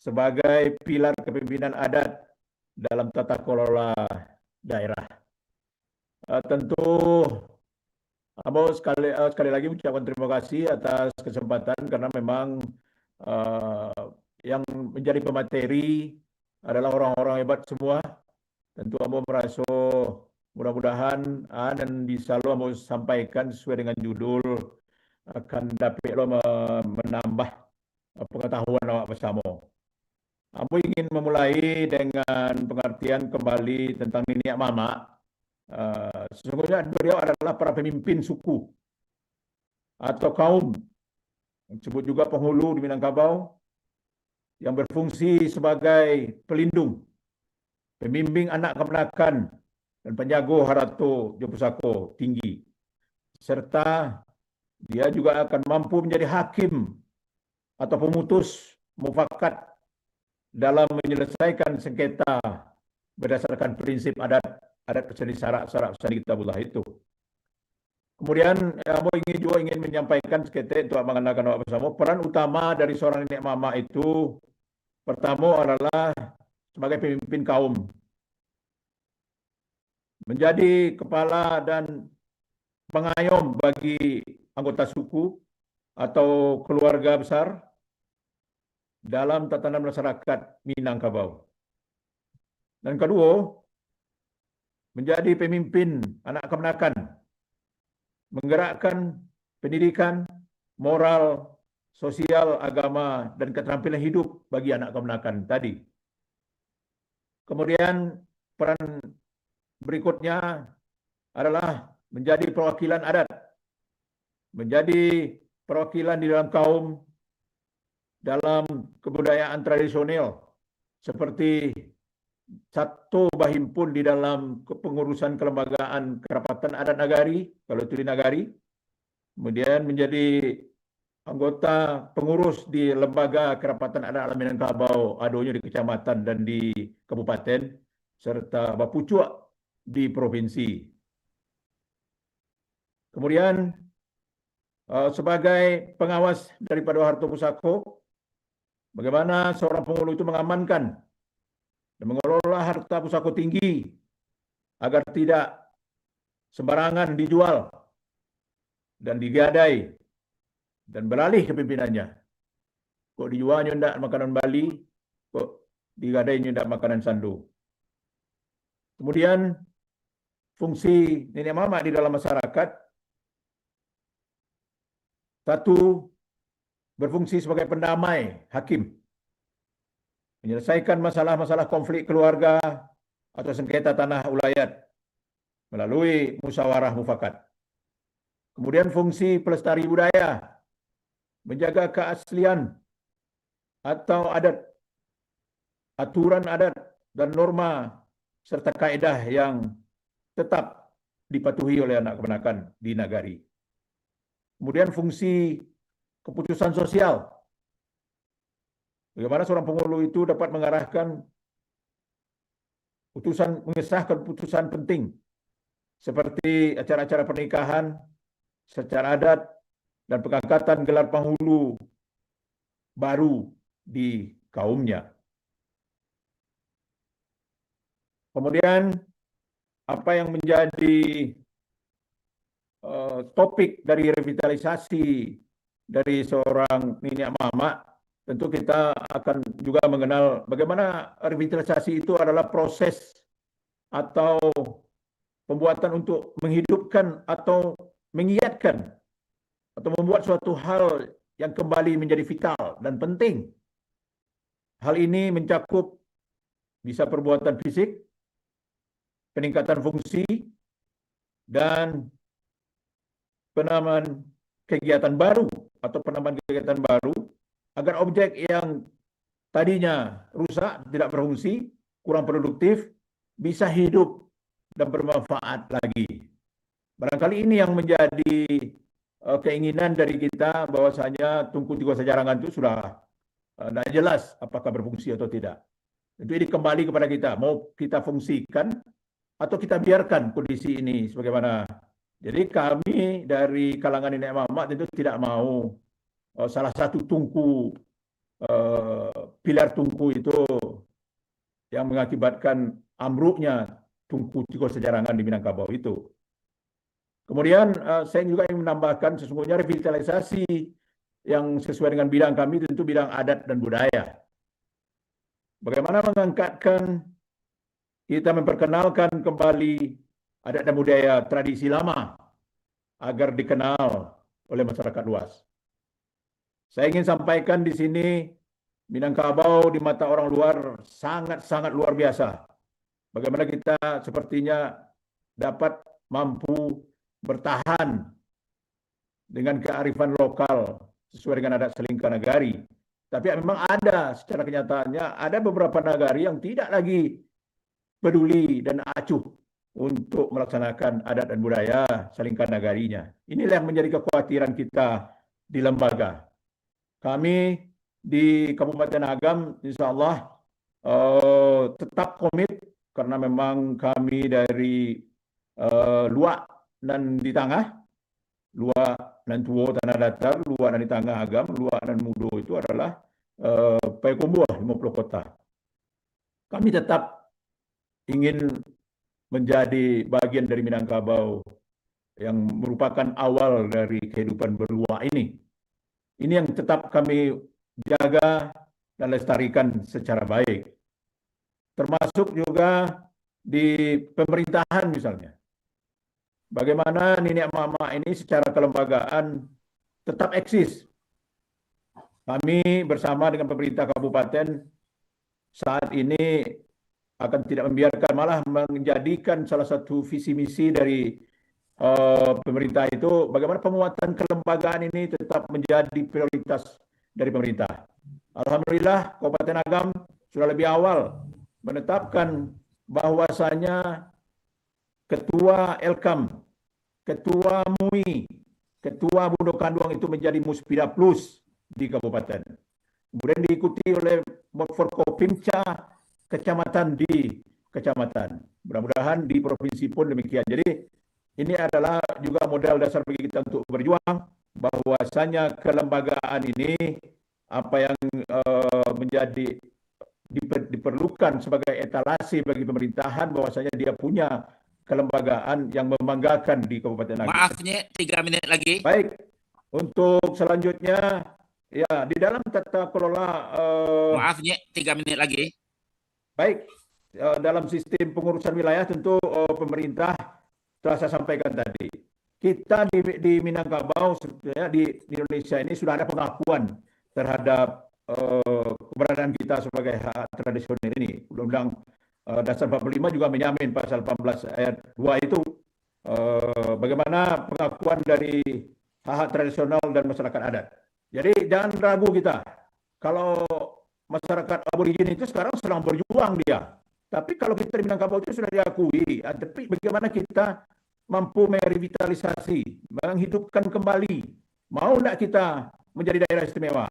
sebagai pilar kepemimpinan adat dalam tata kelola daerah. Tentu Ambo sekali lagi mengucapkan terima kasih atas kesempatan karena memang yang menjadi pemateri adalah orang-orang hebat semua. Tentu Ambo merasa mudah-mudahan dan bisa lo mau sampaikan sesuai dengan judul akan dapat lo menambah pengetahuan awak bersama. Ambo ingin memulai dengan pengertian kembali tentang Niniak Mamak. Sesungguhnya beliau adalah para pemimpin suku atau kaum, disebut juga penghulu di Minangkabau, yang berfungsi sebagai pelindung, pembimbing anak kemenakan, dan penjaga harato Jopusako tinggi. Serta dia juga akan mampu menjadi hakim atau pemutus mufakat dalam menyelesaikan sengketa berdasarkan prinsip adat keseni syarak kitabullah itu. Kemudian Ambo ingin menyampaikan seketik untuk mengenalkan awak bersama peran utama dari seorang Niniak Mamak itu. Pertama adalah sebagai pemimpin kaum, menjadi kepala dan pengayom bagi anggota suku atau keluarga besar dalam tatanan masyarakat Minangkabau. Dan kedua, menjadi pemimpin anak kemenakan, menggerakkan pendidikan, moral, sosial, agama, dan keterampilan hidup bagi anak kemenakan tadi. Kemudian peran berikutnya adalah menjadi perwakilan adat, menjadi perwakilan di dalam kaum, dalam kebudayaan tradisional, seperti satu bahimpun di dalam kepengurusan kelembagaan kerapatan adat nagari, kalau itu di nagari, kemudian menjadi anggota pengurus di lembaga kerapatan adat alam Minangkabau, adanya di kecamatan dan di kabupaten, serta bapucuak di provinsi. Kemudian sebagai pengawas daripada harta pusako, bagaimana seorang penghulu itu mengamankan dan mengelola harta pusako tinggi agar tidak sembarangan dijual dan digadai dan beralih kepimpinannya. Kok dijualnya tidak makanan Bali, kok digadainya tidak makanan Sandu. Kemudian fungsi Niniak Mamak di dalam masyarakat, satu, berfungsi sebagai pendamai, hakim, menyelesaikan masalah-masalah konflik keluarga atau sengketa tanah ulayat melalui musyawarah mufakat. Kemudian fungsi pelestari budaya, menjaga keaslian atau adat, aturan adat dan norma serta kaedah yang tetap dipatuhi oleh anak kemenakan di nagari. Kemudian fungsi keputusan sosial, bagaimana seorang penghulu itu dapat mengarahkan mengesahkan putusan penting seperti acara-acara pernikahan secara adat dan pengangkatan gelar penghulu baru di kaumnya. Kemudian apa yang menjadi topik dari revitalisasi dari seorang Nini Mama, tentu kita akan juga mengenal bagaimana revitalisasi itu adalah proses atau pembuatan untuk menghidupkan atau mengiatkan atau membuat suatu hal yang kembali menjadi vital dan penting. Hal ini mencakup bisa perbuatan fisik, peningkatan fungsi, dan penambahan kegiatan baru atau penambahan kegiatan baru agar objek yang tadinya rusak, tidak berfungsi, kurang produktif, bisa hidup dan bermanfaat lagi. Barangkali ini yang menjadi keinginan dari kita, bahwasanya Tungku Tiga Sajarangan itu sudah tidak jelas apakah berfungsi atau tidak. Itu ini kembali kepada kita, mau kita fungsikan atau kita biarkan kondisi ini sebagaimana. Jadi kami dari kalangan Nenek Mama tentu tidak mau salah satu tungku, pilar tungku itu yang mengakibatkan ambruknya Tungku Tiga Sajarangan di Minangkabau itu. Kemudian saya juga ingin menambahkan sesungguhnya revitalisasi yang sesuai dengan bidang kami tentu bidang adat dan budaya. Bagaimana mengangkatkan, kita memperkenalkan kembali adat dan budaya tradisi lama agar dikenal oleh masyarakat luas. Saya ingin sampaikan di sini, Minangkabau di mata orang luar sangat-sangat luar biasa. Bagaimana kita sepertinya dapat mampu bertahan dengan kearifan lokal sesuai dengan adat Selingkah Nagari. Tapi memang ada secara kenyataannya ada beberapa nagari yang tidak lagi peduli dan acuh untuk melaksanakan adat dan budaya Selingkah Nagarinya. Inilah yang menjadi kekhawatiran kita di lembaga. Kami di Kabupaten Agam insya Allah tetap komit karena memang kami dari Luak dan di tengah, Luak dan Tuo Tanah Datar, Luak dan di tengah Agam, Luak dan Mudo itu adalah Payakumbuh 50 kota. Kami tetap ingin menjadi bagian dari Minangkabau yang merupakan awal dari kehidupan berluak ini. Ini yang tetap kami jaga dan lestarikan secara baik. Termasuk juga di pemerintahan misalnya. Bagaimana Nenek Mama ini secara kelembagaan tetap eksis. Kami bersama dengan pemerintah kabupaten saat ini akan tidak membiarkan, malah menjadikan salah satu visi misi dari pemerintah itu bagaimana penguatan kelembagaan ini tetap menjadi prioritas dari pemerintah. Alhamdulillah Kabupaten Agam sudah lebih awal menetapkan bahwasanya Ketua Elkam, Ketua MUI, Ketua Bundo Kanduang itu menjadi Muspida Plus di kabupaten. Kemudian diikuti oleh Forkopimca kecamatan di kecamatan. Mudah-mudahan di provinsi pun demikian. Jadi ini adalah juga modal dasar bagi kita untuk berjuang bahwasanya kelembagaan ini apa yang menjadi diperlukan sebagai etalase bagi pemerintahan bahwasanya dia punya kelembagaan yang membanggakan di Kabupaten Agam. Maafnya 3 menit lagi. Baik. Untuk selanjutnya ya di dalam tata kelola maafnya 3 menit lagi. Baik. Dalam sistem pengurusan wilayah tentu pemerintah telah saya sampaikan tadi. Kita di Minangkabau sebetulnya di Indonesia ini sudah ada pengakuan terhadap keberadaan kita sebagai hak tradisional ini. Undang-Undang Dasar 45 juga menjamin pasal 14 ayat 2 itu bagaimana pengakuan dari hak tradisional dan masyarakat adat. Jadi jangan ragu kita. Kalau masyarakat aborigin itu sekarang sedang berjuang dia. Tapi kalau kita di Minangkabau itu sudah diakui. Tapi bagaimana kita mampu merevitalisasi, menghidupkan kembali. Mau tidak kita menjadi daerah istimewa?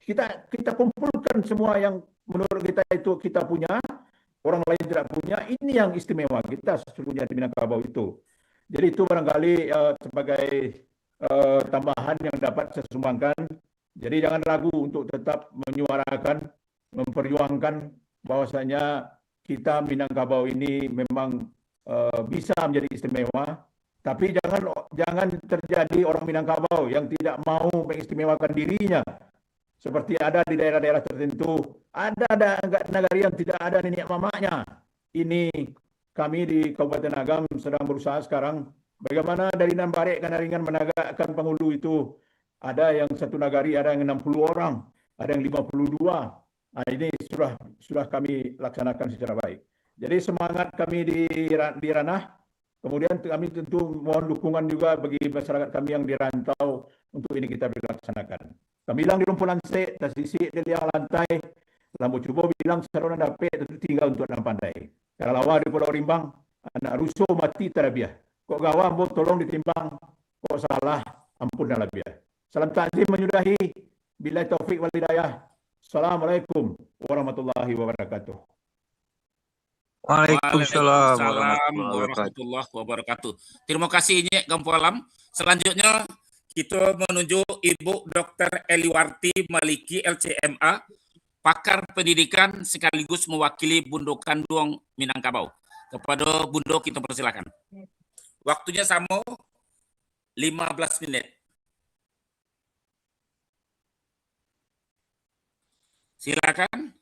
Kita kumpulkan semua yang menurut kita itu kita punya, orang lain tidak punya, ini yang istimewa kita sesungguhnya di Minangkabau itu. Jadi itu barangkali sebagai tambahan yang dapat saya sumbangkan. Jadi jangan ragu untuk tetap menyuarakan, memperjuangkan bahwasanya kita Minangkabau ini memang bisa menjadi istimewa. Tapi jangan terjadi orang Minangkabau yang tidak mau mengistimewakan dirinya. Seperti ada di daerah-daerah tertentu, ada nagari yang tidak ada nenek mamanya. Ini kami di Kabupaten Agam sedang berusaha sekarang bagaimana dari Nambarek Kanaringan menegakkan penghulu itu. Ada yang satu nagari, ada yang 60 orang, ada yang 52. Nah, ini sudah kami laksanakan secara baik. Jadi semangat kami di ranah. Kemudian kami tentu mohon dukungan juga bagi masyarakat kami yang dirantau untuk ini kita dilaksanakan. Kami bilang di Rumpulan Se, tasisi di liang lantai, lampu cubo bilang sarona dapet tentu tinggal untuk dalam pandai. Kalau lawa di Pulau Rimbang, anak rusuh mati terabiah. Kok gawang bo tolong ditimbang, kok salah ampun dan labiah. Salam takzim menyudahi. Billahi taufik wal hidayah. Assalamualaikum warahmatullahi wabarakatuh. Waalaikumsalam warahmatullahi wabarakatuh. Terima kasih Nyek Gampualam. Selanjutnya kita menuju Ibu Dr. Eliwarti Maliki LCMA, pakar pendidikan sekaligus mewakili Bundo Kanduang Minangkabau. Kepada Bundo kita persilakan. Waktunya sama 15 menit. Silakan.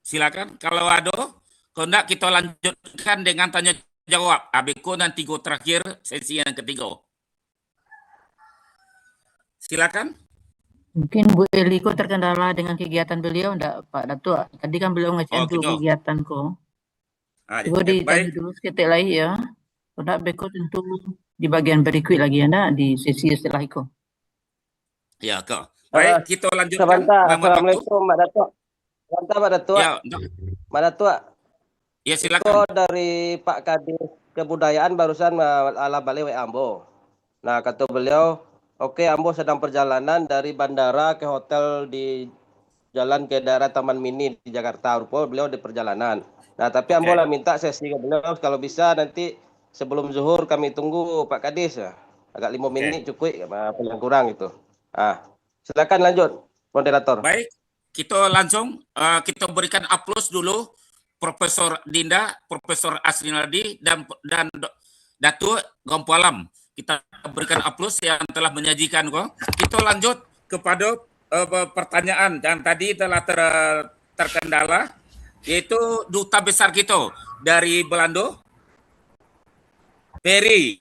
Silakan. Kalau ada, kalau enggak kita lanjutkan dengan tanya jawab. Abeko nanti go terakhir sesi yang ketiga. Silakan. Mungkin Bu Eliko terkendala dengan kegiatan beliau, enggak Pak Datuk? Tadi kan beliau ngecek dulu kegiatanku. Coba ditanya dulu seketik lagi ya. Kalau beko tentu di bagian berikut lagi ya, di sesi setelah itu. Ya, kok. Baik, kita lanjutkan. Sebentar. Assalamualaikum, Mbak Datuk. Sebentar, Mbak Datuk. Ya, Mbak Datuk. Ya, silakan. Itu dari Pak Kadis Kebudayaan barusan ala balik Ambo. Nah, kata beliau, oke, Ambo sedang perjalanan dari bandara ke hotel di jalan ke daerah Taman Mini di Jakarta. Rupa beliau di perjalanan. Nah, tapi Ambo lah minta sesi ke beliau kalau bisa nanti sebelum zuhur kami tunggu Pak Kadis ya. Agak 5 menit cukup, paling kurang itu. Silakan lanjut, moderator. Baik, kita langsung kita berikan aplaus dulu Profesor Dinda, Profesor Asrinaldi dan Datuk Gampualam. Kita berikan aplaus yang telah menyajikan kok. Kita lanjut kepada pertanyaan yang tadi telah terkendala, yaitu duta besar kita dari Belanda, Peri.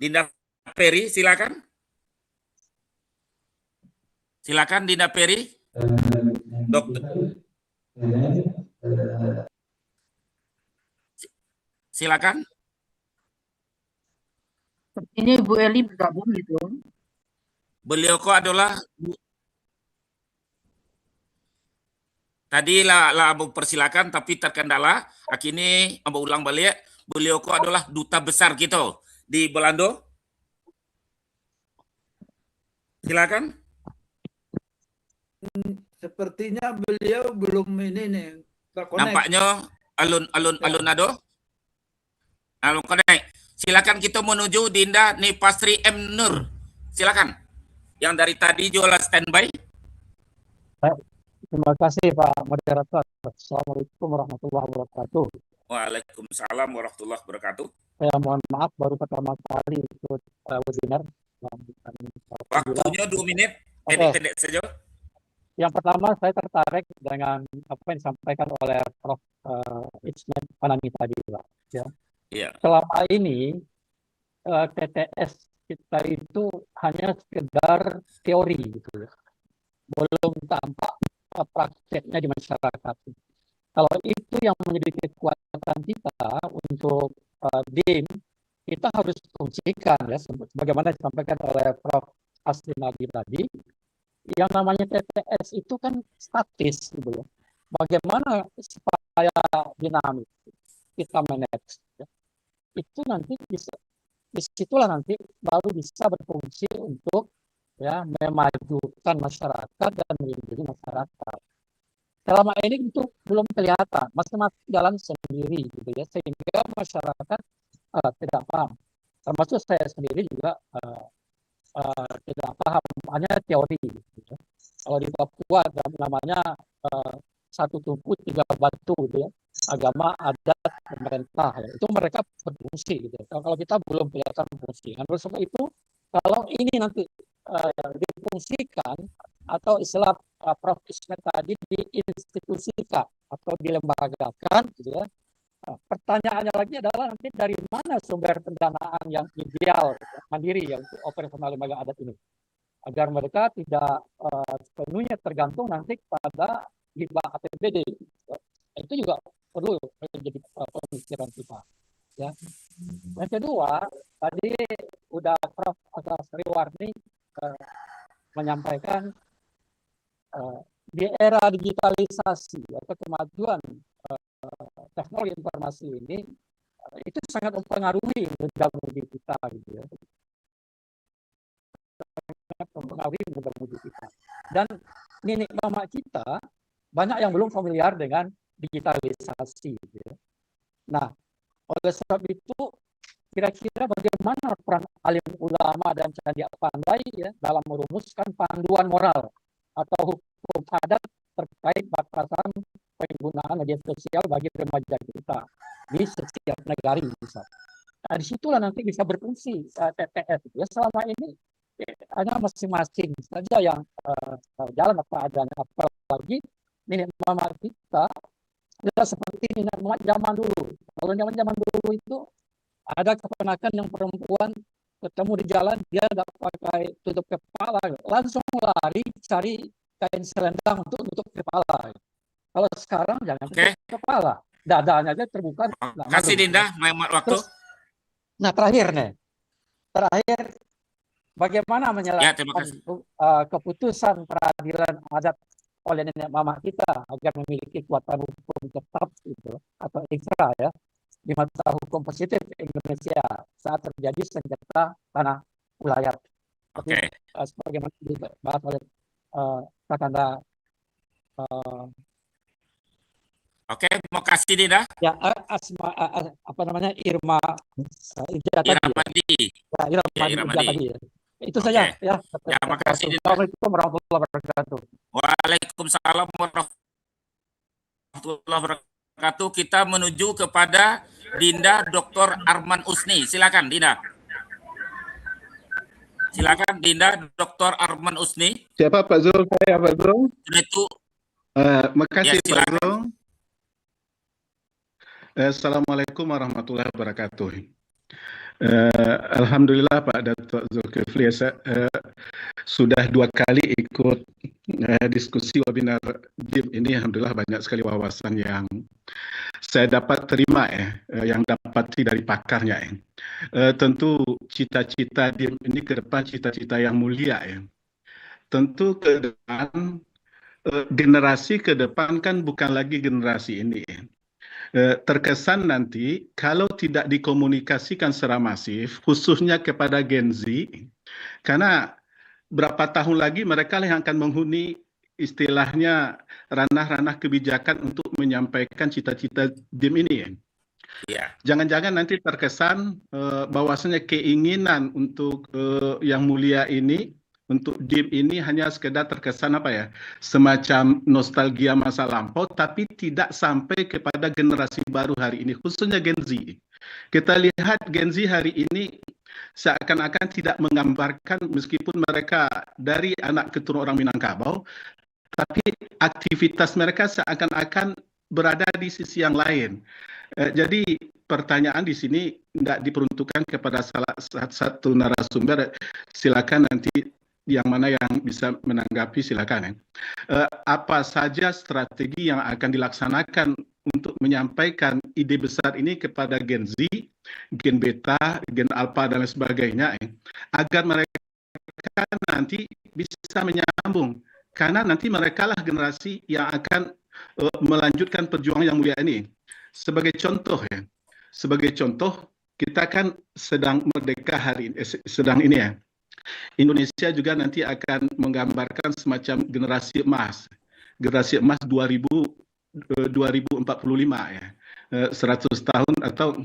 Dinda Peri, silakan. Silakan Dinda Peri. Dokter. Silakan. Sepertinya Ibu Eli bergabung gitu. Beliau kok adalah tadi lah persilakan tapi terkendala. Akhirnya ambo ulang balik. Beliau kok adalah duta besar kita di Belanda. Silakan. Sepertinya beliau belum ini nih. Nampaknya alun ado. Alun connect. Silakan kita menuju Dinda Nipastri M Nur. Silakan. Yang dari tadi jualan standby. Baik. Terima kasih Pak Moderator. Assalamualaikum warahmatullahi wabarakatuh. Waalaikumsalam warahmatullahi wabarakatuh. Saya mohon maaf baru pertama kali ikut webinar. Waktunya 2 menit. Pendek-pendek saja. Yang pertama saya tertarik dengan apa yang disampaikan oleh Prof. Ismet Panani tadi, Pak. Ya. Yeah. Selama ini TTS kita itu hanya sekedar teori, gitu ya. Belum tampak prakteknya di masyarakat. Kalau itu yang menjadi kekuatan kita untuk DIM, kita harus fungsikan ya, sebagaimana disampaikan oleh Prof. Asrinaldi tadi. Yang namanya TTS itu kan statis gitu ya. Bagaimana supaya dinamis kita manage ya. Itu nanti bisa, disitulah nanti baru bisa berfungsi untuk ya memajukan masyarakat dan melindungi masyarakat. selama ini itu belum kelihatan, masing-masing jalan sendiri gitu ya, sehingga masyarakat tidak paham. Termasuk saya sendiri juga tidak paham, hanya teori gitu ya. Kalau di Papua namanya satu tumpu tiga batu gitu ya, agama, adat, pemerintah ya. Itu mereka berfungsi gitu. Kalau kita belum kelihatan fungsi. Oleh sebab itu kalau ini nanti difungsikan atau istilah Prof. Ismet tadi diinstitusikan atau dilembagakan gitu ya. Pertanyaannya lagi adalah nanti dari mana sumber pendanaan yang ideal, mandiri yang untuk operasional lembaga adat ini, agar mereka tidak sepenuhnya tergantung nanti pada hibah APBD. Itu juga perlu menjadi pemikiran kita. Ya. Yang kedua, tadi udah Prof. Sriwarni menyampaikan di era digitalisasi atau kemajuan teknologi informasi ini itu sangat mempengaruhi muda-mudi kita gitu ya. Sangat mempengaruhi muda-mudi kita. Dan nenek mama kita banyak yang belum familiar dengan digitalisasi gitu ya. Nah, oleh sebab itu kira-kira bagaimana peran alim ulama dan cendekia pandai ya dalam merumuskan panduan moral atau hukum adat terkait batasan penggunaan media sosial bagi remaja kita di setiap negara misal. Nah, disitulah nanti bisa berfungsi TTS ya. Selama ini hanya masing-masing saja yang jalan apa adanya, apalagi nenek mama kita tidak seperti nenek mama zaman dulu. Kalau zaman dulu itu ada keponakan yang perempuan ketemu di jalan, dia tidak pakai tutup kepala, langsung lari cari kain selendang untuk tutup kepala. Kalau sekarang jangan tutup kepala, dadanya aja terbuka. Kasih Dinda, waktu. Terus, nah terakhir bagaimana menyelesaikan keputusan peradilan adat oleh nenek mama kita agar memiliki kekuatan hukum tetap itu atau ekstra ya di mata hukum positif Indonesia saat terjadi sengketa tanah ulayat. Oke. Sebagaimana dibahas oleh Kakanda. Oke, mau kasih Dinda? Ya, apa namanya Irma Iramadi. Tadi. Itu saja ya. Ya, makasih Dinda. Assalamualaikum warahmatullahi wabarakatuh. Waalaikumsalam warahmatullahi wabarakatuh. Kita menuju kepada Dinda Dr. Arman Usni. Silakan Dinda. Silakan Dinda Dr. Arman Usni. Siapa Pak Zul? Saya Pak Zul. Itu. Makasih ya, Pak Zul. Assalamualaikum warahmatullahi wabarakatuh. Alhamdulillah Pak Datuk Zulkifli sudah 2 kali ikut diskusi webinar DIP ini. Alhamdulillah banyak sekali wawasan yang saya dapat terima yang dapati dari pakarnya. Tentu cita-cita DIP ini ke depan cita-cita yang mulia ya. Tentu ke depan generasi ke depan kan bukan lagi generasi ini ya. Terkesan nanti kalau tidak dikomunikasikan secara masif, khususnya kepada Gen Z, karena berapa tahun lagi mereka yang akan menghuni istilahnya ranah-ranah kebijakan untuk menyampaikan cita-cita DIM ini. Jangan-jangan nanti terkesan bahwasanya keinginan untuk yang mulia ini, untuk DIM ini hanya sekedar terkesan semacam nostalgia masa lampau, tapi tidak sampai kepada generasi baru hari ini, khususnya Gen Z. Kita lihat Gen Z hari ini seakan-akan tidak menggambarkan, meskipun mereka dari anak keturunan orang Minangkabau, tapi aktivitas mereka seakan-akan berada di sisi yang lain. Jadi pertanyaan di sini tidak diperuntukkan kepada salah satu narasumber. Silakan nanti yang mana yang bisa menanggapi silakan. Apa saja strategi yang akan dilaksanakan untuk menyampaikan ide besar ini kepada Gen Z, Gen Beta, Gen Alpha dan lain sebagainya, agar mereka nanti bisa menyambung, karena nanti mereka lah generasi yang akan melanjutkan perjuangan yang mulia ini. Sebagai contoh kita kan sedang merdeka hari ini, sedang ini ya. Indonesia juga nanti akan menggambarkan semacam generasi emas. generasi emas 2045 ya. 100 tahun atau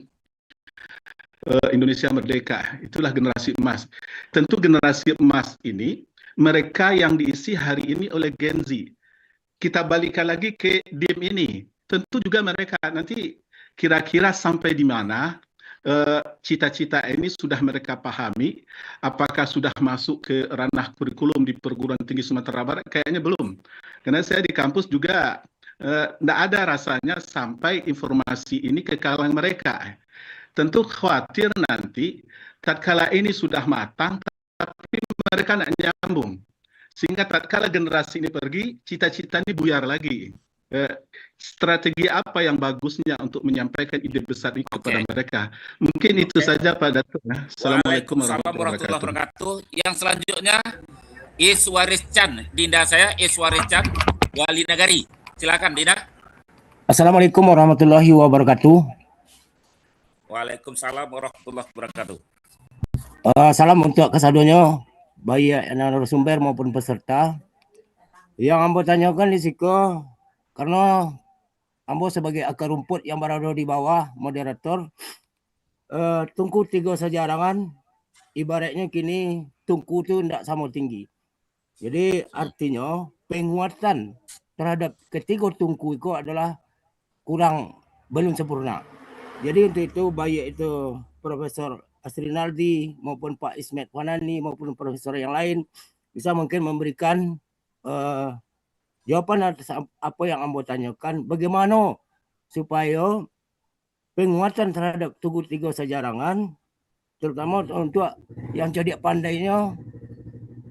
Indonesia merdeka. Itulah generasi emas. Tentu generasi emas ini mereka yang diisi hari ini oleh Gen Z. Kita balikkan lagi ke DIM ini. Tentu juga mereka nanti kira-kira sampai di mana cita-cita ini sudah mereka pahami. Apakah sudah masuk ke ranah kurikulum di perguruan tinggi Sumatera Barat? Kayaknya belum. Karena saya di kampus juga tidak ada rasanya sampai informasi ini ke kalangan mereka. Tentu khawatir nanti tatkala ini sudah matang, tapi mereka tidak nyambung. Sehingga tatkala generasi ini pergi, cita-cita ini buyar lagi. Strategi apa yang bagusnya untuk menyampaikan ide besar ini kepada mereka? Mungkin itu saja Pak Datuk. Assalamualaikum warahmatullahi wabarakatuh. Yang selanjutnya, Iswaris Chan. Dinda saya, Iswaris Chan, Wali Nagari. Silakan, Dinda. Assalamualaikum warahmatullahi wabarakatuh. Waalaikumsalam warahmatullahi wabarakatuh. Salam untuk kesaduannya, baik narasumber maupun peserta. Yang ambo tanyakan di siko, karena ambo sebagai akar rumput yang berada di bawah moderator, tungku 3 sejarangan, ibaratnya kini tungku itu tidak sama tinggi. Jadi artinya penguatan terhadap ketiga tungku itu adalah belum sempurna. Jadi untuk itu baik itu Profesor Asrinaldi maupun Pak Ismet Fanani maupun profesor yang lain bisa mungkin memberikan jawaban atas apa yang ambo tanyakan, bagaimana supaya penguatan terhadap tugu 3 sejarangan, terutama untuk yang jadi pandainya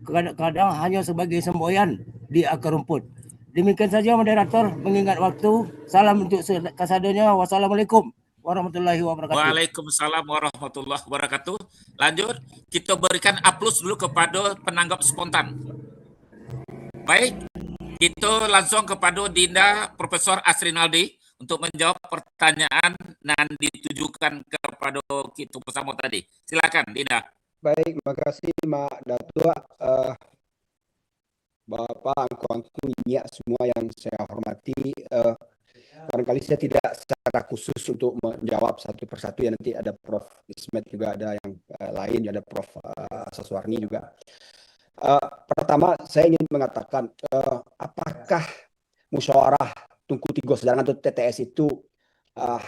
kadang-kadang hanya sebagai semboyan di akar rumput. Demikian saja moderator, mengingat waktu. Salam untuk kasadonya. Wassalamualaikum warahmatullahi wabarakatuh. Waalaikumsalam warahmatullahi wabarakatuh. Lanjut, kita berikan aplaus dulu kepada penanggap spontan. Baik, kita langsung kepada Dinda Profesor Asrinaldi untuk menjawab pertanyaan yang ditujukan kepada kita bersama tadi. Silakan, Dinda. Baik, terima kasih Mak Datuk, Bapak, angku-angku, nyiak semua yang saya hormati. Barangkali saya tidak secara khusus untuk menjawab satu persatu, ya nanti ada Prof. Ismet juga, ada yang lain, ada Prof. Saswarni juga. Pertama saya ingin mengatakan apakah musyawarah tungku 3 sejarangan atau TTS itu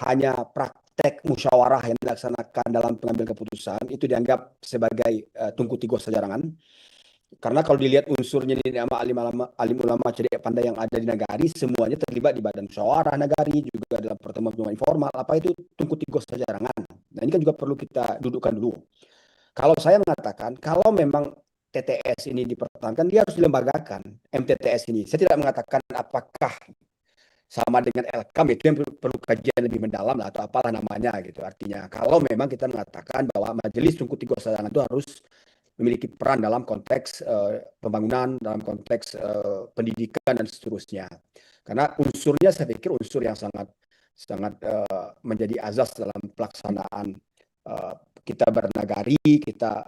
hanya praktek musyawarah yang dilaksanakan dalam pengambilan keputusan itu dianggap sebagai tungku 3 sejarangan? Karena kalau dilihat unsurnya di nama alim ulama cerdik pandai yang ada di Nagari, semuanya terlibat di badan musyawarah Nagari, juga dalam pertemuan informal. Apa itu tungku 3 sejarangan? Nah ini kan juga perlu kita dudukkan dulu. Kalau saya mengatakan, kalau memang TTS ini dipertahankan, dia harus dilembagakan, MTTS ini. Saya tidak mengatakan apakah sama dengan LKAM, itu yang perlu kajian lebih mendalam lah, atau apalah namanya gitu. Artinya kalau memang kita mengatakan bahwa majelis tungku 3 sejarangan itu harus memiliki peran dalam konteks pembangunan, dalam konteks pendidikan dan seterusnya. Karena unsurnya saya pikir unsur yang sangat menjadi azas dalam pelaksanaan kita bernagari, kita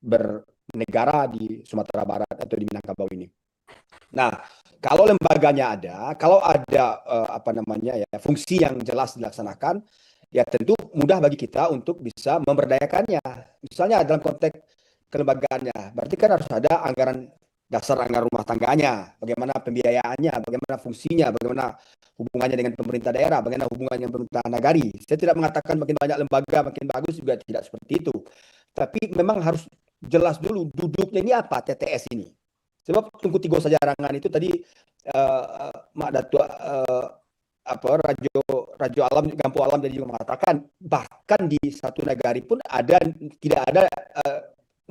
bernegara di Sumatera Barat atau di Minangkabau ini. Nah, kalau lembaganya ada, kalau ada fungsi yang jelas dilaksanakan, ya tentu mudah bagi kita untuk bisa memberdayakannya. Misalnya dalam konteks kelembagaannya, berarti kan harus ada anggaran dasar, anggaran rumah tangganya, bagaimana pembiayaannya, bagaimana fungsinya, bagaimana hubungannya dengan pemerintah daerah, bagaimana hubungannya dengan pemerintah Nagari. Saya tidak mengatakan makin banyak lembaga makin bagus, juga tidak seperti itu. Tapi memang harus jelas dulu duduknya ini apa TTS ini. Sebab tungku 3 sejarangan itu tadi Mak Datuk Rajo Alam, Gampu Alam jadi juga mengatakan bahkan di satu Nagari pun tidak ada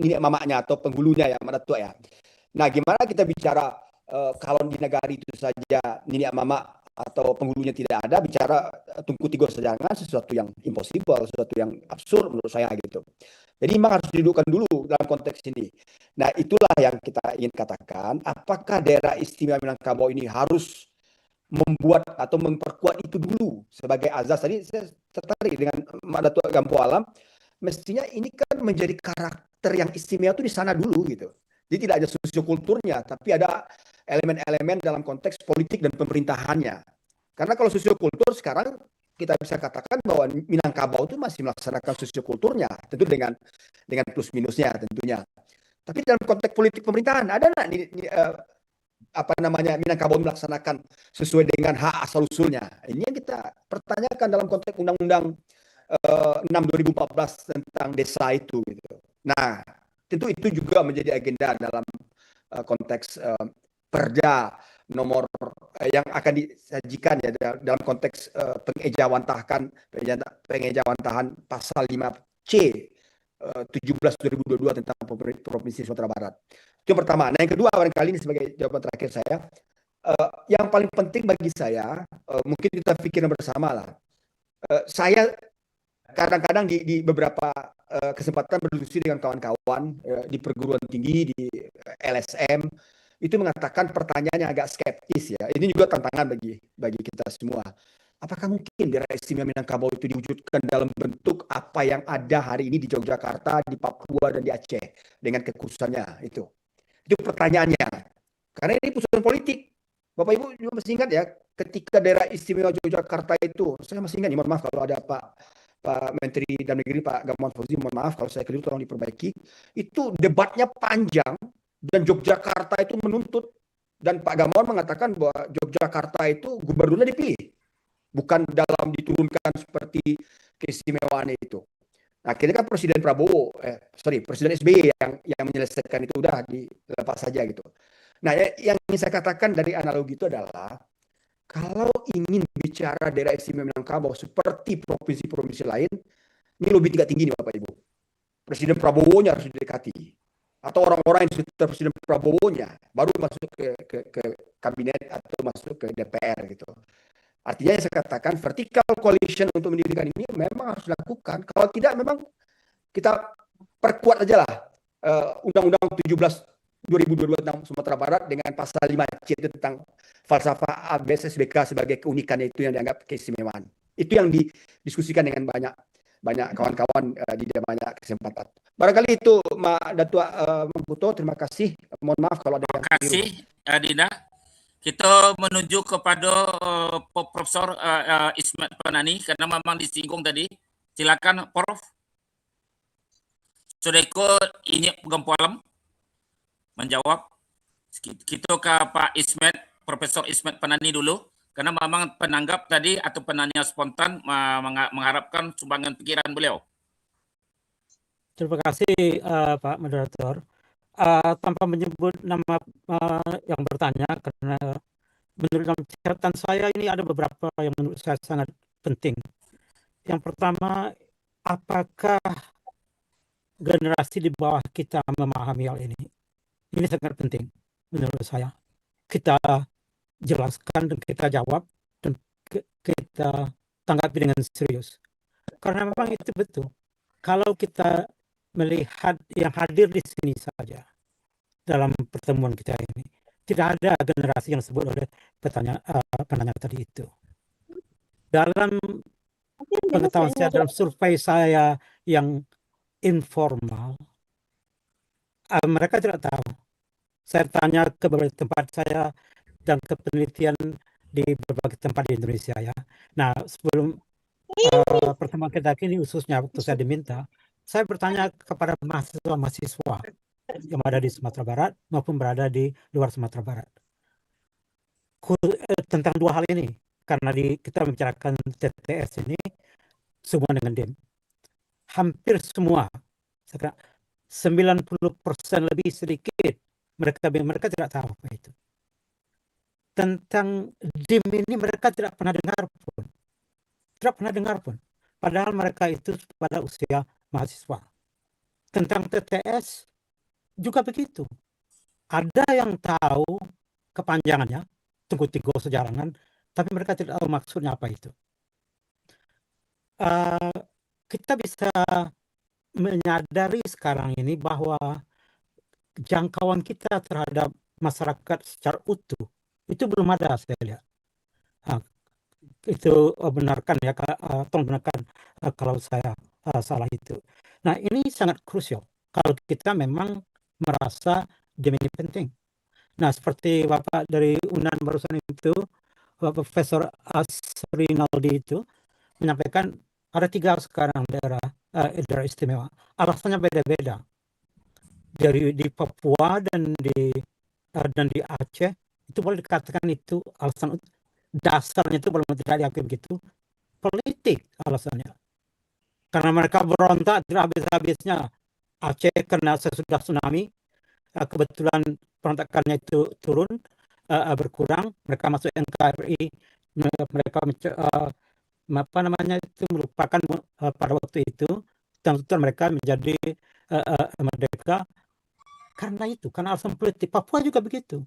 nenek mamaknya atau penghulunya ya Mak Datuk ya. Nah gimana kita bicara kalau di Nagari itu saja nenek mamak atau penghulunya tidak ada, bicara tungku 3 sejarangan sesuatu yang impossible, sesuatu yang absurd menurut saya gitu. Jadi memang harus didudukkan dulu dalam konteks ini. Nah itulah yang kita ingin katakan, apakah daerah istimewa Minangkabau ini harus membuat atau memperkuat itu dulu sebagai azas. Tadi saya tertarik dengan Mak Datuk Gampu Alam, mestinya ini kan menjadi karakter yang istimewa itu di sana dulu gitu. Jadi tidak ada sosiokulturnya, tapi ada elemen-elemen dalam konteks politik dan pemerintahannya. Karena kalau sosiokultur sekarang kita bisa katakan bahwa Minangkabau itu masih melaksanakan sosiokulturnya, tentu dengan plus minusnya tentunya. Tapi dalam konteks politik pemerintahan ada nggak Minangkabau melaksanakan sesuai dengan hak asal usulnya? Ini yang kita pertanyakan dalam konteks Undang-Undang 6 2014 tentang desa itu. Gitu. Nah, tentu itu juga menjadi agenda dalam konteks perda nomor yang akan disajikan ya dalam konteks pengejawantahan pasal 5C 17/2022 tentang Provinsi Sumatera Barat. Itu yang pertama. Nah, yang kedua barangkali ini sebagai jawaban terakhir saya, yang paling penting bagi saya, mungkin kita pikirkan bersama lah. Saya kadang-kadang di beberapa kesempatan berdiskusi dengan kawan-kawan di perguruan tinggi, di LSM, itu mengatakan pertanyaan yang agak skeptis ya. Ini juga tantangan bagi kita semua. Apakah mungkin daerah istimewa Minangkabau itu diwujudkan dalam bentuk apa yang ada hari ini di Yogyakarta, di Papua, dan di Aceh dengan kekhususannya itu? Itu pertanyaannya. Karena ini putusan politik. Bapak Ibu juga masih ingat ya, ketika daerah istimewa Yogyakarta itu, saya masih ingat, mohon maaf kalau ada Pak Menteri Dalam Negeri Pak Gamawan Fauzi, mohon maaf kalau saya keliru, tolong diperbaiki. Itu debatnya panjang dan Yogyakarta itu menuntut, dan Pak Gamawan mengatakan bahwa Yogyakarta itu gubernurnya dipilih, bukan dalam diturunkan seperti keistimewaan itu. Nah, akhirnya kan Presiden SBY yang menyelesaikan itu, udah dilepas saja gitu. Nah, yang ingin saya katakan dari analogi itu adalah kalau ingin bicara daerah istimewa Minangkabau seperti provinsi-provinsi lain, ini lebih tingkat tinggi nih Bapak Ibu. Presiden Prabowo-nya harus didekati. Atau orang-orang yang sekitar Presiden Prabowo-nya baru masuk ke kabinet atau masuk ke DPR gitu. Artinya yang saya katakan vertical coalition untuk mendirikan ini memang harus dilakukan. Kalau tidak memang kita perkuat aja lah Undang-Undang 17/2022 tentang Sumatera Barat dengan pasal 5C itu tentang falsafah ABS-SBK sebagai keunikannya itu yang dianggap keistimewaan. Itu yang didiskusikan dengan banyak kawan-kawan di banyak kesempatan. Barangkali itu Mak Datua Mamputo, terima kasih. Mohon maaf kalau ada yang terima kasih Dina. Kita menuju kepada Profesor Ismet Panani karena memang disinggung tadi. Silakan Prof. Sudah ikut ini Gempualam menjawab. Kita ke Pak Ismet, Profesor Ismet Panani dulu. Karena memang penanggap tadi atau penanya spontan mengharapkan sumbangan pikiran beliau. Terima kasih Pak Moderator. Tanpa menyebut nama yang bertanya, karena menurut dalam catatan saya ini ada beberapa yang menurut saya sangat penting. Yang pertama, apakah generasi di bawah kita memahami hal ini? Ini sangat penting menurut saya. Kita jelaskan dan kita jawab dan kita tanggapi dengan serius. Karena memang itu betul. Kalau kita melihat yang hadir di sini saja dalam pertemuan kita ini, tidak ada generasi yang disebut oleh penanya tadi itu. Dalam pengetahuan saya, dalam survei saya yang informal, mereka tidak tahu. Saya tanya ke beberapa tempat saya dan ke penelitian di berbagai tempat di Indonesia ya. Nah, sebelum pertemuan kita ini khususnya waktu saya diminta, saya bertanya kepada mahasiswa-mahasiswa yang ada di Sumatera Barat maupun berada di luar Sumatera Barat tentang dua hal ini, karena kita membicarakan TTS ini semua dengan DIM. Hampir semua, 90% lebih sedikit, mereka tidak tahu apa itu. Tentang DIM ini mereka tidak pernah dengar pun. Tidak pernah dengar pun. Padahal mereka itu pada usia mahasiswa. Tentang TTS juga begitu. Ada yang tahu kepanjangannya, tunggu tiga sejarangan, tapi mereka tidak tahu maksudnya apa itu. Kita bisa menyadari sekarang ini bahwa jangkauan kita terhadap masyarakat secara utuh itu belum ada, saya lihat. Itu benarkan ya, tolong benarkan kalau saya salah itu. Nah, ini sangat krusial kalau kita memang merasa DIM ini penting. Nah, seperti Bapak dari UNAN barusan itu, Bapak Profesor Asrinaldi itu menyampaikan ada 3 sekarang daerah istimewa. Alasannya beda-beda. Di Papua dan di Aceh itu boleh dikatakan itu alasan dasarnya itu belum tidak diakui begitu. Politik alasannya. Karena mereka berontak tidak habis-habisnya. Aceh kena sesudah tsunami, kebetulan perontakannya itu turun, berkurang, mereka masuk NKRI, mereka itu merupakan pada waktu itu tuntutan mereka menjadi merdeka karena itu, karena alasan politik. Papua juga begitu.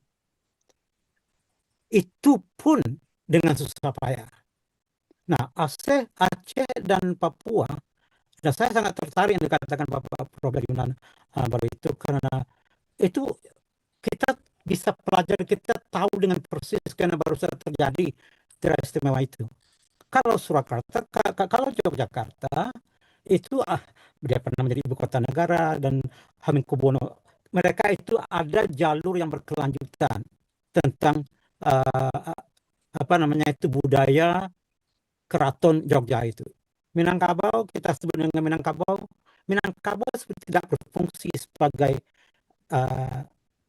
Itu pun dengan susah payah. Nah, Aceh dan Papua, dan saya sangat tertarik yang dikatakan Bapak Prof. Yunan baru itu, karena itu kita bisa pelajari, kita tahu dengan persis karena baru saja terjadi daerah istimewa itu. Kalau Surakarta, kalau Yogyakarta itu dia pernah menjadi ibu kota negara, dan Hamengkubuwono, mereka itu ada jalur yang berkelanjutan tentang budaya keraton Jogja itu. Minangkabau, kita sebut dengan Minangkabau tidak berfungsi sebagai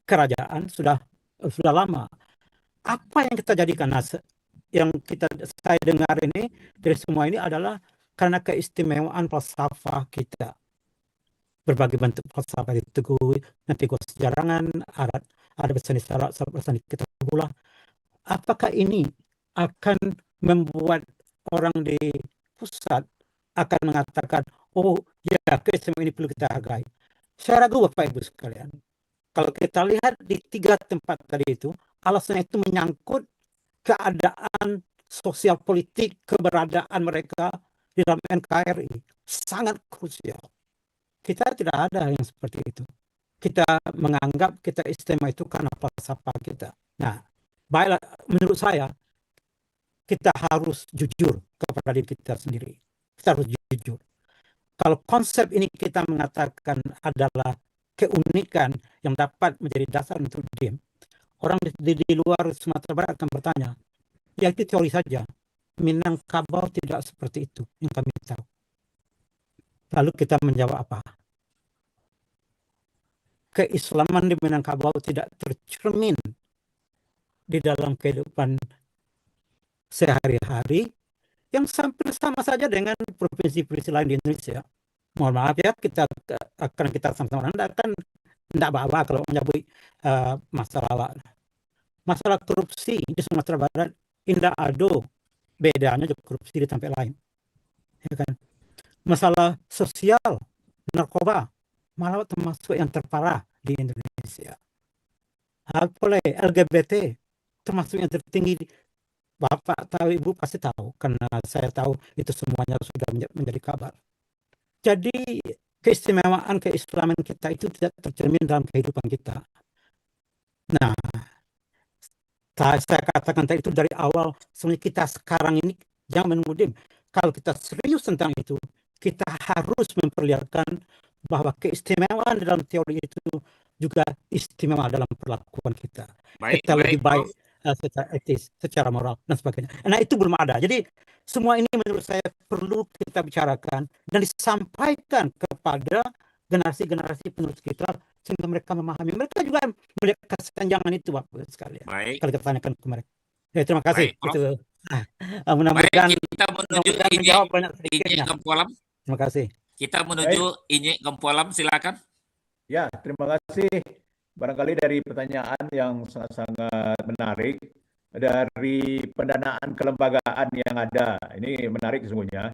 kerajaan sudah lama. Apa yang kita jadikan yang saya dengar ini dari semua ini adalah karena keistimewaan falsafah kita. Berbagai bentuk falsafah itu, nanti sejarangan, ada pesan isyarat, pesan kita pula. Apakah ini akan membuat orang di pusat akan mengatakan, oh ya, keistimewaan ini perlu kita hargai? Saya ragu Bapak Ibu sekalian. Kalau kita lihat di 3 tempat tadi itu, alasannya itu menyangkut keadaan sosial politik, keberadaan mereka di dalam NKRI. Sangat krusial. Kita tidak ada yang seperti itu. Kita menganggap kita istimewa itu karena falsafah kita. Nah, baiklah, menurut saya, kita harus jujur kepada diri kita sendiri. Kita harus jujur. Kalau konsep ini kita mengatakan adalah keunikan yang dapat menjadi dasar untuk DIM, orang di luar Sumatera Barat akan bertanya, ya itu teori saja. Minangkabau tidak seperti itu yang kami tahu. Lalu kita menjawab apa? Keislaman di Minangkabau tidak tercermin di dalam kehidupan sehari-hari yang hampir sama saja dengan provinsi-provinsi lain di Indonesia. Mohon maaf ya, karena kita sama-sama Anda kan tidak bawa kalau menyebut masalah korupsi di Sumatera Barat, indah ado, bedanya juga korupsi di tempat lain. Ya kan? Masalah sosial, narkoba, malah termasuk yang terparah di Indonesia. LGBT termasuk yang tertinggi. Bapak tahu, Ibu pasti tahu, karena saya tahu itu semuanya sudah menjadi kabar. Jadi keistimewaan keislaman kita itu tidak tercermin dalam kehidupan kita. Nah, saya katakan tadi itu dari awal, sebenarnya kita sekarang ini jangan menunggu DIM. Kalau kita serius tentang itu, kita harus memperlihatkan bahwa keistimewaan dalam teori itu juga istimewa dalam perlakuan kita. Kita lebih baik secara etis, secara moral, dan sebagainya. Nah, itu belum ada. Jadi, semua ini menurut saya perlu kita bicarakan dan disampaikan kepada generasi-generasi penerus kita, sehingga mereka memahami. Mereka juga melihat kesenjangan itu, Bapak sekalian. Kalau kita tanyakan ke mereka. Ya, terima kasih. Itu, mudah-mudahan kita menuju menjawab banyak sedikitnya. Terima kasih. Kita menuju Inye Gempolam, silakan. Ya, terima kasih. Barangkali dari pertanyaan yang sangat-sangat menarik, dari pendanaan kelembagaan yang ada. Ini menarik sesungguhnya.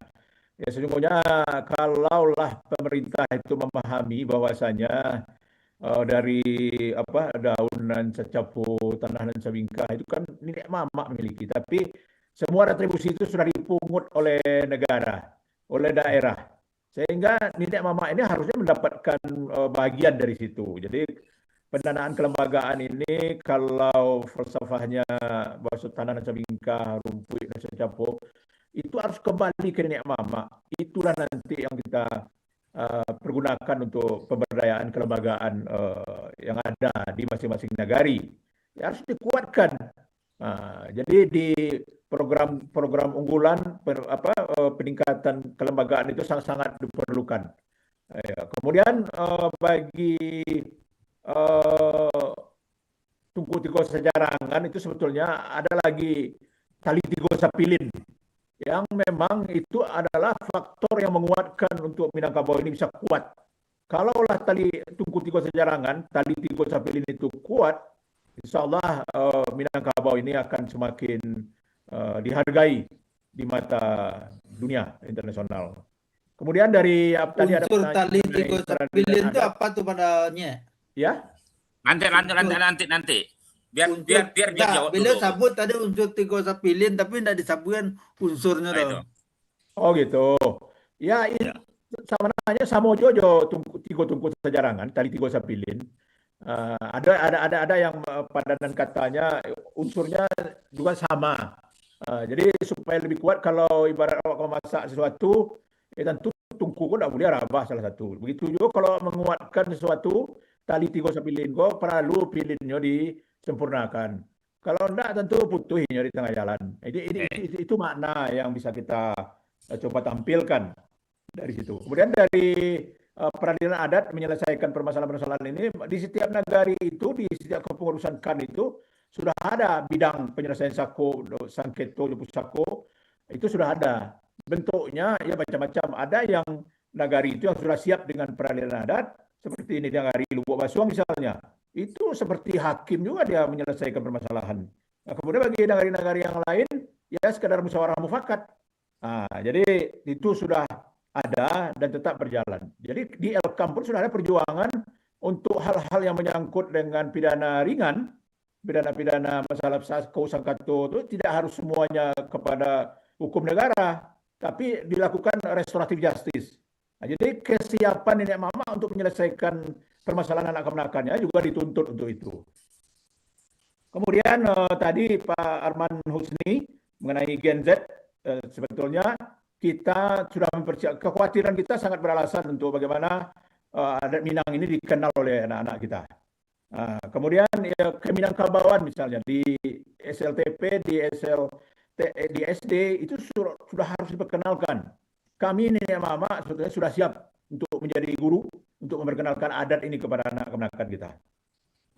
Ya, sesungguhnya kalaulah pemerintah itu memahami bahwasanya dari daunan secapu tanah dan sabingkah itu kan nenek mama memiliki, tapi semua retribusi itu sudah dipungut oleh negara, oleh daerah, sehingga nenek mama ini harusnya mendapatkan bagian dari situ. Jadi pendanaan kelembagaan ini, kalau falsafahnya bahwa tanah dan sabingkah, rumput dan secapu, itu harus kembali ke nenek mama. Itulah nanti yang kita pergunakan untuk pemberdayaan kelembagaan yang ada di masing-masing negari. ya harus dikuatkan. Jadi di program unggulan peningkatan kelembagaan itu sangat-sangat diperlukan. Kemudian bagi Tungku Tigo Sejarangan itu sebetulnya ada lagi Tali Tigo Sapilin yang memang itu adalah faktor yang menguatkan untuk Minangkabau ini bisa kuat. Kalaulah tali Tungku Tigo Sejarangan, Tali Tigo Sapilin itu kuat, insya Allah Minangkabau ini akan semakin dihargai di mata dunia internasional. Kemudian dari tadi ada unsur Tali Tigo Sapilin itu apa tuh padanya? Ya? Nanti. Biar dia jawab beliau dulu. sabut tadi unsur Tigo Sapilin tapi tidak disebutkan unsurnya dong. Oh gitu. Ya, sama Jojo Tigo Tungku Sejarangan, Tali Tigo Sapilin. Ada yang padanan katanya unsurnya juga sama. Jadi supaya lebih kuat kalau ibarat awak memasak sesuatu, tentu tungku tidak boleh rabah salah satu. Begitu juga kalau menguatkan sesuatu, Tali Tigo Sapilin perlu pilinnya disempurnakan. Kalau tidak tentu putuhnya di tengah jalan. Itu makna yang bisa kita coba tampilkan dari situ. Kemudian dari peradilan adat menyelesaikan permasalahan-permasalahan ini di setiap nagari itu, di setiap kepengurusan KAN itu sudah ada bidang penyelesaian sangketo sako itu sudah ada. Bentuknya ya macam-macam. Ada yang nagari itu yang sudah siap dengan peradilan adat seperti ini nagari Lubuk Basuang misalnya. Itu seperti hakim juga dia menyelesaikan permasalahan. Nah, kemudian bagi nagari-nagari yang lain ya sekadar musyawarah mufakat. Jadi itu sudah ada dan tetap berjalan. Jadi di Elkam pun sudah ada perjuangan untuk hal-hal yang menyangkut dengan pidana ringan, pidana-pidana masalah sangkato itu tidak harus semuanya kepada hukum negara, tapi dilakukan restoratif justice. Jadi kesiapan nenek mama untuk menyelesaikan permasalahan anak kemenakannya juga dituntut untuk itu. Kemudian tadi Pak Arman Husni mengenai Gen Z, sebetulnya kita sudah mempersiapkan, kekhawatiran kita sangat beralasan untuk bagaimana adat Minang ini dikenal oleh anak-anak kita. Kemudian ya, ke Minangkabauan misalnya di SLTP, di SD itu sudah harus diperkenalkan. Kami nenek mama sebetulnya sudah siap untuk menjadi guru, untuk memperkenalkan adat ini kepada anak kemenakan kita.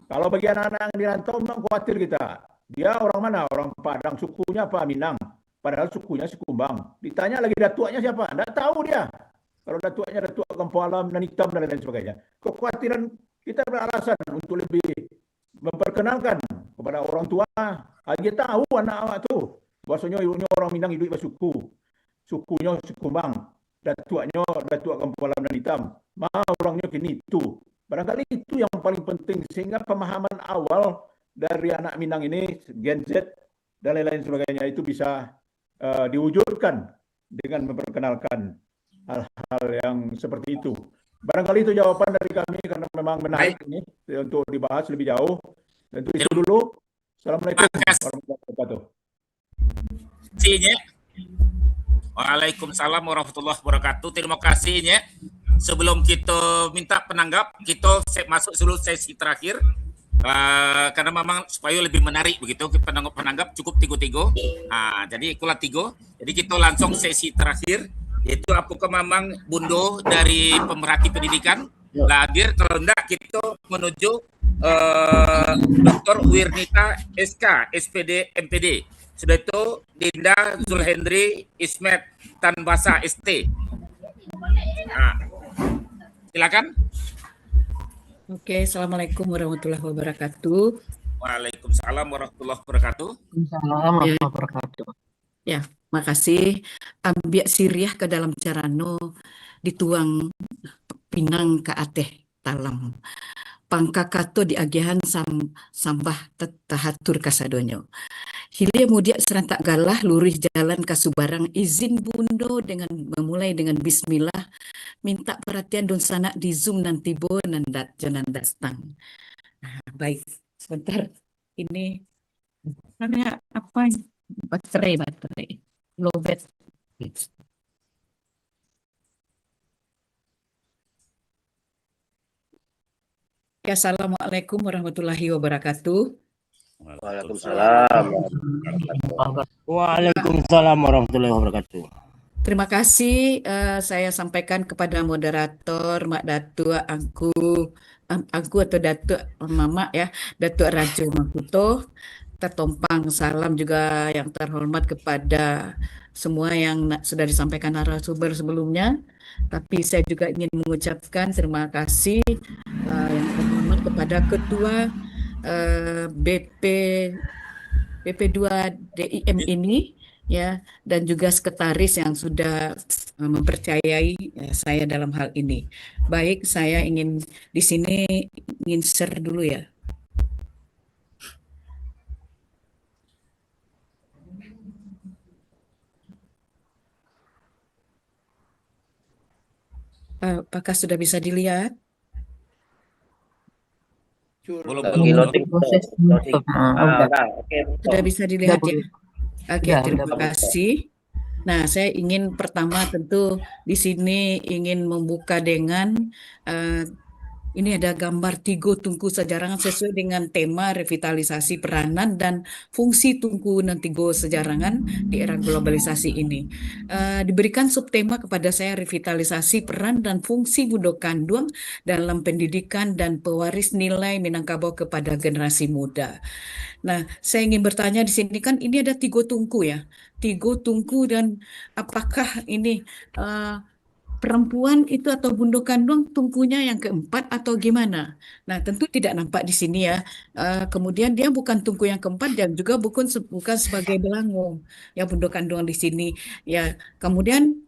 Kalau bagi anak-anak yang di rantau memang khawatir kita. Dia orang mana? Orang Padang, sukunya apa? Minang. Padahal sukunya Sikumbang. Ditanya lagi datuanya siapa? Tidak tahu dia. Kalau datuanya datuk Kampung Alam dan Hitam dan lain sebagainya. Kekhawatiran kita beralasan untuk lebih memperkenalkan kepada orang tua. Dia tahu anak awak tu. Bahasanya orang Minang hidup bersuku. Sukunya Sikumbang. Datuanya datuk Kampung Alam dan Hitam. Orangnya kini itu. Barangkali itu yang paling penting. Sehingga pemahaman awal dari anak Minang ini, Gen Z dan lain-lain sebagainya itu bisa diwujudkan dengan memperkenalkan hal-hal yang seperti itu. Barangkali itu jawaban dari kami karena memang menarik ini untuk dibahas lebih jauh. Tentu itu dulu. Assalamualaikum warahmatullahi wabarakatuh. Waalaikumsalam warahmatullahi wabarakatuh. Terima kasihnya. Sebelum kita minta penanggap, kita masuk dulu sesi terakhir. Karena memang supaya lebih menarik begitu penanggap cukup tiga. Jadi ikulah tiga. Jadi kita langsung sesi terakhir yaitu apakah memang Bundo dari pemerhati pendidikan hadir. Kalau enggak kita menuju Dr. Wirnita SK SPD MPD. Sudah itu Dinda Zulhendri Ismet Tanbasa ST. Silakan. Oke, Assalamualaikum warahmatullahi wabarakatuh. Waalaikumsalam warahmatullahi wabarakatuh. Waalaikumsalam warahmatullahi wabarakatuh. Ya, makasih. Ambiak siriah ke dalam carano dituang pinang ke ateh talam. Pangkakato di agihan sambah tahatur kasadonyo. Hilia mudiak serentak galah lurih jalan kasubarang izin Bundo dengan memulai dengan bismillah minta perhatian don sanak di Zoom nanti bo nandat jalan datang. Baik, sebentar ini karena apa baterai lowbat. Ya, Assalamualaikum warahmatullahi wabarakatuh. Waalaikumsalam. Waalaikumsalam warahmatullahi wabarakatuh. Terima kasih saya sampaikan kepada moderator Mak Datuk Angku atau Datuk Mama ya, Datuk Rajo Maputo. Tertompang salam juga yang terhormat kepada semua yang sudah disampaikan narasumber sebelumnya. Tapi saya juga ingin mengucapkan terima kasih yang terhormat kepada Ketua BP2 DIM ini ya, dan juga sekretaris yang sudah mempercayai saya dalam hal ini. Baik, saya ingin di sini ingin share dulu ya. Apakah sudah bisa dilihat? Belum. Sudah bisa dilihat ya? Oke, terima kasih. Nah, saya ingin pertama tentu di sini ingin membuka dengan ini ada gambar Tigo Tungku Sejarangan sesuai dengan tema revitalisasi peranan dan fungsi Tungku dan Tigo Sejarangan di era globalisasi ini. Diberikan subtema kepada saya revitalisasi peran dan fungsi Bundo Kanduang dalam pendidikan dan pewaris nilai Minangkabau kepada generasi muda. Nah, saya ingin bertanya di sini kan ini ada Tigo Tungku ya, Tigo Tungku dan apakah ini perempuan itu atau Bundo Kanduang tungkunya yang keempat atau gimana? Nah, tentu tidak nampak di sini ya. Kemudian dia bukan tungku yang keempat dan juga bukan sebagai belangung ya Bundo Kanduang di sini. Ya, kemudian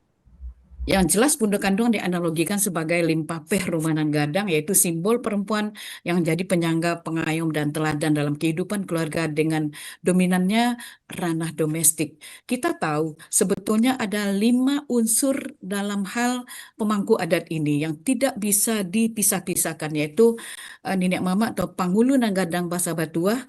yang jelas Bundo Kanduang dianalogikan sebagai limpapeh rumanan gadang, yaitu simbol perempuan yang jadi penyangga, pengayom, dan teladan dalam kehidupan keluarga dengan dominannya ranah domestik. Kita tahu sebetulnya ada 5 unsur dalam hal pemangku adat ini yang tidak bisa dipisah-pisahkan, yaitu Nenek Mama atau Panghulu Nanggadang Basa Batuah,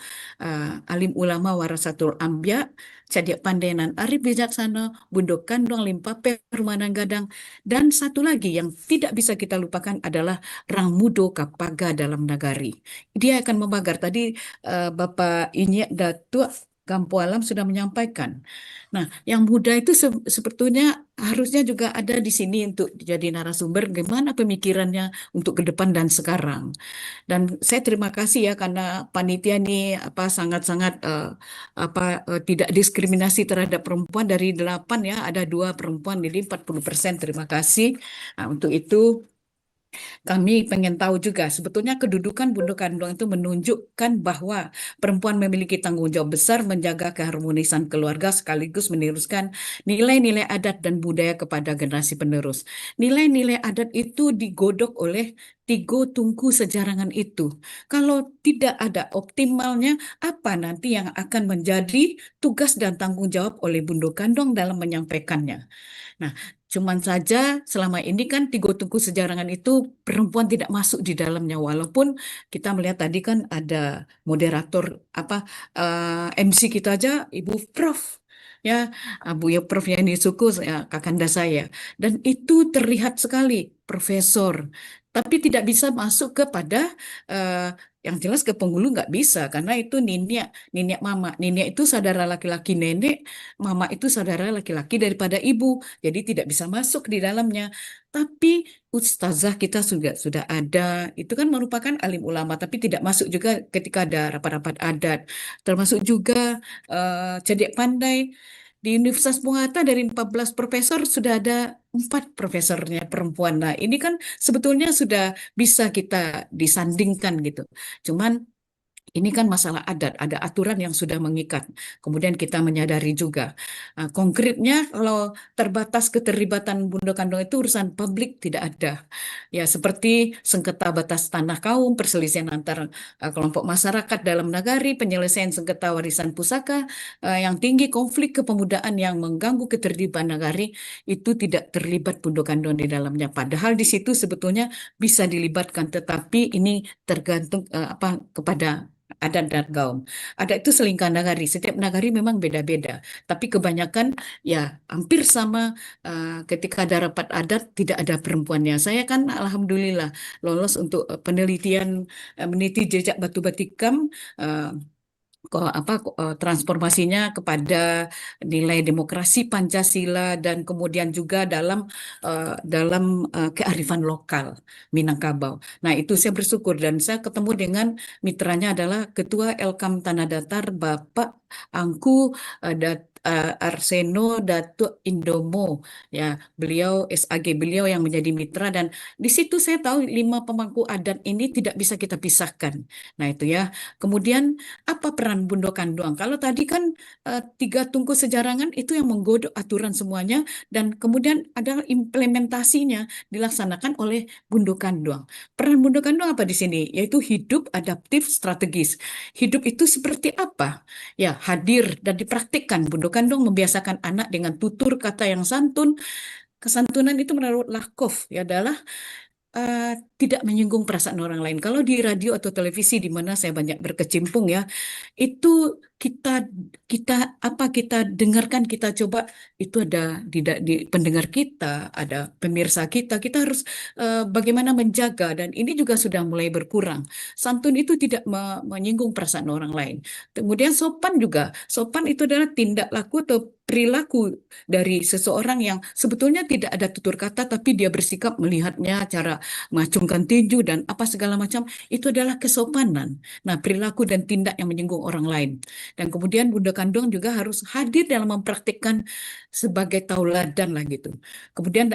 alim ulama warasatul ambia, Cadiak Pandenan Arif Bijaksana, Bundo Kanduang Limpapeh Rumanan Gadang, dan satu lagi yang tidak bisa kita lupakan adalah Rangmudo Kapaga dalam Nagari. Dia akan memagar. Tadi Bapak Inyek Datuk Gampo Alam sudah menyampaikan. Nah, yang muda itu sebetulnya harusnya juga ada di sini untuk jadi narasumber gimana pemikirannya untuk ke depan dan sekarang. Dan saya terima kasih ya karena panitia ini sangat-sangat tidak diskriminasi terhadap perempuan dari 8 ya, ada 2 perempuan jadi 40%. Terima kasih. Nah, untuk itu kami pengen tahu juga sebetulnya kedudukan Bundo Kanduang itu menunjukkan bahwa perempuan memiliki tanggung jawab besar menjaga keharmonisan keluarga sekaligus meneruskan nilai-nilai adat dan budaya kepada generasi penerus. Nilai-nilai adat itu digodok oleh Tigo Tungku Sejarangan itu. Kalau tidak ada optimalnya, apa nanti yang akan menjadi tugas dan tanggung jawab oleh Bundo Kanduang dalam menyampaikannya? Nah, cuman saja selama ini kan Tigo Tungku Sejarangan itu perempuan tidak masuk di dalamnya, walaupun kita melihat tadi kan ada moderator MC kita aja Ibu Prof ya, Bu ya Prof Yani Suku ya, kakanda saya, dan itu terlihat sekali profesor, tapi tidak bisa masuk kepada yang jelas ke penghulu nggak bisa karena itu nenek mama. Nenek itu saudara laki-laki nenek, mama itu saudara laki-laki daripada ibu. Jadi tidak bisa masuk di dalamnya. Tapi ustazah kita sudah ada. Itu kan merupakan alim ulama tapi tidak masuk juga ketika ada rapat-rapat adat. Termasuk juga Cadiak Pandai. Di Universitas Bung Hatta dari 14 profesor sudah ada 4 profesornya perempuan. Nah, ini kan sebetulnya sudah bisa kita disandingkan gitu. Cuman ini kan masalah adat, ada aturan yang sudah mengikat. Kemudian kita menyadari juga. Konkretnya kalau terbatas keterlibatan Bundo Kanduang itu urusan publik tidak ada. Ya seperti sengketa batas tanah kaum, perselisihan antar kelompok masyarakat dalam nagari, penyelesaian sengketa warisan pusaka yang tinggi, konflik kepemudaan yang mengganggu keterlibatan nagari, itu tidak terlibat Bundo Kanduang di dalamnya. Padahal di situ sebetulnya bisa dilibatkan, tetapi ini tergantung kepada adat dan kaum. Adat itu selingkah nagari. Setiap nagari memang beda-beda. Tapi kebanyakan ya hampir sama ketika ada rapat adat tidak ada perempuannya. Saya kan alhamdulillah lolos untuk penelitian meneliti jejak batu batikam transformasinya kepada nilai demokrasi Pancasila dan kemudian juga dalam kearifan lokal Minangkabau. Nah, itu saya bersyukur dan saya ketemu dengan mitranya adalah Ketua Elkam Tanah Datar Bapak Angku Arseno Datuk Indomo, ya, beliau SAG beliau yang menjadi mitra, dan di situ saya tahu 5 pemangku adat ini tidak bisa kita pisahkan. Nah, itu ya. Kemudian apa peran Bundo Kanduang? Kalau tadi kan 3 tungku sejarangan itu yang menggodok aturan semuanya, dan kemudian ada implementasinya dilaksanakan oleh Bundo Kanduang. Peran Bundo Kanduang apa di sini? Yaitu hidup adaptif strategis. Hidup itu seperti apa? Ya, hadir dan dipraktikkan. Bundo Kanduang membiasakan anak dengan tutur kata yang santun. Kesantunan itu menurut Lakoff ya adalah tidak menyinggung perasaan orang lain. Kalau di radio atau televisi di mana saya banyak berkecimpung ya, itu kita dengarkan, kita coba, itu ada di pendengar kita, ada pemirsa kita harus bagaimana menjaga, dan ini juga sudah mulai berkurang. Santun itu tidak menyinggung perasaan orang lain. Kemudian sopan juga. Sopan itu adalah tindak laku atau perilaku dari seseorang yang sebetulnya tidak ada tutur kata, tapi dia bersikap melihatnya cara mengacungkan tinju dan apa segala macam, itu adalah kesopanan. Nah, perilaku dan tindak yang menyinggung orang lain. Dan kemudian Bundo Kanduang juga harus hadir dalam mempraktikkan sebagai tauladan lah gitu. Kemudian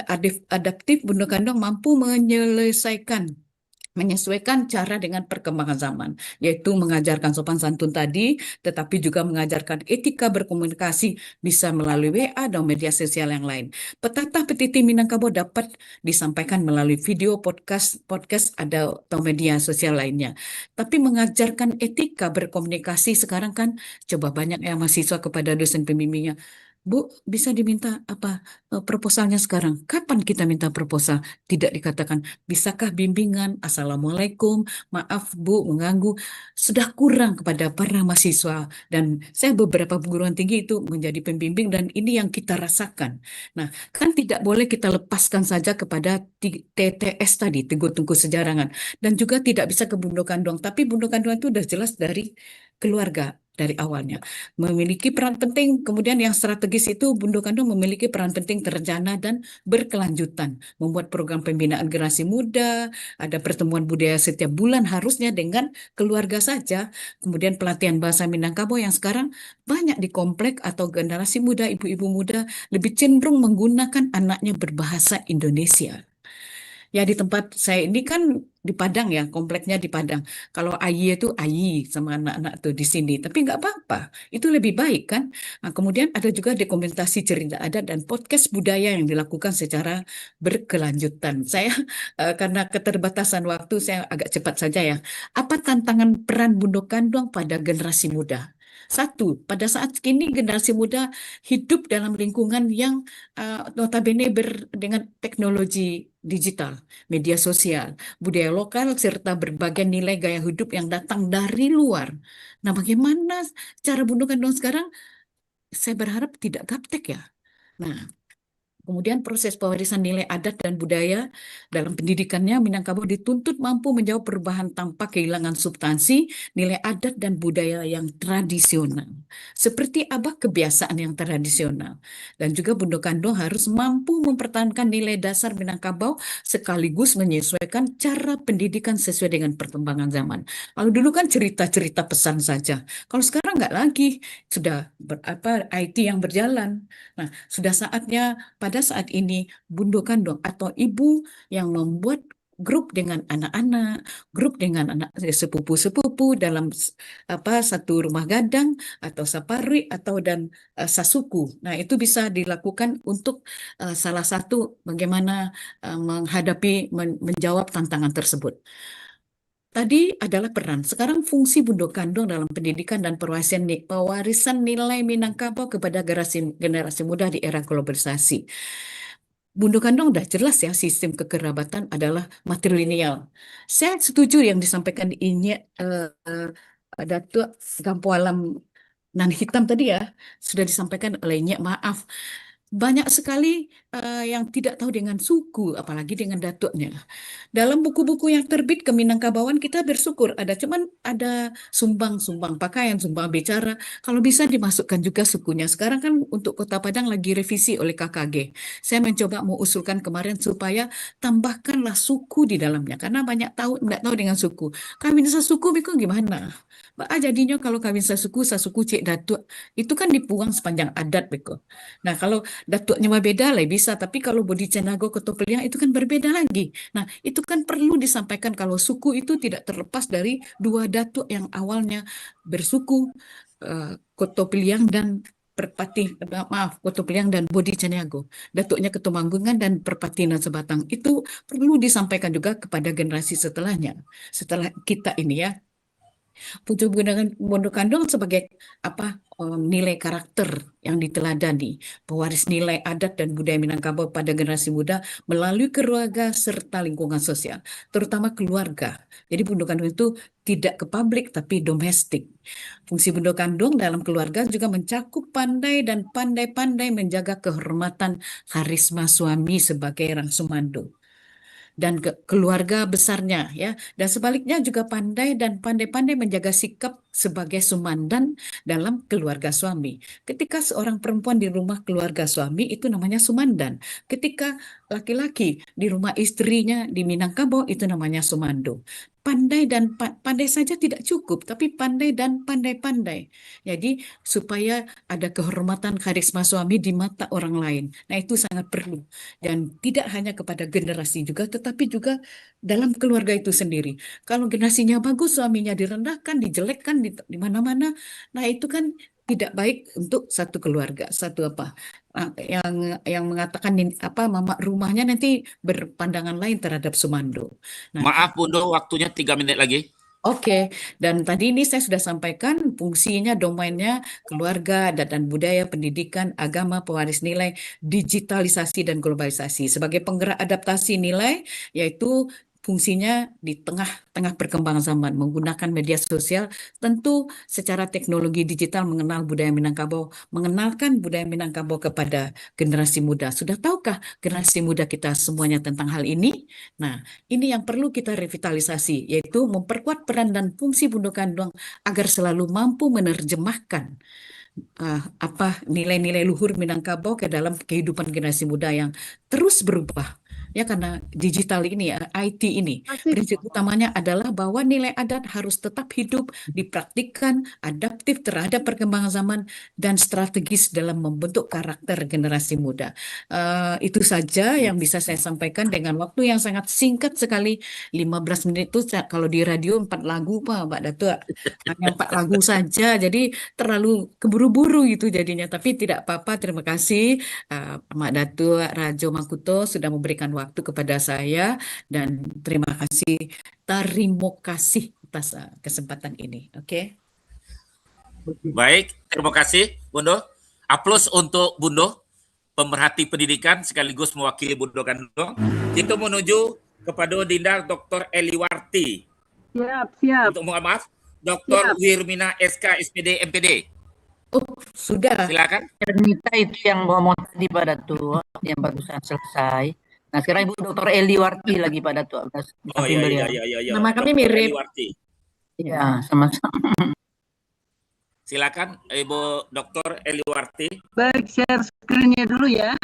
adaptif, Bundo Kanduang mampu menyesuaikan cara dengan perkembangan zaman, yaitu mengajarkan sopan santun tadi, tetapi juga mengajarkan etika berkomunikasi bisa melalui WA dan media sosial yang lain. Petata petiti Minangkabau dapat disampaikan melalui video, podcast atau media sosial lainnya. Tapi mengajarkan etika berkomunikasi sekarang kan coba banyak ya mahasiswa kepada dosen pembimbingnya. Bu, bisa diminta proposalnya sekarang? Kapan kita minta proposal? Tidak dikatakan, bisakah bimbingan? Assalamualaikum, maaf Bu, mengganggu. Sudah kurang kepada para mahasiswa. Dan saya beberapa perguruan tinggi itu menjadi pembimbing, dan ini yang kita rasakan. Nah, kan tidak boleh kita lepaskan saja kepada TTS tadi, Teguh Tungku Sejarangan. Dan juga tidak bisa ke Bundo Kanduang. Tapi Bundo Kanduang itu sudah jelas dari keluarga dari awalnya memiliki peran penting. Kemudian yang strategis itu Bundo Kanduang memiliki peran penting terencana dan berkelanjutan, membuat program pembinaan generasi muda, ada pertemuan budaya setiap bulan harusnya dengan keluarga saja. Kemudian pelatihan bahasa Minangkabau yang sekarang banyak di komplek atau generasi muda, ibu-ibu muda lebih cenderung menggunakan anaknya berbahasa Indonesia. Ya, di tempat saya ini kan di Padang ya, kompleknya di Padang. Kalau Ayi itu Ayi sama anak-anak tuh di sini, tapi nggak apa-apa, itu lebih baik kan. Nah, kemudian ada juga dokumentasi cerita adat dan podcast budaya yang dilakukan secara berkelanjutan. Saya karena keterbatasan waktu, saya agak cepat saja ya. Apa tantangan peran Bundo Kanduang pada generasi muda? Satu, pada saat kini generasi muda hidup dalam lingkungan yang notabene dengan teknologi digital, media sosial, budaya lokal, serta berbagai nilai gaya hidup yang datang dari luar. Nah, bagaimana cara Bundo Kanduang sekarang? Saya berharap tidak gaptek ya. Nah, kemudian proses pewarisan nilai adat dan budaya dalam pendidikannya, Minangkabau dituntut mampu menjawab perubahan tanpa kehilangan substansi, nilai adat dan budaya yang tradisional. Seperti kebiasaan yang tradisional. Dan juga Bundo Kanduang harus mampu mempertahankan nilai dasar Minangkabau sekaligus menyesuaikan cara pendidikan sesuai dengan perkembangan zaman. Kalau dulu kan cerita-cerita pesan saja. Kalau sekarang nggak lagi, sudah IT yang berjalan. Nah, sudah saatnya pada saat ini Bundo Kanduang atau ibu yang membuat grup dengan anak-anak, grup dengan anak sepupu-sepupu dalam satu rumah gadang atau sapari atau dan sasuku. Nah, itu bisa dilakukan untuk salah satu bagaimana menjawab tantangan tersebut. Tadi adalah peran. Sekarang fungsi Bundo Kanduang dalam pendidikan dan pewarisan nilai Minangkabau kepada generasi muda di era globalisasi. Bundo Kanduang udah jelas ya, sistem kekerabatan adalah matrilineal. Saya setuju yang disampaikan Datuk Gampo Alam Nan Hitam tadi ya, sudah disampaikan oleh Nyak, maaf. banyak sekali yang tidak tahu dengan suku, apalagi dengan datuknya. Dalam buku-buku yang terbit ke Minangkabauan kita bersyukur cuman ada sumbang pakaian, sumbang bicara. Kalau bisa dimasukkan juga sukunya. Sekarang kan untuk Kota Padang lagi revisi oleh KKG. Saya mencoba mau usulkan kemarin supaya tambahkanlah suku di dalamnya karena banyak tidak tahu dengan suku. Kawin sesuku Biko gimana? Jadinya kalau kawin sesuku cik datuk itu kan dipuang sepanjang adat Biko. Nah kalau datuknya mah beda lah bisa, tapi kalau Bodi Canago Ketopeliang itu kan berbeda lagi. Nah itu kan perlu disampaikan kalau suku itu tidak terlepas dari dua datuk yang awalnya bersuku Ketopeliang dan Ketopeliang dan Bodi Caniago. Datuknya Ketumanggungan dan Perpatinan Sebatang. Itu perlu disampaikan juga kepada generasi setelahnya. Setelah kita ini ya. Putu Bondo Kandung sebagai nilai karakter yang diteladani, pewaris nilai adat dan budaya Minangkabau pada generasi muda melalui keluarga serta lingkungan sosial, terutama keluarga. Jadi Bondo Kandung itu tidak ke publik tapi domestik. Fungsi Bondo Kandung dalam keluarga juga mencakup pandai dan pandai-pandai menjaga kehormatan karisma suami sebagai Rang Sumando dan keluarga besarnya ya, dan sebaliknya juga pandai dan pandai-pandai menjaga sikap sebagai sumandan dalam keluarga suami. Ketika seorang perempuan di rumah keluarga suami itu namanya sumandan. Ketika laki-laki di rumah istrinya di Minangkabau itu namanya sumando. Pandai dan pandai saja tidak cukup, tapi pandai dan pandai-pandai. Jadi supaya ada kehormatan karisma suami di mata orang lain. Nah itu sangat perlu. Dan tidak hanya kepada generasi juga, tetapi juga dalam keluarga itu sendiri. Kalau generasinya bagus, suaminya direndahkan, dijelekkan di mana-mana. Nah itu kan tidak baik untuk satu keluarga, yang mengatakan mama rumahnya nanti berpandangan lain terhadap Sumando. Nah, Maaf Bundo, waktunya 3 menit lagi. Oke, dan tadi ini saya sudah sampaikan fungsinya, domainnya keluarga, adat dan budaya, pendidikan, agama, pewaris nilai, digitalisasi dan globalisasi. Sebagai penggerak adaptasi nilai, yaitu fungsinya di tengah-tengah perkembangan zaman, menggunakan media sosial, tentu secara teknologi digital mengenal budaya Minangkabau, mengenalkan budaya Minangkabau kepada generasi muda. Sudah tahukah generasi muda kita semuanya tentang hal ini? Nah, ini yang perlu kita revitalisasi, yaitu memperkuat peran dan fungsi Bondo Kandung agar selalu mampu menerjemahkan nilai-nilai luhur Minangkabau ke dalam kehidupan generasi muda yang terus berubah. Ya karena digital ini ya, IT ini, prinsip utamanya adalah bahwa nilai adat harus tetap hidup, dipraktikkan, adaptif terhadap perkembangan zaman, dan strategis dalam membentuk karakter generasi muda. Itu saja yang bisa saya sampaikan dengan waktu yang sangat singkat sekali, 15 menit itu kalau di radio 4 lagu Mbak Datuk, hanya 4 lagu saja, jadi terlalu keburu-buru gitu jadinya, tapi tidak apa-apa. Terima kasih Mbak Datuk Rajo Makuto sudah memberikan waktu kepada saya, dan terima kasih atas kesempatan ini. Oke. Baik, terima kasih Bundo. Aplaus untuk Bundo, pemerhati pendidikan sekaligus mewakili Bondo Kandung. Kita menuju kepada Dinda Dr. Eliwarti. Siap. Untuk mohon maaf, Dr. Wirmina SK SPD MPD. Oh, sudah. Silakan. Ernita itu yang ngomong tadi Pak Datuk, yang barusan selesai. Nah sekarang Ibu Dr. Eliwarti lagi Pak Datuk. Oh iya. Nama kami mirip. Ya, sama-sama. Silakan Ibu Dr. Eliwarti. Baik, share screen-nya dulu ya.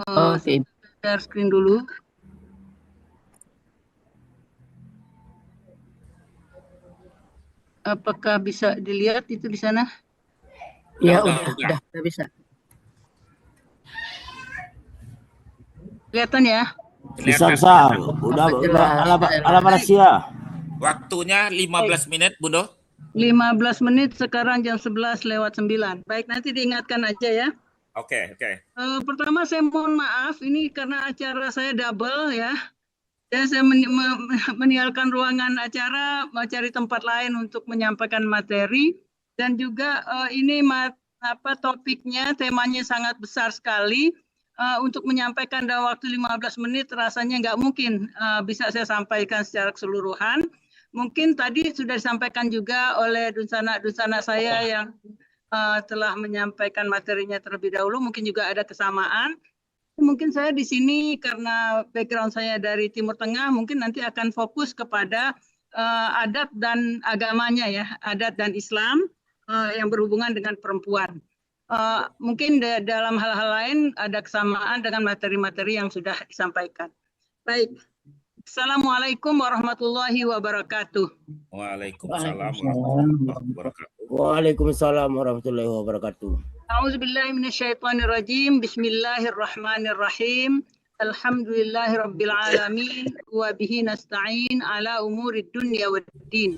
Oke. Share screen dulu. Apakah bisa dilihat itu di sana? Ya, udah bisa. Kelihatan ya? Bisa. Udah ala Malaysia. Waktunya 15 menit, Bundo. 15 menit sekarang jam 11:09. Baik, nanti diingatkan aja ya. Oke. Pertama saya mohon maaf, ini karena acara saya double ya. Dan saya meninggalkan ruangan acara, mencari tempat lain untuk menyampaikan materi. Dan juga ini topiknya, temanya sangat besar sekali. Untuk menyampaikan dalam waktu 15 menit rasanya nggak mungkin bisa saya sampaikan secara keseluruhan. Mungkin tadi sudah disampaikan juga oleh dusana saya yang telah menyampaikan materinya terlebih dahulu, mungkin juga ada kesamaan. Mungkin saya di sini karena background saya dari Timur Tengah, mungkin nanti akan fokus kepada adat dan agamanya ya, adat dan Islam yang berhubungan dengan perempuan. Mungkin dalam hal-hal lain ada kesamaan dengan materi-materi yang sudah disampaikan. Baik. Assalamualaikum warahmatullahi wabarakatuh. Waalaikumsalam warahmatullahi wabarakatuh. Waalaikumsalam warahmatullahi wabarakatuh. A'udzubillahi minasyaitonirrajim. Bismillahirrahmanirrahim. Alhamdulillahirabbil alamin wa bihi nasta'in ala umurid dunya waddin.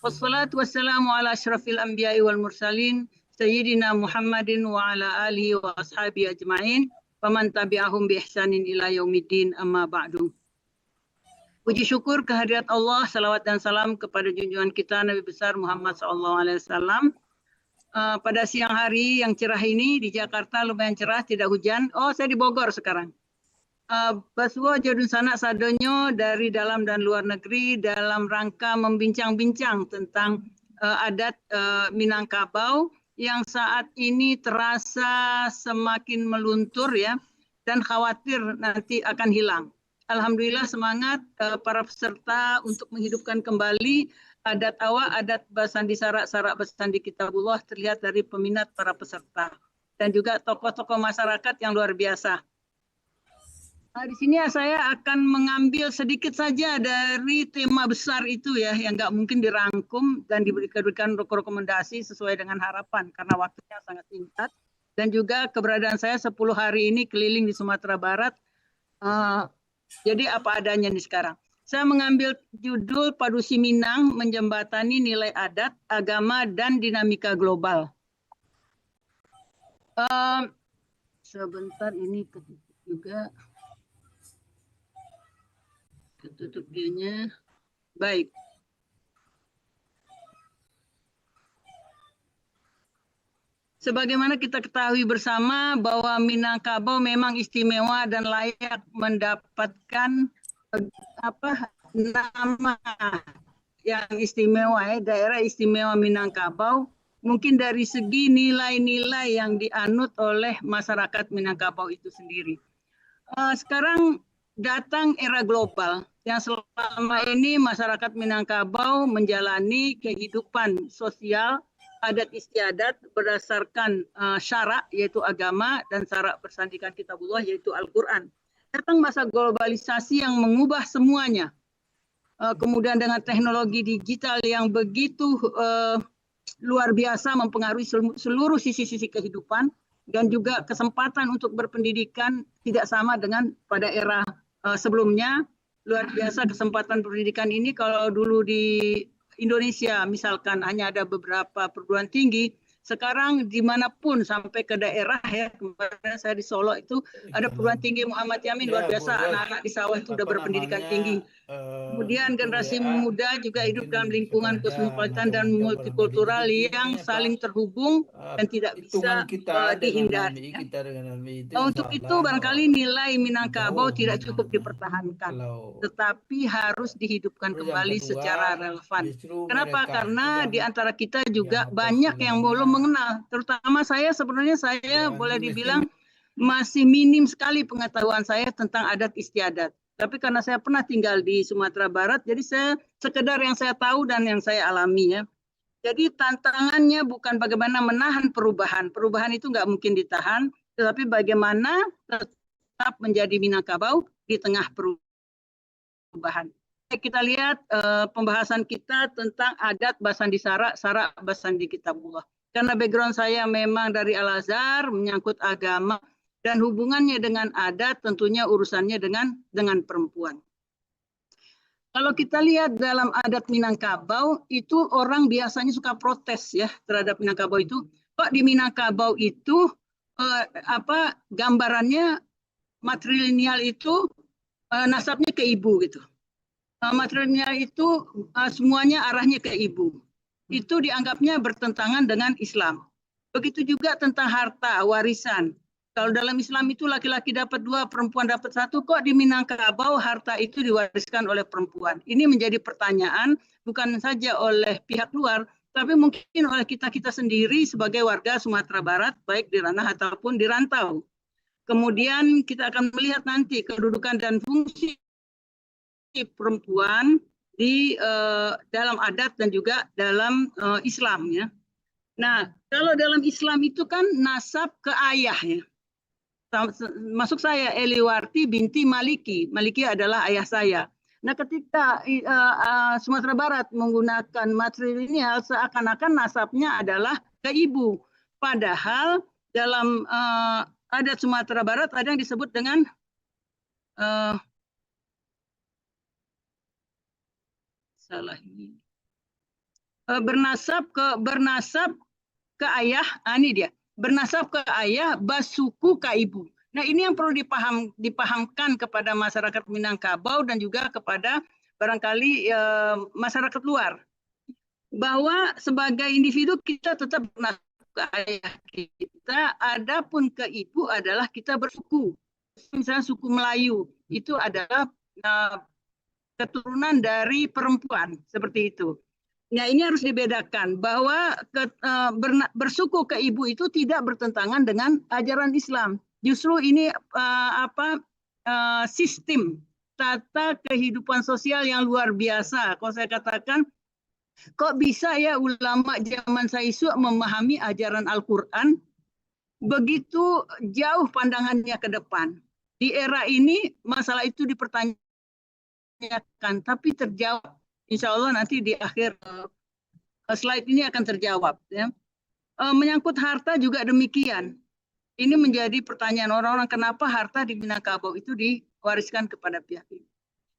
Wassalatu wassalamu ala asyrafil anbiya'i wal mursalin sayyidina Muhammadin wa ala alihi wa ashabihi ajma'in wa man tabi'ahum bi ihsanin ila yaumiddin, amma ba'du. Puji syukur kehadirat Allah, salawat dan salam kepada junjungan kita Nabi besar Muhammad SAW. Pada siang hari yang cerah ini di Jakarta lumayan cerah, tidak hujan. Oh, saya di Bogor sekarang. Basuo jodun sanak sadonyo dari dalam dan luar negeri dalam rangka membincang-bincang tentang adat Minangkabau yang saat ini terasa semakin meluntur ya, dan khawatir nanti akan hilang. Alhamdulillah semangat para peserta untuk menghidupkan kembali adat awak, adat Basandi Sarak, Sarak Basandi Kitabullah terlihat dari peminat para peserta dan juga tokoh-tokoh masyarakat yang luar biasa. Di sini saya akan mengambil sedikit saja dari tema besar itu ya, yang nggak mungkin dirangkum dan diberikan rekomendasi sesuai dengan harapan karena waktunya sangat singkat, dan juga keberadaan saya 10 hari ini keliling di Sumatera Barat. Jadi apa adanya nih sekarang. Saya mengambil judul Padusi Minang Menjembatani Nilai Adat, Agama, dan Dinamika Global. Sebentar ini juga. Tutup dianya. Baik. Sebagaimana kita ketahui bersama bahwa Minangkabau memang istimewa dan layak mendapatkan nama yang istimewa ya, daerah istimewa Minangkabau, mungkin dari segi nilai-nilai yang dianut oleh masyarakat Minangkabau itu sendiri. Sekarang datang era global yang selama ini masyarakat Minangkabau menjalani kehidupan sosial adat istiadat berdasarkan syarak yaitu agama dan syarak bersandikan kitabullah yaitu Al-Quran. Datang masa globalisasi yang mengubah semuanya. Kemudian dengan teknologi digital yang begitu luar biasa mempengaruhi seluruh sisi-sisi kehidupan, dan juga kesempatan untuk berpendidikan tidak sama dengan pada era sebelumnya. Luar biasa kesempatan pendidikan ini. Kalau dulu di Indonesia misalkan hanya ada beberapa perguruan tinggi, sekarang dimanapun sampai ke daerah ya, kemarin saya di Solo itu ada perguruan tinggi Muhammad Yamin, luar biasa, anak-anak di sawah itu udah berpendidikan tinggi. Kemudian generasi muda juga hidup dalam lingkungan kosmopolitan dan multikultural yang saling terhubung dan tidak bisa dihindari. Untuk itu barangkali nilai Minangkabau tidak cukup dipertahankan, tetapi harus dihidupkan kembali secara relevan. Kenapa? Karena di antara kita juga banyak yang belum mengenal, terutama saya sebenarnya saya boleh dibilang masih minim sekali pengetahuan saya tentang adat istiadat. Tapi karena saya pernah tinggal di Sumatera Barat, jadi saya sekedar yang saya tahu dan yang saya alami ya. Jadi tantangannya bukan bagaimana menahan perubahan. Perubahan itu nggak mungkin ditahan, tetapi bagaimana tetap menjadi Minangkabau di tengah perubahan. Kita lihat pembahasan kita tentang adat Basandi Sarak, Sarak Basandi Kitabullah. Karena background saya memang dari Al-Azhar, menyangkut agama, dan hubungannya dengan adat tentunya urusannya dengan perempuan. Kalau kita lihat dalam adat Minangkabau itu orang biasanya suka protes ya terhadap Minangkabau itu. Kok di Minangkabau itu gambarannya matrilineal itu nasabnya ke ibu gitu. Matrilineal itu semuanya arahnya ke ibu. Itu dianggapnya bertentangan dengan Islam. Begitu juga tentang harta warisan. Kalau dalam Islam itu laki-laki dapat 2, perempuan dapat 1, kok di Minangkabau harta itu diwariskan oleh perempuan? Ini menjadi pertanyaan bukan saja oleh pihak luar, tapi mungkin oleh kita sendiri sebagai warga Sumatera Barat, baik di ranah ataupun di rantau. Kemudian kita akan melihat nanti kedudukan dan fungsi perempuan di dalam adat dan juga dalam Islam ya. Nah, kalau dalam Islam itu kan nasab ke ayah ya. Masuk saya Eliwarti binti Maliki. Maliki adalah ayah saya. Nah, ketika Sumatera Barat menggunakan matrilineal seakan-akan nasabnya adalah ke ibu. Padahal dalam adat Sumatera Barat ada yang disebut dengan salah ini. Bernasab ke ayah, ini dia. Bernasab ke ayah, basuku ke ibu. Nah, ini yang perlu dipahamkan kepada masyarakat Minangkabau dan juga kepada barangkali masyarakat luar. Bahwa sebagai individu kita tetap bernasab ke ayah kita, adapun ke ibu adalah kita bersuku. Misalnya suku Melayu, itu adalah keturunan dari perempuan, seperti itu. Nah, ini harus dibedakan bahwa bersuku ke ibu itu tidak bertentangan dengan ajaran Islam. Justru ini sistem tata kehidupan sosial yang luar biasa. Kalau saya katakan, kok bisa ya ulama zaman Saisuk memahami ajaran Al-Quran begitu jauh pandangannya ke depan. Di era ini masalah itu dipertanyakan, tapi terjawab. Insya Allah nanti di akhir slide ini akan terjawab. Ya. Menyangkut harta juga demikian. Ini menjadi pertanyaan orang-orang, kenapa harta di Minangkabau itu diwariskan kepada pihak ini.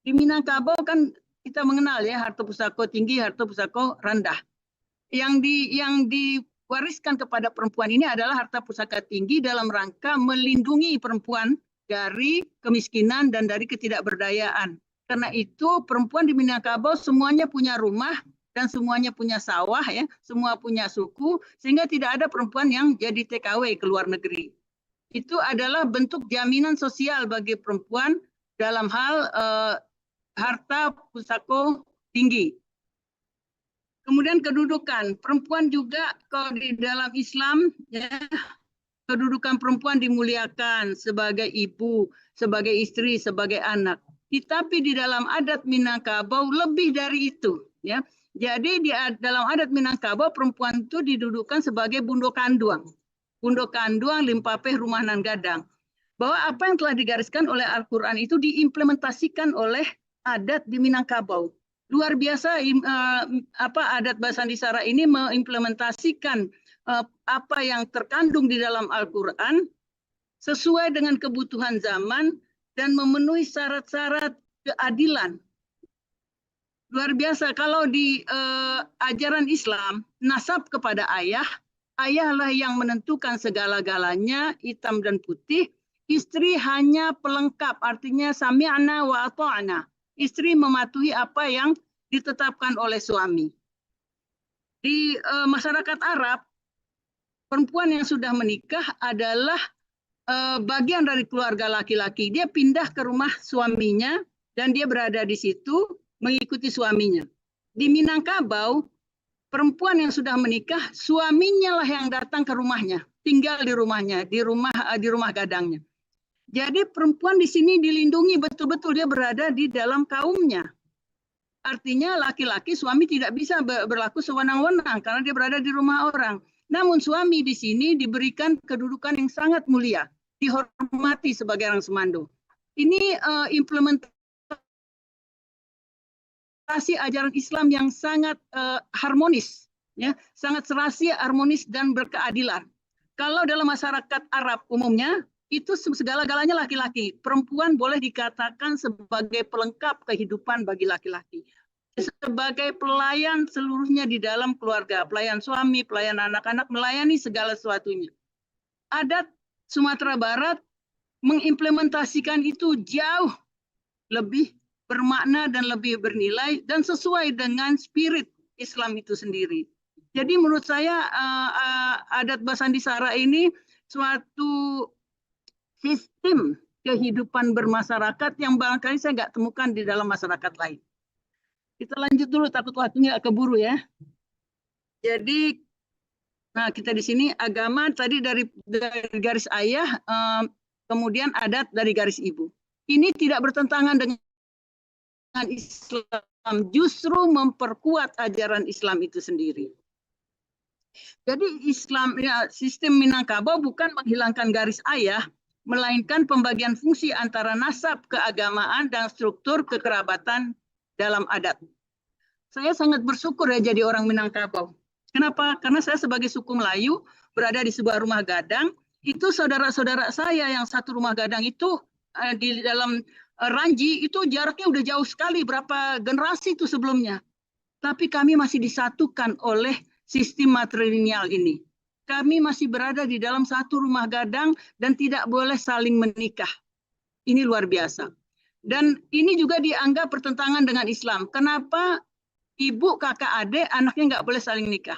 Di Minangkabau kan kita mengenal ya harta pusako tinggi, harta pusako rendah. Yang diwariskan kepada perempuan ini adalah harta pusaka tinggi dalam rangka melindungi perempuan dari kemiskinan dan dari ketidakberdayaan. Karena itu perempuan di Minangkabau semuanya punya rumah dan semuanya punya sawah ya, semua punya suku, sehingga tidak ada perempuan yang jadi TKW ke luar negeri. Itu adalah bentuk jaminan sosial bagi perempuan dalam hal harta pusako tinggi. Kemudian kedudukan perempuan juga kalau di dalam Islam ya, kedudukan perempuan dimuliakan sebagai ibu, sebagai istri, sebagai anak. Tetapi di dalam adat Minangkabau lebih dari itu ya. Jadi di dalam adat Minangkabau perempuan itu didudukkan sebagai bundo kanduang. Bundo kanduang, limpapeh, rumah nan gadang. Bahwa apa yang telah digariskan oleh Al-Quran itu diimplementasikan oleh adat di Minangkabau. Luar biasa adat Basandi Sara ini mengimplementasikan apa yang terkandung di dalam Al-Quran sesuai dengan kebutuhan zaman dan memenuhi syarat-syarat keadilan. Luar biasa kalau di ajaran Islam nasab kepada ayah, ayahlah yang menentukan segala-galanya hitam dan putih, istri hanya pelengkap, artinya sami'na wa ata'na. Istri mematuhi apa yang ditetapkan oleh suami. Di masyarakat Arab, perempuan yang sudah menikah adalah bagian dari keluarga laki-laki. Dia pindah ke rumah suaminya dan dia berada di situ mengikuti suaminya. Di Minangkabau, perempuan yang sudah menikah, suaminya lah yang datang ke rumahnya, tinggal di rumahnya, di rumah gadangnya. Jadi perempuan di sini dilindungi betul-betul, dia berada di dalam kaumnya. Artinya laki-laki suami tidak bisa berlaku sewenang-wenang karena dia berada di rumah orang. Namun suami di sini diberikan kedudukan yang sangat mulia, dihormati sebagai orang semando. Ini implementasi ajaran Islam yang sangat harmonis, ya, sangat serasi, harmonis dan berkeadilan. Kalau dalam masyarakat Arab umumnya itu segala-galanya laki-laki, perempuan boleh dikatakan sebagai pelengkap kehidupan bagi laki-laki, sebagai pelayan seluruhnya di dalam keluarga, pelayan suami, pelayan anak-anak, melayani segala sesuatunya. Adat Sumatera Barat mengimplementasikan itu jauh lebih bermakna dan lebih bernilai dan sesuai dengan spirit Islam itu sendiri. Jadi menurut saya adat Basandi Sara ini suatu sistem kehidupan bermasyarakat yang barangkali saya nggak temukan di dalam masyarakat lain. Kita lanjut dulu, takut waktunya keburu ya. Jadi, nah kita di sini agama tadi dari garis ayah, kemudian adat dari garis ibu. Ini tidak bertentangan dengan Islam, justru memperkuat ajaran Islam itu sendiri. Jadi Islam, ya, sistem Minangkabau bukan menghilangkan garis ayah, melainkan pembagian fungsi antara nasab, keagamaan, dan struktur kekerabatan dalam adat. Saya sangat bersyukur ya jadi orang Minangkabau. Kenapa? Karena saya sebagai suku Melayu berada di sebuah rumah gadang, itu saudara-saudara saya yang satu rumah gadang itu di dalam Ranji itu jaraknya udah jauh sekali, berapa generasi itu sebelumnya. Tapi kami masih disatukan oleh sistem matrilineal ini. Kami masih berada di dalam satu rumah gadang dan tidak boleh saling menikah. Ini luar biasa. Dan ini juga dianggap bertentangan dengan Islam. Kenapa ibu, kakak, adik, anaknya nggak boleh saling nikah?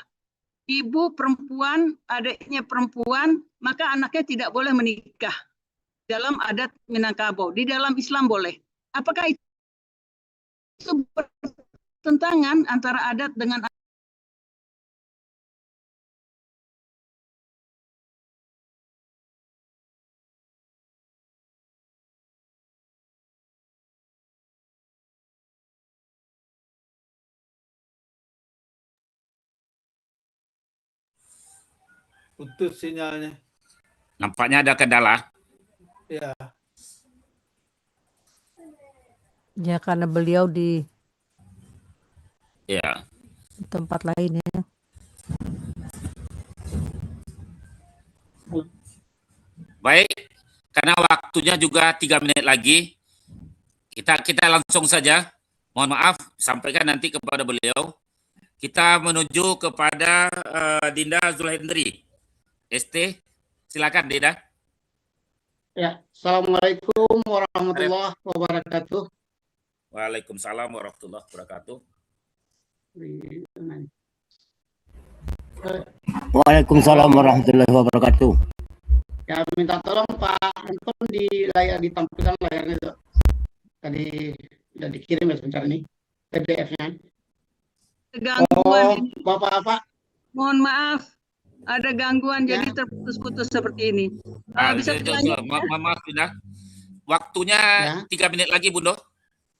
Ibu perempuan, adiknya perempuan, maka anaknya tidak boleh menikah. Dalam adat Minangkabau, di dalam Islam boleh. Apakah itu bertentangan antara adat dengan Putus sinyalnya. Nampaknya ada kendala. Ya. Ya karena beliau di Ya. tempat lain ya. Baik, karena waktunya juga 3 menit lagi, kita langsung saja. Mohon maaf, sampaikan nanti kepada beliau. Kita menuju kepada Dinda Zulhendri. ST, silakan Dinda. Ya, Assalamualaikum warahmatullahi wabarakatuh. Waalaikumsalam warahmatullahi wabarakatuh. Waalaikumsalam warahmatullahi wabarakatuh. Ya, minta tolong Pak Anton ditampilkan layarnya itu. Tadi sudah dikirim ya sebentar ini PDF-nya. gangguan? Bapak-bapak. Mohon maaf, ada gangguan jadi terputus-putus seperti ini. Bisa dilanjut? Maaf, Dinda. Waktunya 3 menit lagi, Bundo.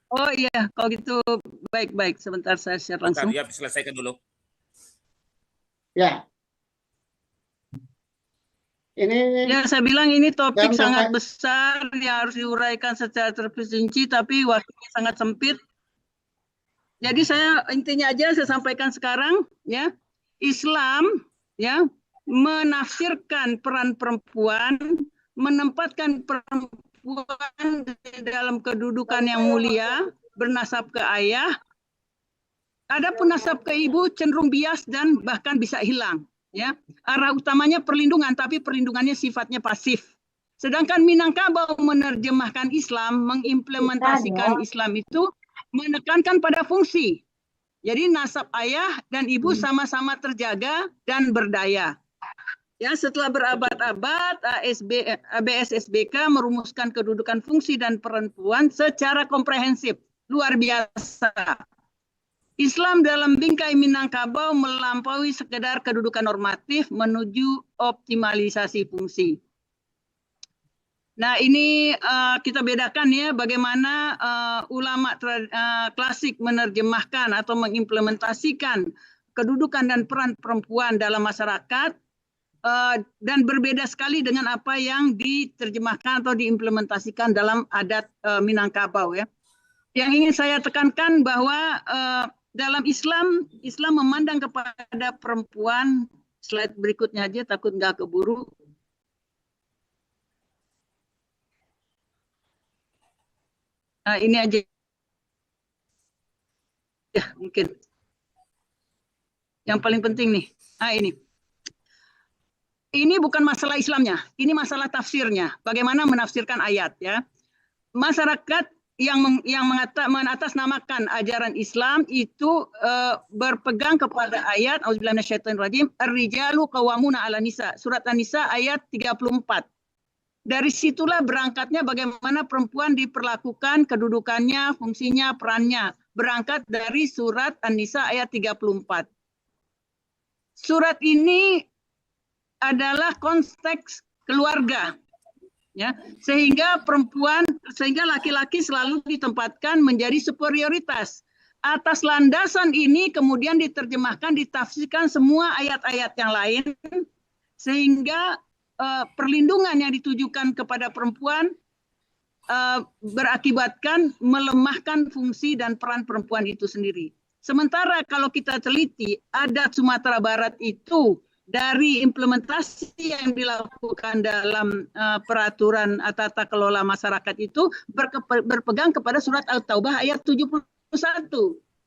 Oh iya, kalau gitu baik-baik. Sebentar saya share langsung. Ya, selesaikan dulu. Ya. Ini ya saya bilang ini topik sangat besar yang harus diuraikan secara terperinci, tapi waktunya sangat sempit. Jadi saya intinya aja saya sampaikan sekarang ya, Islam ya menafsirkan peran perempuan, menempatkan perempuan di dalam kedudukan yang mulia, bernasab ke ayah. Adapun nasab ke ibu cenderung bias dan bahkan bisa hilang. Ya, arah utamanya perlindungan, tapi perlindungannya sifatnya pasif. Sedangkan Minangkabau menerjemahkan Islam, mengimplementasikan Islam itu menekankan pada fungsi. Jadi nasab ayah dan ibu sama-sama terjaga dan berdaya. Ya, setelah berabad-abad, ABSSBK merumuskan kedudukan fungsi dan perempuan secara komprehensif, luar biasa. Islam dalam bingkai Minangkabau melampaui sekedar kedudukan normatif menuju optimalisasi fungsi. Nah ini kita bedakan ya bagaimana ulama klasik menerjemahkan atau mengimplementasikan kedudukan dan peran perempuan dalam masyarakat dan berbeda sekali dengan apa yang diterjemahkan atau diimplementasikan dalam adat Minangkabau ya. Yang ingin saya tekankan bahwa dalam Islam memandang kepada perempuan, slide berikutnya aja takut nggak keburu. Nah, ini aja ya mungkin. Yang paling penting nih, ini. Ini bukan masalah Islamnya, ini masalah tafsirnya. Bagaimana menafsirkan ayat ya. Masyarakat yang mengatasnamakan ajaran Islam itu berpegang kepada ayat auzubillahi minasyaitonirrajim ar-rijalu qawwamuna 'alan nisa, surat An-Nisa ayat 34. Dari situlah berangkatnya bagaimana perempuan diperlakukan, kedudukannya, fungsinya, perannya, berangkat dari surat An-Nisa ayat 34. surat ini adalah konteks keluarga, ya, sehingga laki-laki selalu ditempatkan menjadi superioritas. Atas landasan ini kemudian diterjemahkan, ditafsirkan semua ayat-ayat yang lain, sehingga perlindungan yang ditujukan kepada perempuan berakibatkan melemahkan fungsi dan peran perempuan itu sendiri. Sementara kalau kita teliti, adat Sumatera Barat itu dari implementasi yang dilakukan dalam peraturan tata kelola masyarakat itu berpegang kepada surat Al-Taubah ayat 71,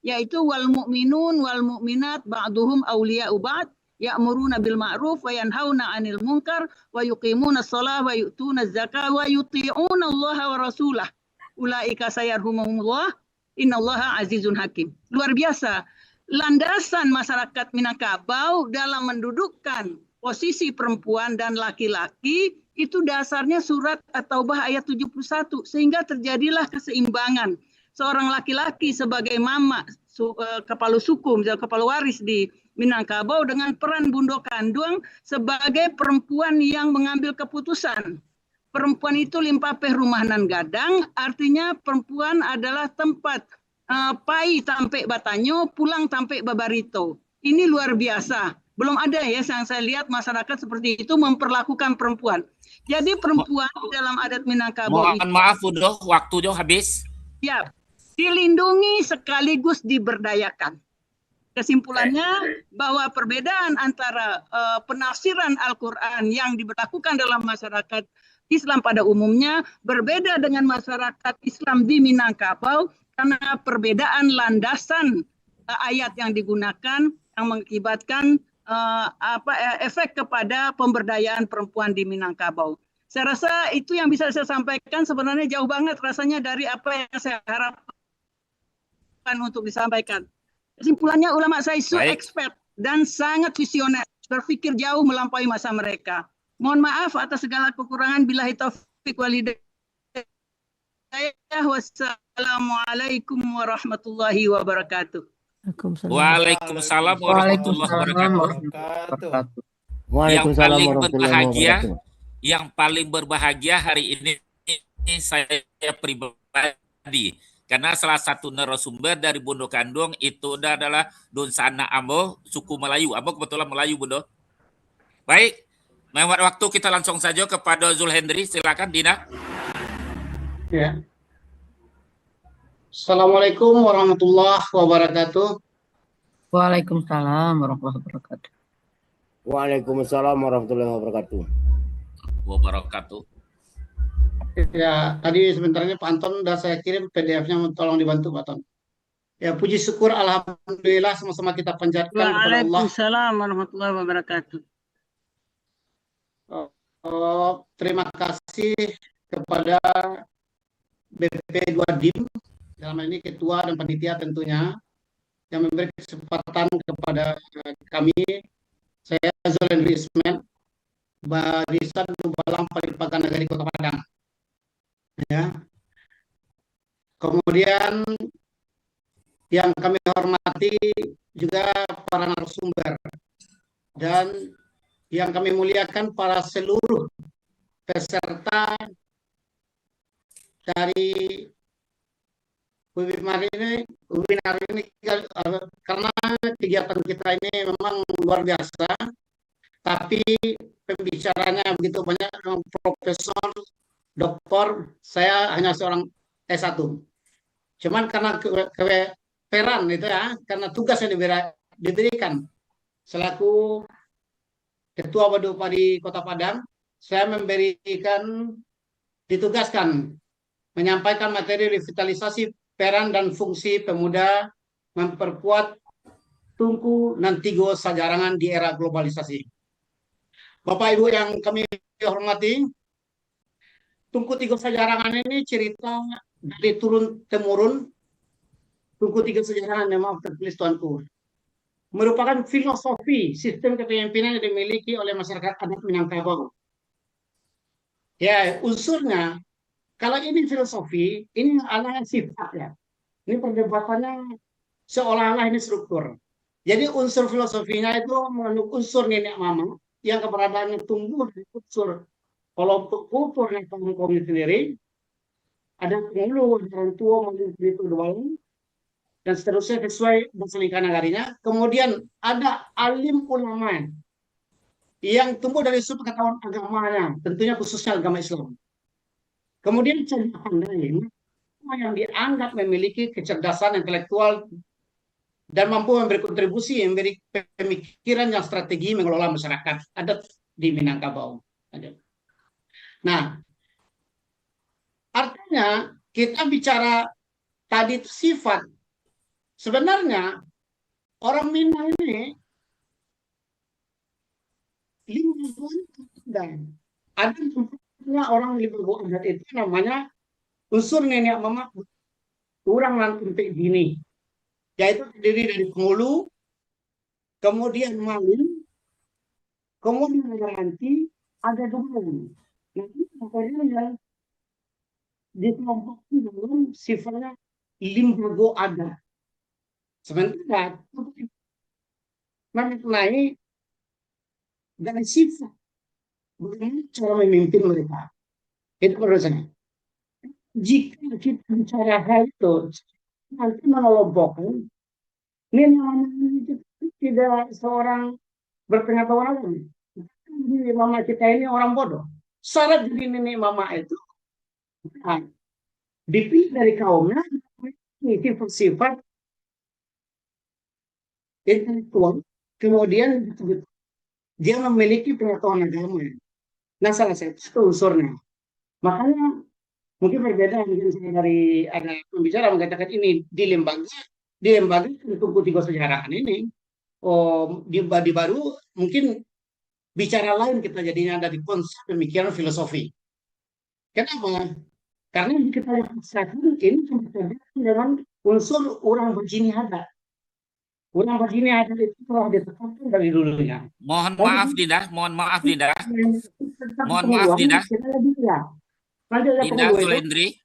yaitu wal mu'minun wal mu'minat ba'duhum awliya'u ba'd ya'muruna bil ma'ruf wa yanhauna 'anil munkar wa yuqimuna shalah wa yu'tuna zakah wa yuti'una Allah wa rasulah ulaika sayarhumuhumullah innallaha azizun hakim. Luar biasa. Landasan masyarakat Minangkabau dalam mendudukkan posisi perempuan dan laki-laki itu dasarnya surat At-Taubah ayat 71, sehingga terjadilah keseimbangan. Seorang laki-laki sebagai mama, kepala suku, misalnya kepala waris di Minangkabau, dengan peran Bundo Kanduang sebagai perempuan yang mengambil keputusan. Perempuan itu limpapeh rumah nan gadang, artinya perempuan adalah tempat pai tampe batanyo, pulang tampe babarito. Ini luar biasa. Belum ada ya yang saya lihat masyarakat seperti itu memperlakukan perempuan. Jadi perempuan dalam adat Minangkabau Mohon maaf udah waktunya habis. Ya, dilindungi sekaligus diberdayakan. Kesimpulannya bahwa perbedaan antara penafsiran Al-Quran yang diberlakukan dalam masyarakat Islam pada umumnya berbeda dengan masyarakat Islam di Minangkabau karena perbedaan landasan ayat yang digunakan yang mengakibatkan efek kepada pemberdayaan perempuan di Minangkabau. Saya rasa itu yang bisa saya sampaikan, sebenarnya jauh banget rasanya dari apa yang saya harapkan untuk disampaikan. Kesimpulannya ulama saya itu expert dan sangat visioner, berpikir jauh melampaui masa mereka. Mohon maaf atas segala kekurangan. Billahi taufiq wal hidayah. Wassalamualaikum warahmatullahi wabarakatuh. Waalaikumsalam warahmatullahi wabarakatuh. Yang paling berbahagia hari ini saya pribadi, karena salah satu narasumber dari Bundo Kanduang itu adalah Dunsana Ambo, suku Melayu. Ambo kebetulan Melayu, Bundo. Baik, lewat waktu kita langsung saja kepada Zul Hendri. Silakan, Dina. Ya. Assalamualaikum warahmatullahi wabarakatuh. Waalaikumsalam warahmatullahi wabarakatuh. Waalaikumsalam warahmatullahi wabarakatuh. Ya, tadi sebentarnya Pak Anton sudah saya kirim PDF-nya, tolong dibantu Pak Anton. Ya, puji syukur alhamdulillah sama-sama kita panjatkan kepada Allah. Waalaikumsalam warahmatullahi wabarakatuh. Terima kasih kepada BP 2 DIM, dalam hal ini ketua dan panitia tentunya, yang memberi kesempatan kepada kami, saya Zul Hendri Ismail, Barisan Nubalang Palipakan Negari Kota Padang. Ya. Kemudian yang kami hormati juga para narasumber dan yang kami muliakan para seluruh peserta dari webinar ini karena kegiatan kita ini memang luar biasa, tapi pembicaranya begitu banyak, profesor, doktor, saya hanya seorang S1. Cuman karena keperan itu ya, karena tugas yang diberikan selaku Ketua Badupadi Kota Padang, saya ditugaskan menyampaikan materi revitalisasi peran dan fungsi pemuda memperkuat Tungku dan Tigo Sajarangan di era globalisasi. Bapak Ibu yang kami hormati, Tungku Tigo Sajarangan ini cerita dari turun-temurun. Tungku Tigo Sajarangan, maaf tertulis tuanku, merupakan filosofi sistem kepemimpinan yang dimiliki oleh masyarakat adat Minangkabau. Ya, unsurnya, kalau ini filosofi, ini adalah sifat ya. Ini perdebatannya seolah-olah ini struktur. Jadi unsur filosofinya itu mengandung unsur nenek mama yang keberadaannya tumbuh dari unsur kelompok kulturnya kaum sendiri, ada penghulu, ada orang tua, maupun itu doang, dan seterusnya sesuai bahasa negarinya. Kemudian ada alim ulama yang tumbuh dari sudut pengetahuan agamanya, tentunya khususnya agama Islam. Kemudian cerdik pandai yang dianggap memiliki kecerdasan intelektual dan mampu memberi kontribusi, memberi pemikiran yang strategi mengelola masyarakat adat di Minangkabau. Nah, artinya kita bicara tadi itu sifat. Sebenarnya orang Minang ini ada tempatnya orang Limbago adat itu namanya unsur nenek mama kurang nanti gini, yaitu terdiri dari penghulu, kemudian malin, kemudian nanti ada dukungan. Nah, ini makanya yang dikelompokkan dalam sifatnya Limbago adat. Sementara mengenai dari sifat bagaimana cara memimpin mereka, itu menurut saya. Jika kita bicara hal itu nanti mengelompokkan ini namanya tidak seorang berpengetahuan agama. Nenek mama kita ini orang bodoh. Syarat jadi nenek mama itu dipilih dari kaumnya sifat-sifat intelektual, kemudian dia memiliki pengetahuan agama. Nah, salah satu itu unsurnya. Makanya mungkin berbeda mungkin saya dari ada pembicara mengatakan ini di lembaga tunggu tiga sejarahan ini. Oh, di baru mungkin bicara lain kita jadinya dari konsep pemikiran filosofi. Kenapa? Karena kita lihat ini dengan unsur orang begini ada. Orang begini ada itu telah ditetapkan dari dulunya. Mohon maaf Dinda, mohon maaf Dinda. Mohon maaf Dinda. Dinda Sulendri.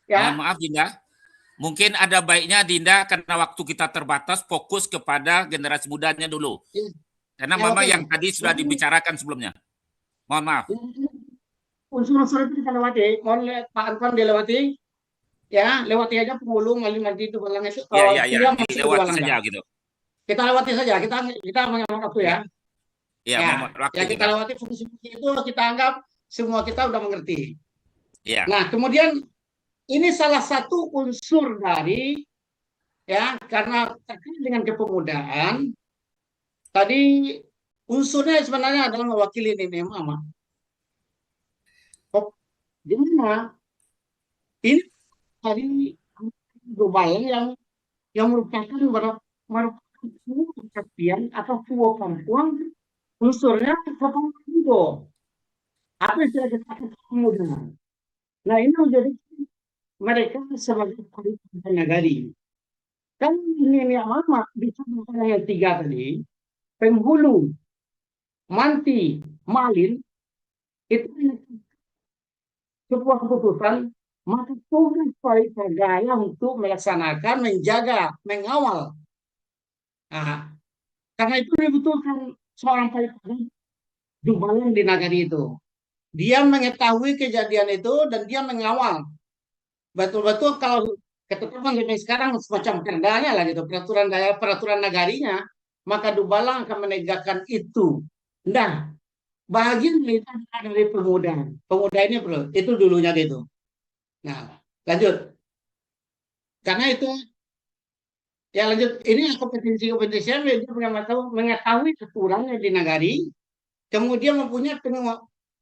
Ya. Mohon maaf Dinda. Mungkin ada baiknya Dinda karena waktu kita terbatas fokus kepada generasi mudanya dulu. Karena memang yang tadi sudah dibicarakan sebelumnya. Mohon maaf. Unsur-unsur itu kita lewati. Mohon Pak Anton dilewati. Ya, lewati aja penghulu, malin nanti itu balang itu. Ya. Dilewati saja gitu. Kita lewati saja. Kita mengambil waktu ya. Ya, waktu ya kita lewati fungsi-fungsi itu kita anggap semua kita udah mengerti. Ya. Nah, kemudian ini salah satu unsur dari ya karena terkait dengan kepemudaan tadi unsurnya sebenarnya adalah mewakili nenek mama. Gimana? Ini dari global yang merupakan kesaktian atau sebuah kemampuan unsurnya kepada Indo. Apa yang sudah kita kepemudaan? Nah, ini menjadi mereka sebagai pemimpin nagari. Kan nenek mama bicara yang tiga tadi, penghulu, manti, malin, itu sebuah keputusan, maka tugas Paripagaya untuk melaksanakan, menjaga, mengawal. Nah, karena itu dibutuhkan seorang Paripagaya Dubalan di nagari itu. Dia mengetahui kejadian itu dan dia mengawal. Betul-betul kalau ketetapan sampai sekarang semacam perdanya lah gitu, peraturan nagarinya, maka Dubalang akan menegakkan itu. Nah, bagian dari pemuda. Pemuda ini bro, itu dulunya gitu. Nah, lanjut. Karena itu ya lanjut. Ini kompetensi-kompetensinya dia mengetahui aturannya di nagari, kemudian mempunyai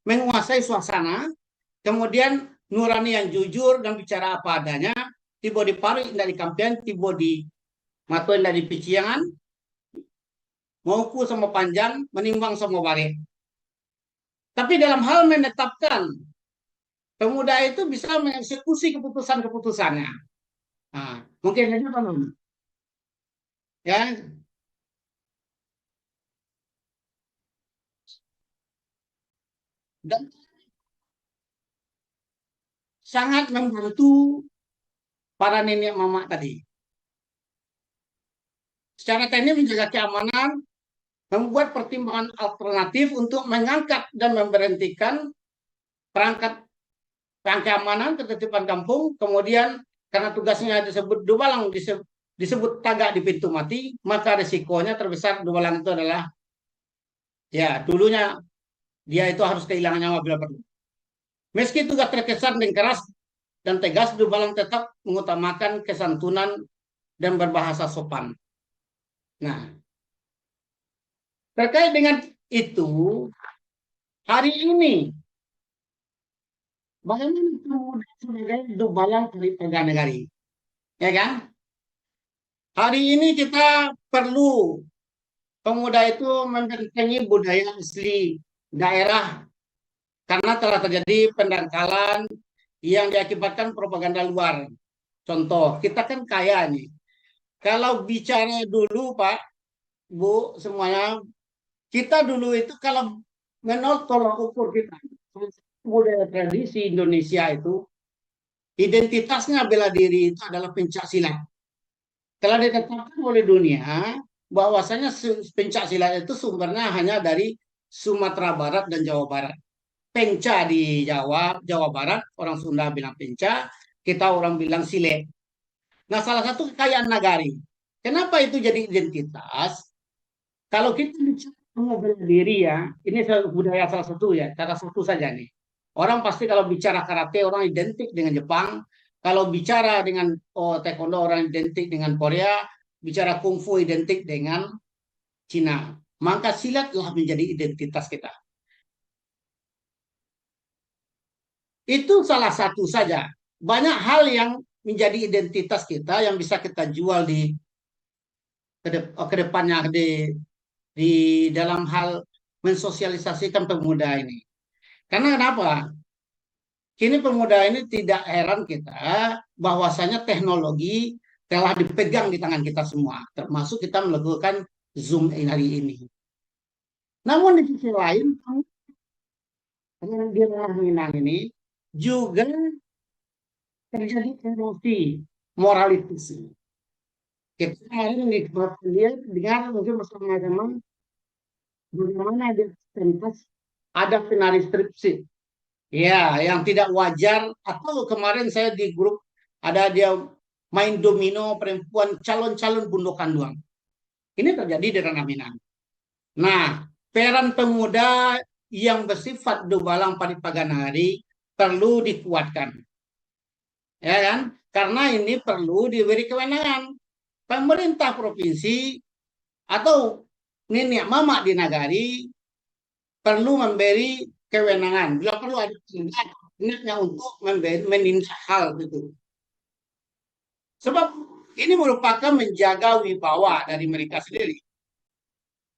menguasai suasana, kemudian nurani yang jujur dan bicara apa adanya, tiba di pari dari kampian, tiba di matuin dari piciangan, mauku sama panjang, menimbang sama balik. Tapi dalam hal menetapkan, pemuda itu bisa mengeksekusi keputusan-keputusannya. Nah, mungkin saja teman. Ya. Dan sangat membantu para nenek mama tadi. secara teknis menjaga keamanan, membuat pertimbangan alternatif untuk mengangkat dan memberhentikan perangkat keamanan ketertiban kampung. Kemudian karena tugasnya disebut Dubalang disebut tagak di pintu mati, maka resikonya terbesar Dubalang itu adalah ya dulunya dia itu harus kehilangan nyawa bila perlu. Meski tugas terkesan dan keras dan tegas, Dubalang tetap mengutamakan kesantunan dan berbahasa sopan. Nah, terkait dengan itu, hari ini bagaimana pemuda sebagai Dubalang Paripagana Negari, ya kan? Hari ini kita perlu pemuda itu membentengi budaya asli daerah karena telah terjadi pendangkalan yang diakibatkan propaganda luar. Contoh, kita kan kaya nih. Kalau bicara dulu Pak, Bu, semuanya, kita dulu itu kalau menurut tolak ukur kita, budaya tradisi Indonesia itu, identitasnya bela diri itu adalah pencak silat. Telah ditetapkan oleh dunia, bahwasanya pencak silat itu sumbernya hanya dari Sumatera Barat dan Jawa Barat. Penca di Jawa Barat, orang Sunda bilang penca, kita orang bilang silet. Nah, salah satu kekayaan nagari. Kenapa itu jadi identitas? Kalau kita bicara bela diri ya, ini budaya salah satu ya, cara satu saja nih. Orang pasti kalau bicara karate orang identik dengan Jepang, kalau bicara dengan taekwondo orang identik dengan Korea, bicara kungfu identik dengan Cina. Maka silatlah menjadi identitas kita. Itu salah satu saja. Banyak hal yang menjadi identitas kita yang bisa kita jual di kedepannya di dalam hal mensosialisasikan pemuda ini. Karena kenapa? Kini pemuda ini tidak heran kita bahwasanya teknologi telah dipegang di tangan kita semua, termasuk kita melakukan Zoom hari ini. Namun di sisi lain, di dalam Minang ini juga terjadi emosi moralitas. Kita kemarin lihat dengar mungkin bersama-sama bagaimana ada finalis stripsi, ya, yang tidak wajar. Atau kemarin saya di grup ada dia main domino perempuan calon-calon bundokan doang. Ini terjadi di Ranah Minang. Nah, peran pemuda yang bersifat Dubalang Paripagana Hari perlu dikuatkan, ya kan? Karena ini perlu diberi kewenangan. Pemerintah provinsi atau nenek mama di nagari perlu memberi kewenangan. Bila perlu ada tindakan untuk menindak hal itu. Sebab ini merupakan menjaga wibawa dari mereka sendiri.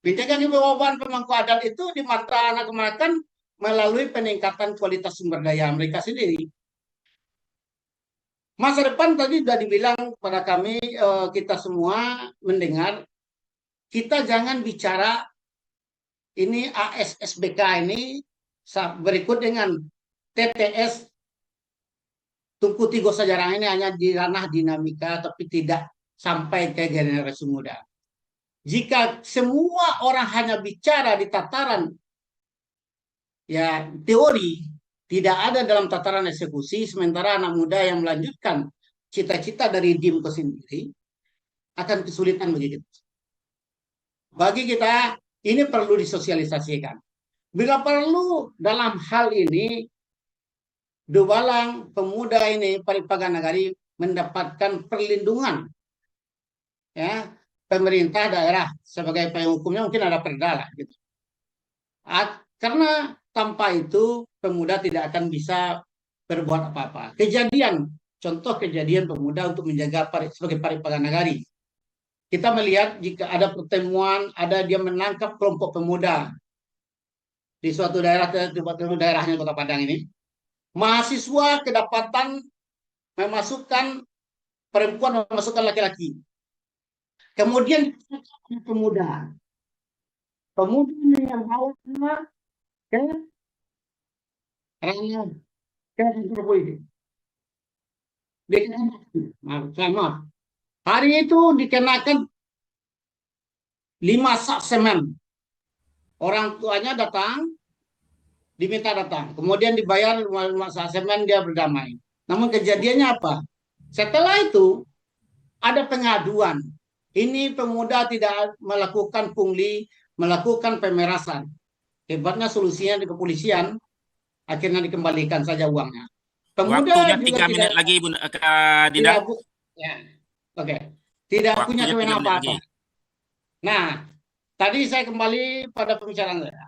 Menjaga wibawa pemangku adat itu di mata anak kemakan melalui peningkatan kualitas sumber daya mereka sendiri. Masa depan tadi sudah dibilang pada kami, kita semua mendengar, kita jangan bicara ini ASSBK ini berikut dengan TTS Tunku Tigo Sejarah ini hanya di ranah dinamika tapi tidak sampai ke generasi muda. Jika semua orang hanya bicara di tataran ya teori, tidak ada dalam tataran eksekusi, sementara anak muda yang melanjutkan cita-cita dari DIM itu sendiri akan kesulitan bagi kita. Bagi kita ini perlu disosialisasikan. Bila perlu dalam hal ini Dubalang pemuda ini Paripagana Negari mendapatkan perlindungan, ya, pemerintah daerah sebagai payung hukumnya mungkin ada perda lah, gitu. Karena tanpa itu pemuda tidak akan bisa berbuat apa-apa. Contoh kejadian pemuda untuk menjaga sebagai Paripagana Negari. Kita melihat jika ada pertemuan, ada dia menangkap kelompok pemuda di suatu daerah, daerahnya Kota Padang ini. Mahasiswa kedapatan memasukkan perempuan, memasukkan laki-laki. Kemudian pemuda yang bawa ke ranah kantor polisi. Maaf. Hari itu dikenakan 5 sak semen. Orang tuanya datang, diminta datang. Kemudian dibayar 5 sak semen, dia berdamai. Namun kejadiannya apa? Setelah itu ada pengaduan. Ini pemuda tidak melakukan pungli, melakukan pemerasan. Hebatnya solusinya di kepolisian, akhirnya dikembalikan saja uangnya. Pemuda Waktunya juga 3 menit tidak lagi, Kak Dinda. ya, oke. Tidak punya Waktunya 3 kewenangan menit apa-apa. lagi. Nah, tadi saya kembali pada pembicaraan saya.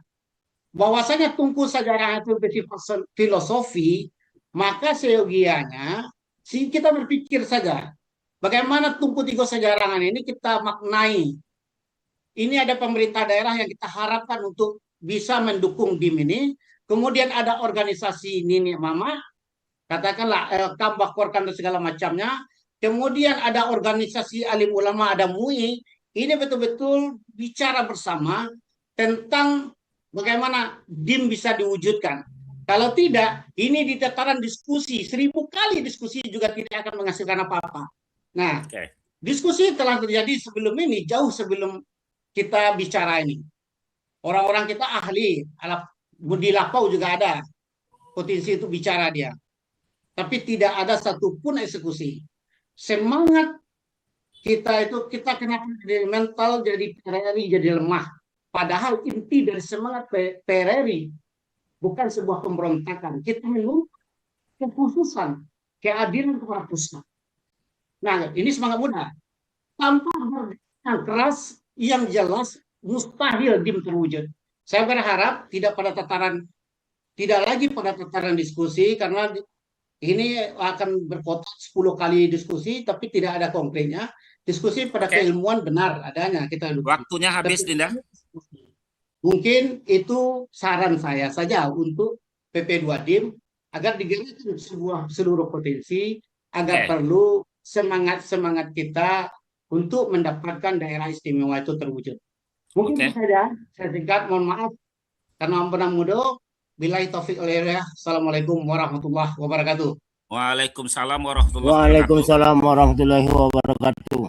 Bahwasanya Tunku Sajarah itu bersifat filosofi, maka seyogianya kita berpikir saja bagaimana Tunku Tiga Sajarangan ini kita maknai. Ini ada pemerintah daerah yang kita harapkan untuk bisa mendukung DIM ini. Kemudian ada organisasi Nini Mama, katakanlah Kambah Korkan dan segala macamnya. Kemudian ada organisasi alim ulama, ada MUI. Ini betul-betul bicara bersama tentang bagaimana DIM bisa diwujudkan. Kalau tidak, ini di tataran diskusi, 1000 kali diskusi juga tidak akan menghasilkan apa-apa. Nah, diskusi telah terjadi sebelum ini, jauh sebelum kita bicara ini. Orang-orang kita ahli, di Lapau juga ada potensi itu bicara dia. Tapi tidak ada satupun eksekusi. Semangat kita itu, kita kenapa jadi mental, jadi PRRI, jadi lemah. Padahal inti dari semangat PRRI bukan sebuah pemberontakan. Kita menuntut kekhususan, keadilan kepada pusat. Nah, ini semangat muda. Tanpa yang keras, yang jelas, mustahil DIM terwujud. Saya berharap tidak lagi pada tataran diskusi, karena ini akan berpotensi 10 kali diskusi, tapi tidak ada konkretnya. Diskusi pada keilmuan benar adanya. Waktunya habis, Dinda. Mungkin itu saran saya saja untuk PP2 DIM, agar digerakkan seluruh potensi, agar perlu semangat kita untuk mendapatkan daerah istimewa itu terwujud. Mungkin itu saja, saya singkat, mohon maaf karena ampun mudo. Billahi taufik wal hidayah. Assalamualaikum warahmatullahi wabarakatuh. Waalaikumsalam warahmatullahi wabarakatuh. Waalaikumsalam warahmatullahi wabarakatuh.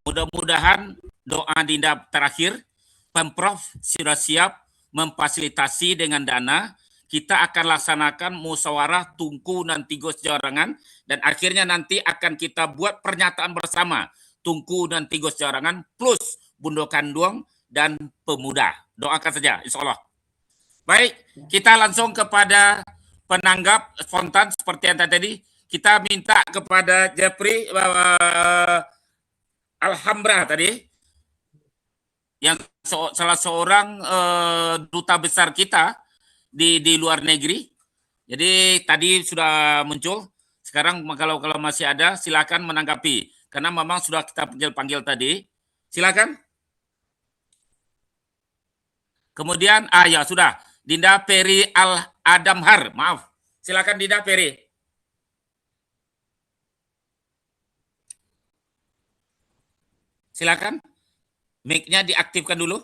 Mudah-mudahan doa Dinda terakhir, Pemprov sudah siap memfasilitasi dengan dana. Kita akan laksanakan musyawarah Tunku dan Tiga Sajarangan, dan akhirnya nanti akan kita buat pernyataan bersama Tunku dan Tiga Sajarangan plus Bundo Kanduang dan pemuda. Doakan saja, insya Allah. Baik, kita langsung kepada penanggap spontan seperti yang tadi. Kita minta kepada Jeffrey Alhambra tadi, yang salah seorang duta besar kita di luar negeri. Jadi tadi sudah muncul. Sekarang kalau masih ada, silakan menanggapi. Karena memang sudah kita panggil tadi. Silakan. Kemudian, ya sudah. Dinda Peri Adamhar. Maaf. Silakan Dinda Peri. Silakan. Mic-nya diaktifkan dulu.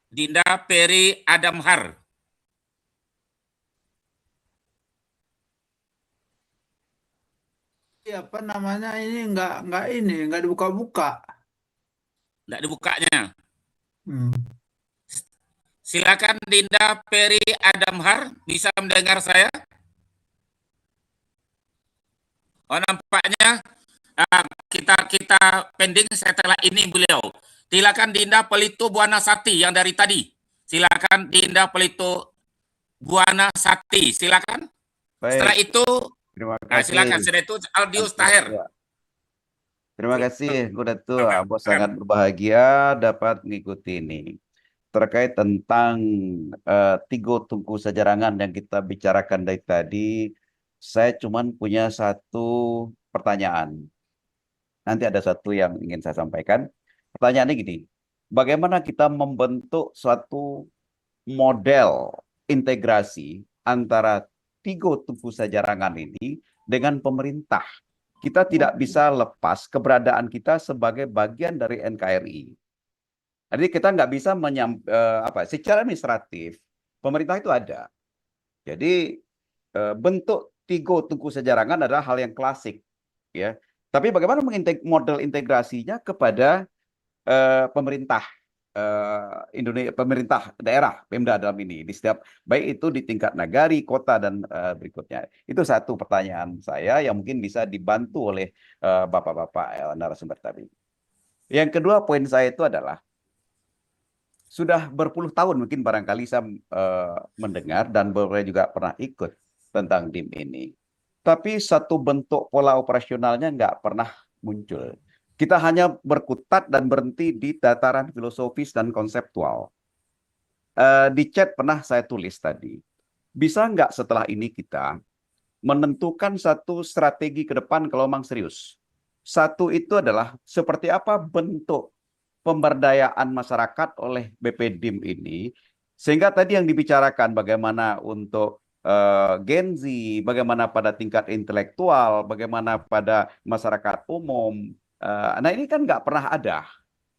Dinda Peri Adamhar. Apa namanya ini nggak dibuka-buka. Nggak dibukanya. Silakan Dinda Peri Adamhar, bisa mendengar saya? Oh, nampaknya kita pending setelah ini beliau. Silakan Dinda Pelito Buana Sati yang dari tadi. Silakan Dinda Pelito Buana Sati. Silakan. Baik. Setelah itu, silakan. Setelah itu Aldius Taher. Terima kasih, Kudatul. Ambo sangat berbahagia dapat mengikuti ini. Terkait tentang Tiga Tunku Sajarangan yang kita bicarakan dari tadi, saya cuman punya satu pertanyaan. Nanti ada satu yang ingin saya sampaikan. Pertanyaannya gini, bagaimana kita membentuk suatu model integrasi antara Tiga Tunku Sajarangan ini dengan pemerintah? Kita tidak bisa lepas keberadaan kita sebagai bagian dari NKRI. Jadi kita nggak bisa secara administratif pemerintah itu ada. Jadi bentuk Tiga Tunku Sajarangan adalah hal yang klasik, ya. Tapi bagaimana model integrasinya kepada pemerintah Indonesia, pemerintah daerah, Pemda dalam ini, di setiap, baik itu di tingkat nagari, kota, dan berikutnya. Itu satu pertanyaan saya yang mungkin bisa dibantu oleh bapak-bapak narasumber tadi. Yang kedua, poin saya itu adalah, sudah berpuluh tahun mungkin barangkali saya mendengar dan beberapa juga pernah ikut tentang DIM ini. Tapi satu bentuk pola operasionalnya nggak pernah muncul. Kita hanya berkutat dan berhenti di dataran filosofis dan konseptual. Di chat pernah saya tulis tadi, bisa nggak setelah ini kita menentukan satu strategi ke depan kalau memang serius. Satu itu adalah seperti apa bentuk pemberdayaan masyarakat oleh BPDIM ini, sehingga tadi yang dibicarakan bagaimana untuk Gen Z, bagaimana pada tingkat intelektual, bagaimana pada masyarakat umum. Nah ini kan nggak pernah ada,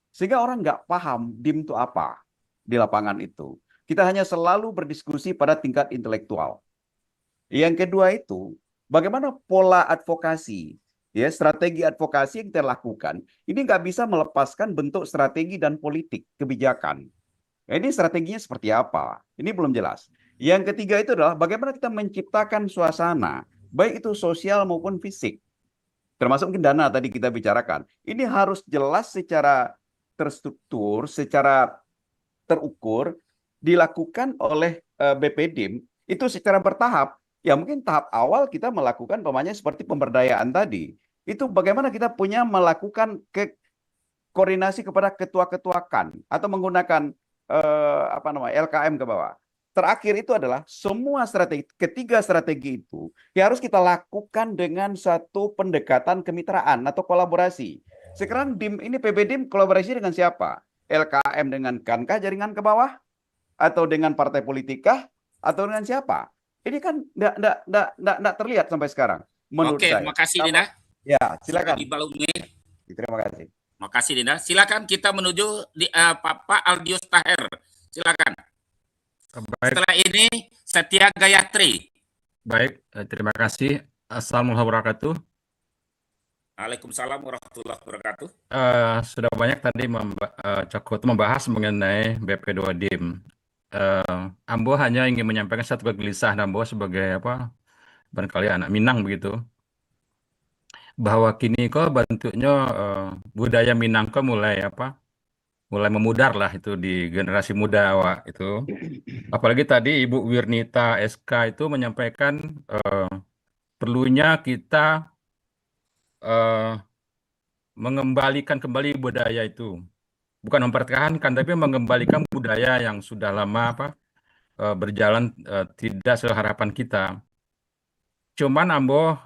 sehingga orang nggak paham DIM itu apa di lapangan itu. Kita hanya selalu berdiskusi pada tingkat intelektual. Yang kedua itu, bagaimana pola advokasi, ya strategi advokasi yang kita lakukan, ini nggak bisa melepaskan bentuk strategi dan politik kebijakan. Ini strateginya seperti apa? Ini belum jelas. Yang ketiga itu adalah bagaimana kita menciptakan suasana, baik itu sosial maupun fisik. Termasuk mungkin dana tadi kita bicarakan. Ini harus jelas secara terstruktur, secara terukur, dilakukan oleh BPDIM itu secara bertahap. Ya mungkin tahap awal kita melakukan seperti pemberdayaan tadi. Itu bagaimana kita punya melakukan koordinasi kepada ketua-ketua KAN atau menggunakan LKM ke bawah. Terakhir itu adalah semua ketiga strategi itu yang harus kita lakukan dengan satu pendekatan kemitraan atau kolaborasi. Sekarang DIM ini, PBDIM kolaborasi dengan siapa? LKM dengan KAN-kah jaringan ke bawah? Atau dengan partai politik-kah? Atau dengan siapa? Ini kan tidak terlihat sampai sekarang. Menurut saya. Oke, makasih Dinda. Ya, silakan. Terima kasih. Makasih Dinda. Silakan kita menuju di Pak Aldius Taher. Silakan. Baik. Setelah ini Setia Gayatri. Baik, terima kasih. Assalamualaikum warahmatullahi wabarakatuh. Waalaikumsalam warahmatullahi wabarakatuh. Sudah banyak tadi Cokot membahas mengenai BP2DIM. Ambo hanya ingin menyampaikan satu kegelisahan Ambo sebagai barangkali anak Minang begitu, bahwa kini kok bentuknya budaya Minang kok mulai memudar lah itu di generasi muda itu. Apalagi tadi Ibu Wirnita SK itu menyampaikan perlunya kita mengembalikan kembali budaya itu, bukan mempertahankan tapi mengembalikan budaya yang sudah lama berjalan tidak seharapan kita. Cuman Ambo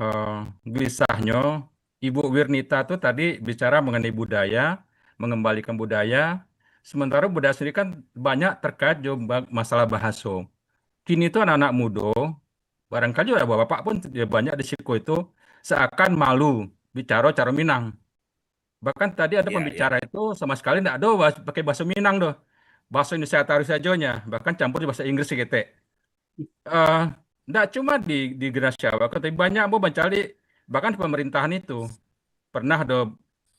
gelisahnya Ibu Wirnita tuh tadi bicara mengenai budaya, mengembalikan budaya, sementara budaya sendiri kan banyak terkait juga masalah bahasa. Kini itu anak-anak muda, barangkali juga bapak pun banyak di Siko itu seakan malu bicara cara Minang. Bahkan tadi ada pembicara itu sama sekali tidak ada pakai bahasa Minang doh. Bahasa Indonesia taruh sajonya, bahkan campur di bahasa Inggris gitu. Tidak cuma di generasi awal, tapi banyak mau mencari, bahkan pemerintahan itu pernah ada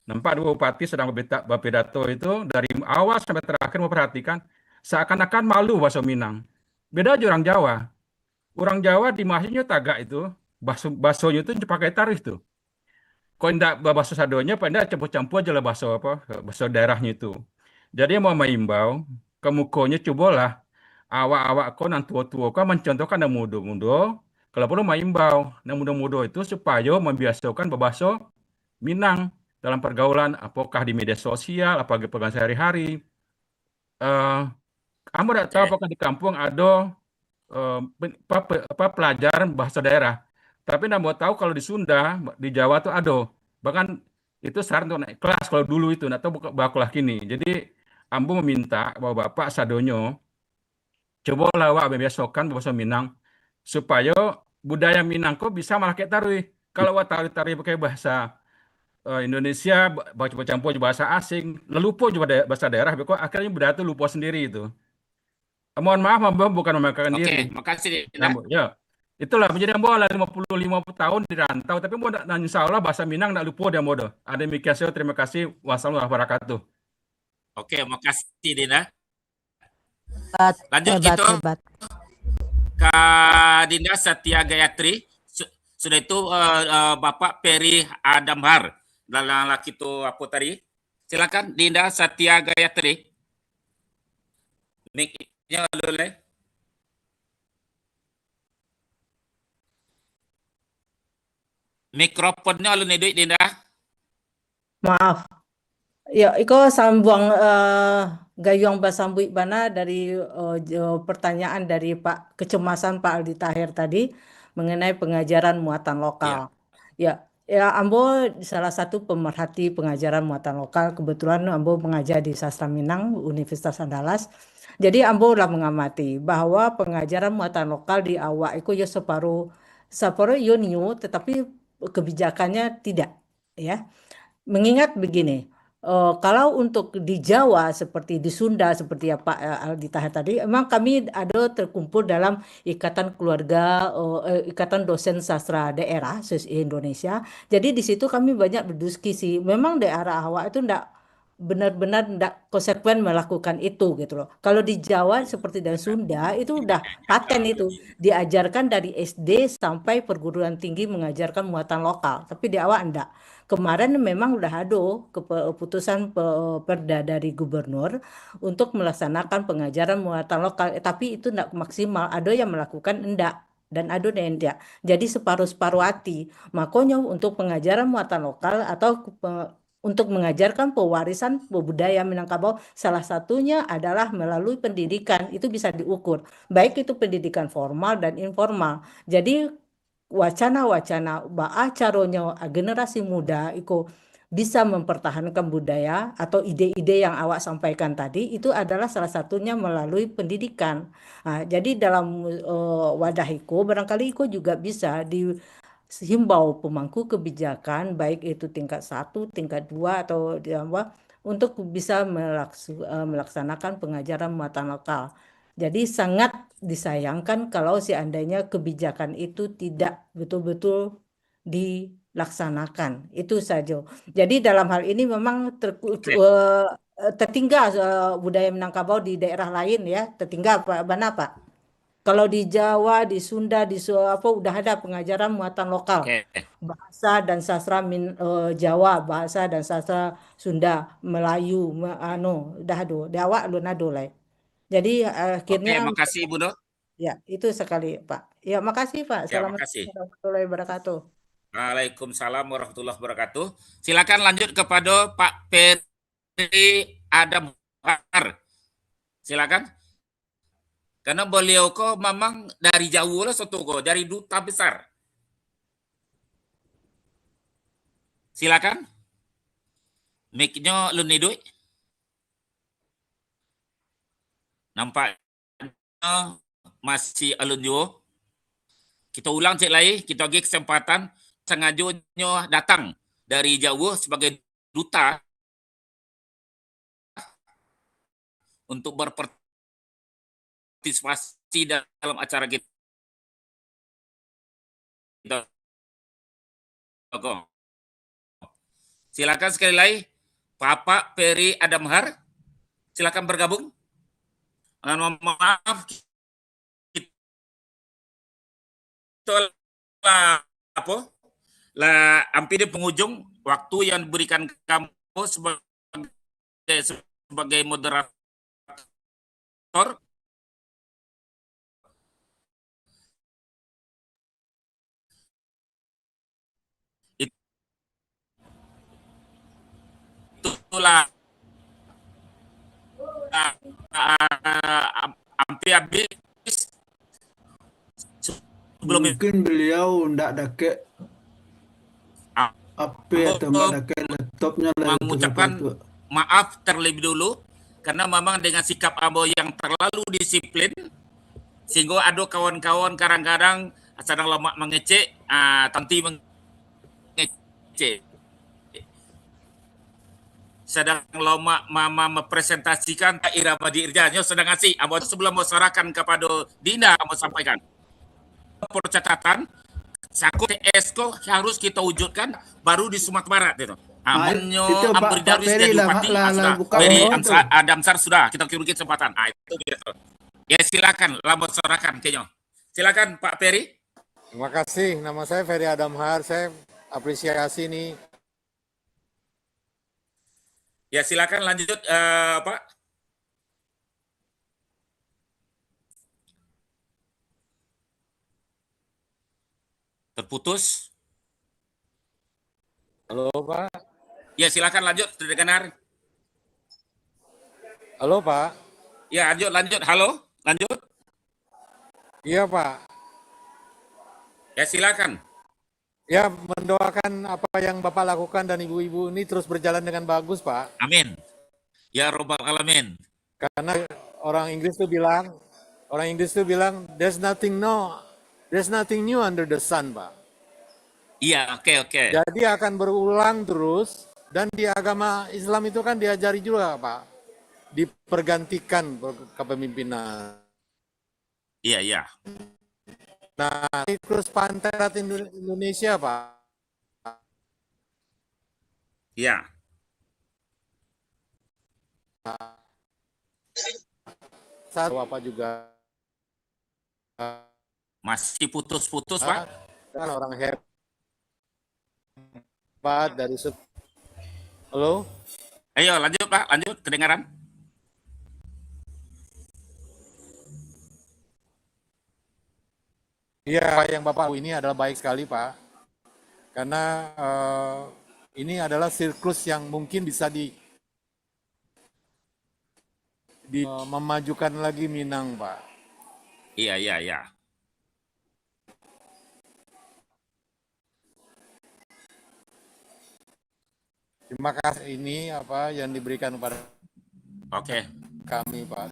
nampak dua bupati sedang berpidato itu dari awal sampai terakhir memperhatikan seakan-akan malu bahasa Minang. Beda aja orang Jawa. Orang Jawa di mahasiswa tagak itu bahasanya itu pakai tarif tuh. Kok tidak bahasa sadonya, pada campur-campur aja lah bahasa daerahnya itu. Jadi mau mengimbau, kemukonya cobalah awak-awak kau nan tua-tua kau mencontohkan yang muda-muda, kalau perlu mengimbau, yang muda-muda itu supaya membiasakan bahasa Minang dalam pergaulan, apakah di media sosial, apalagi pergaulan sehari-hari. Kamu tidak tahu apakah di kampung ada pelajaran bahasa daerah. Tapi tidak mau tahu kalau di Sunda, di Jawa tuh ada. Bahkan itu syarat untuk naik kelas kalau dulu itu, tidak tahu bakulah kini. Jadi Ambo meminta bahwa Bapak Sadonyo coba lawak biasakan bahasa Minang supaya budaya Minang kok bisa malah kayak tarui. Kalau tarik pakai bahasa Indonesia, baca campur bahasa asing, lupa juga bahasa daerah, kok akhirnya budaya itu lupa sendiri itu. Mohon maaf, bukan memakan diri. Oke, makasih. Ya. Itulah menjadi ambo lah 50 tahun di rantau, tapi mau insya Allah bahasa Minang nak lupa dia modo. Ada mikasio, terima kasih. Wassalamualaikum warahmatullahi wabarakatuh. Oke, makasih Dinda. Hebat, Lanjut gitu. hebat. Kak Dinda Setia Gayatri. Sudah itu Bapak Peri Adamhar. Dalam laki itu apa tadi? Silakan Dinda Setia Gayatri. Mic-nya boleh. Mikrofonnya lu neduk Dinda. Maaf. Ya, iko sambung gayung basambui bana dari pertanyaan dari kecemasan Pak Aldi Tahir tadi mengenai pengajaran muatan lokal. Ya, Ambo salah satu pemerhati pengajaran muatan lokal. Kebetulan Ambo mengajar di Sastra Minang Universitas Andalas. Jadi Ambo lah mengamati bahwa pengajaran muatan lokal di awak itu ya separuh yo new, tetapi kebijakannya tidak, ya. Mengingat begini, kalau untuk di Jawa seperti di Sunda seperti Pak Aldi Tahir tadi, memang kami ada terkumpul dalam ikatan keluarga, ikatan dosen sastra daerah Indonesia. Jadi di situ kami banyak berdiskusi. Memang daerah awak itu enggak benar-benar tidak konsekuen melakukan itu gitu loh. Kalau di Jawa seperti dan Sunda itu udah paten itu, diajarkan dari SD sampai perguruan tinggi mengajarkan muatan lokal, tapi di awak enggak. Kemarin memang udah ada keputusan perda dari gubernur untuk melaksanakan pengajaran muatan lokal, tapi itu enggak maksimal. Ada yang melakukan enggak dan ada yang enggak. Jadi separuh-separuh hati. Makanya untuk pengajaran muatan lokal atau untuk mengajarkan pewarisan budaya Minangkabau, salah satunya adalah melalui pendidikan. Itu bisa diukur, baik itu pendidikan formal dan informal. Jadi wacana-wacana caronya generasi muda itu bisa mempertahankan budaya atau ide-ide yang awak sampaikan tadi, itu adalah salah satunya melalui pendidikan. Nah, jadi dalam wadah itu barangkali itu juga bisa himbau pemangku kebijakan baik itu tingkat 1, tingkat 2 atau untuk bisa melaksanakan pengajaran muatan lokal. Jadi sangat disayangkan kalau seandainya kebijakan itu tidak betul-betul dilaksanakan. Itu saja. Jadi dalam hal ini memang tertinggal budaya Minangkabau di daerah lain, ya, tertinggal Pak. Kalau di Jawa, di Sunda, udah ada pengajaran muatan lokal. Bahasa dan sastra Jawa, bahasa dan sastra Sunda, Melayu, udah ada. Di awak lu nado lah. Jadi akhirnya makasih Bu Do. Ya, itu sekali Pak. Ya, makasih Pak. Makasih. Assalamualaikum warahmatullahi wabarakatuh. Waalaikumsalam warahmatullahi wabarakatuh. Silakan lanjut kepada Pak Peri Adamhar. Silakan. Karena beliau kok memang dari jauh lah dari duta besar. Silakan. Mic-nya lu nidui. Nampaknya masih alun juga. Kita ulang cek lagi, kita bagi kesempatan sengaja datang dari jauh sebagai duta untuk berpartisipasi dalam acara kita. Silakan sekali lagi, Bapak Peri Adamhar, silakan bergabung. Mohon maaf, hampir di penghujung waktu yang diberikan kamu sebagai moderator. Itulah hampir habis. Mungkin beliau tidak ada HP atau tidak ada laptopnya lah. Mengucapkan maaf terlebih dulu karena memang dengan sikap Ambo yang terlalu disiplin sehingga ada kawan-kawan kadang-kadang sedang lama mengecek, tanti mengecek. Sedang lama mama mempresentasikan tak irama dirjanya sedang ngasih. Ambo sebelum mau serahkan kepada Dinda, Ambo sampaikan. percakapan sakut esko harus kita wujudkan baru di Sumatera Barat itu. Amonyo itu Pak Ambridarus Peri dan lah, Bupati sudah. buka Peri mulut tu. Adamsar sudah. Kita beri kesempatan. Itu gitu. Ya silakan, lambat sorakan kayaknya. Silakan Pak Peri. Terima kasih. Nama saya Ferry Adamhar. Saya apresiasi nih. Ya silakan lanjut Pak. Terputus. Halo Pak. Ya silakan lanjut, terdengar. Halo Pak. Ya lanjut. Halo, lanjut. Iya Pak. Ya silakan. Ya mendoakan apa yang Bapak lakukan dan ibu-ibu ini terus berjalan dengan bagus Pak. Amin. Ya Robbal Alamin. Karena orang Inggris tuh bilang, there's nothing new under the sun Pak. Iya, oke. Jadi akan berulang terus, dan di agama Islam itu kan diajari juga Pak, dipergantikan kepemimpinan. Iya. Nah, siklus panterat Indonesia Pak. Iya. Satu apa juga. Masih putus-putus Pak. Kan orang hebat dari Halo? Ayo lanjut Pak, lanjut kedengaran. Iya, yang Bapak ini adalah baik sekali Pak. Karena ini adalah siklus yang mungkin bisa memajukan lagi Minang Pak. Iya. Terima kasih ini apa yang diberikan kepada kami Pak.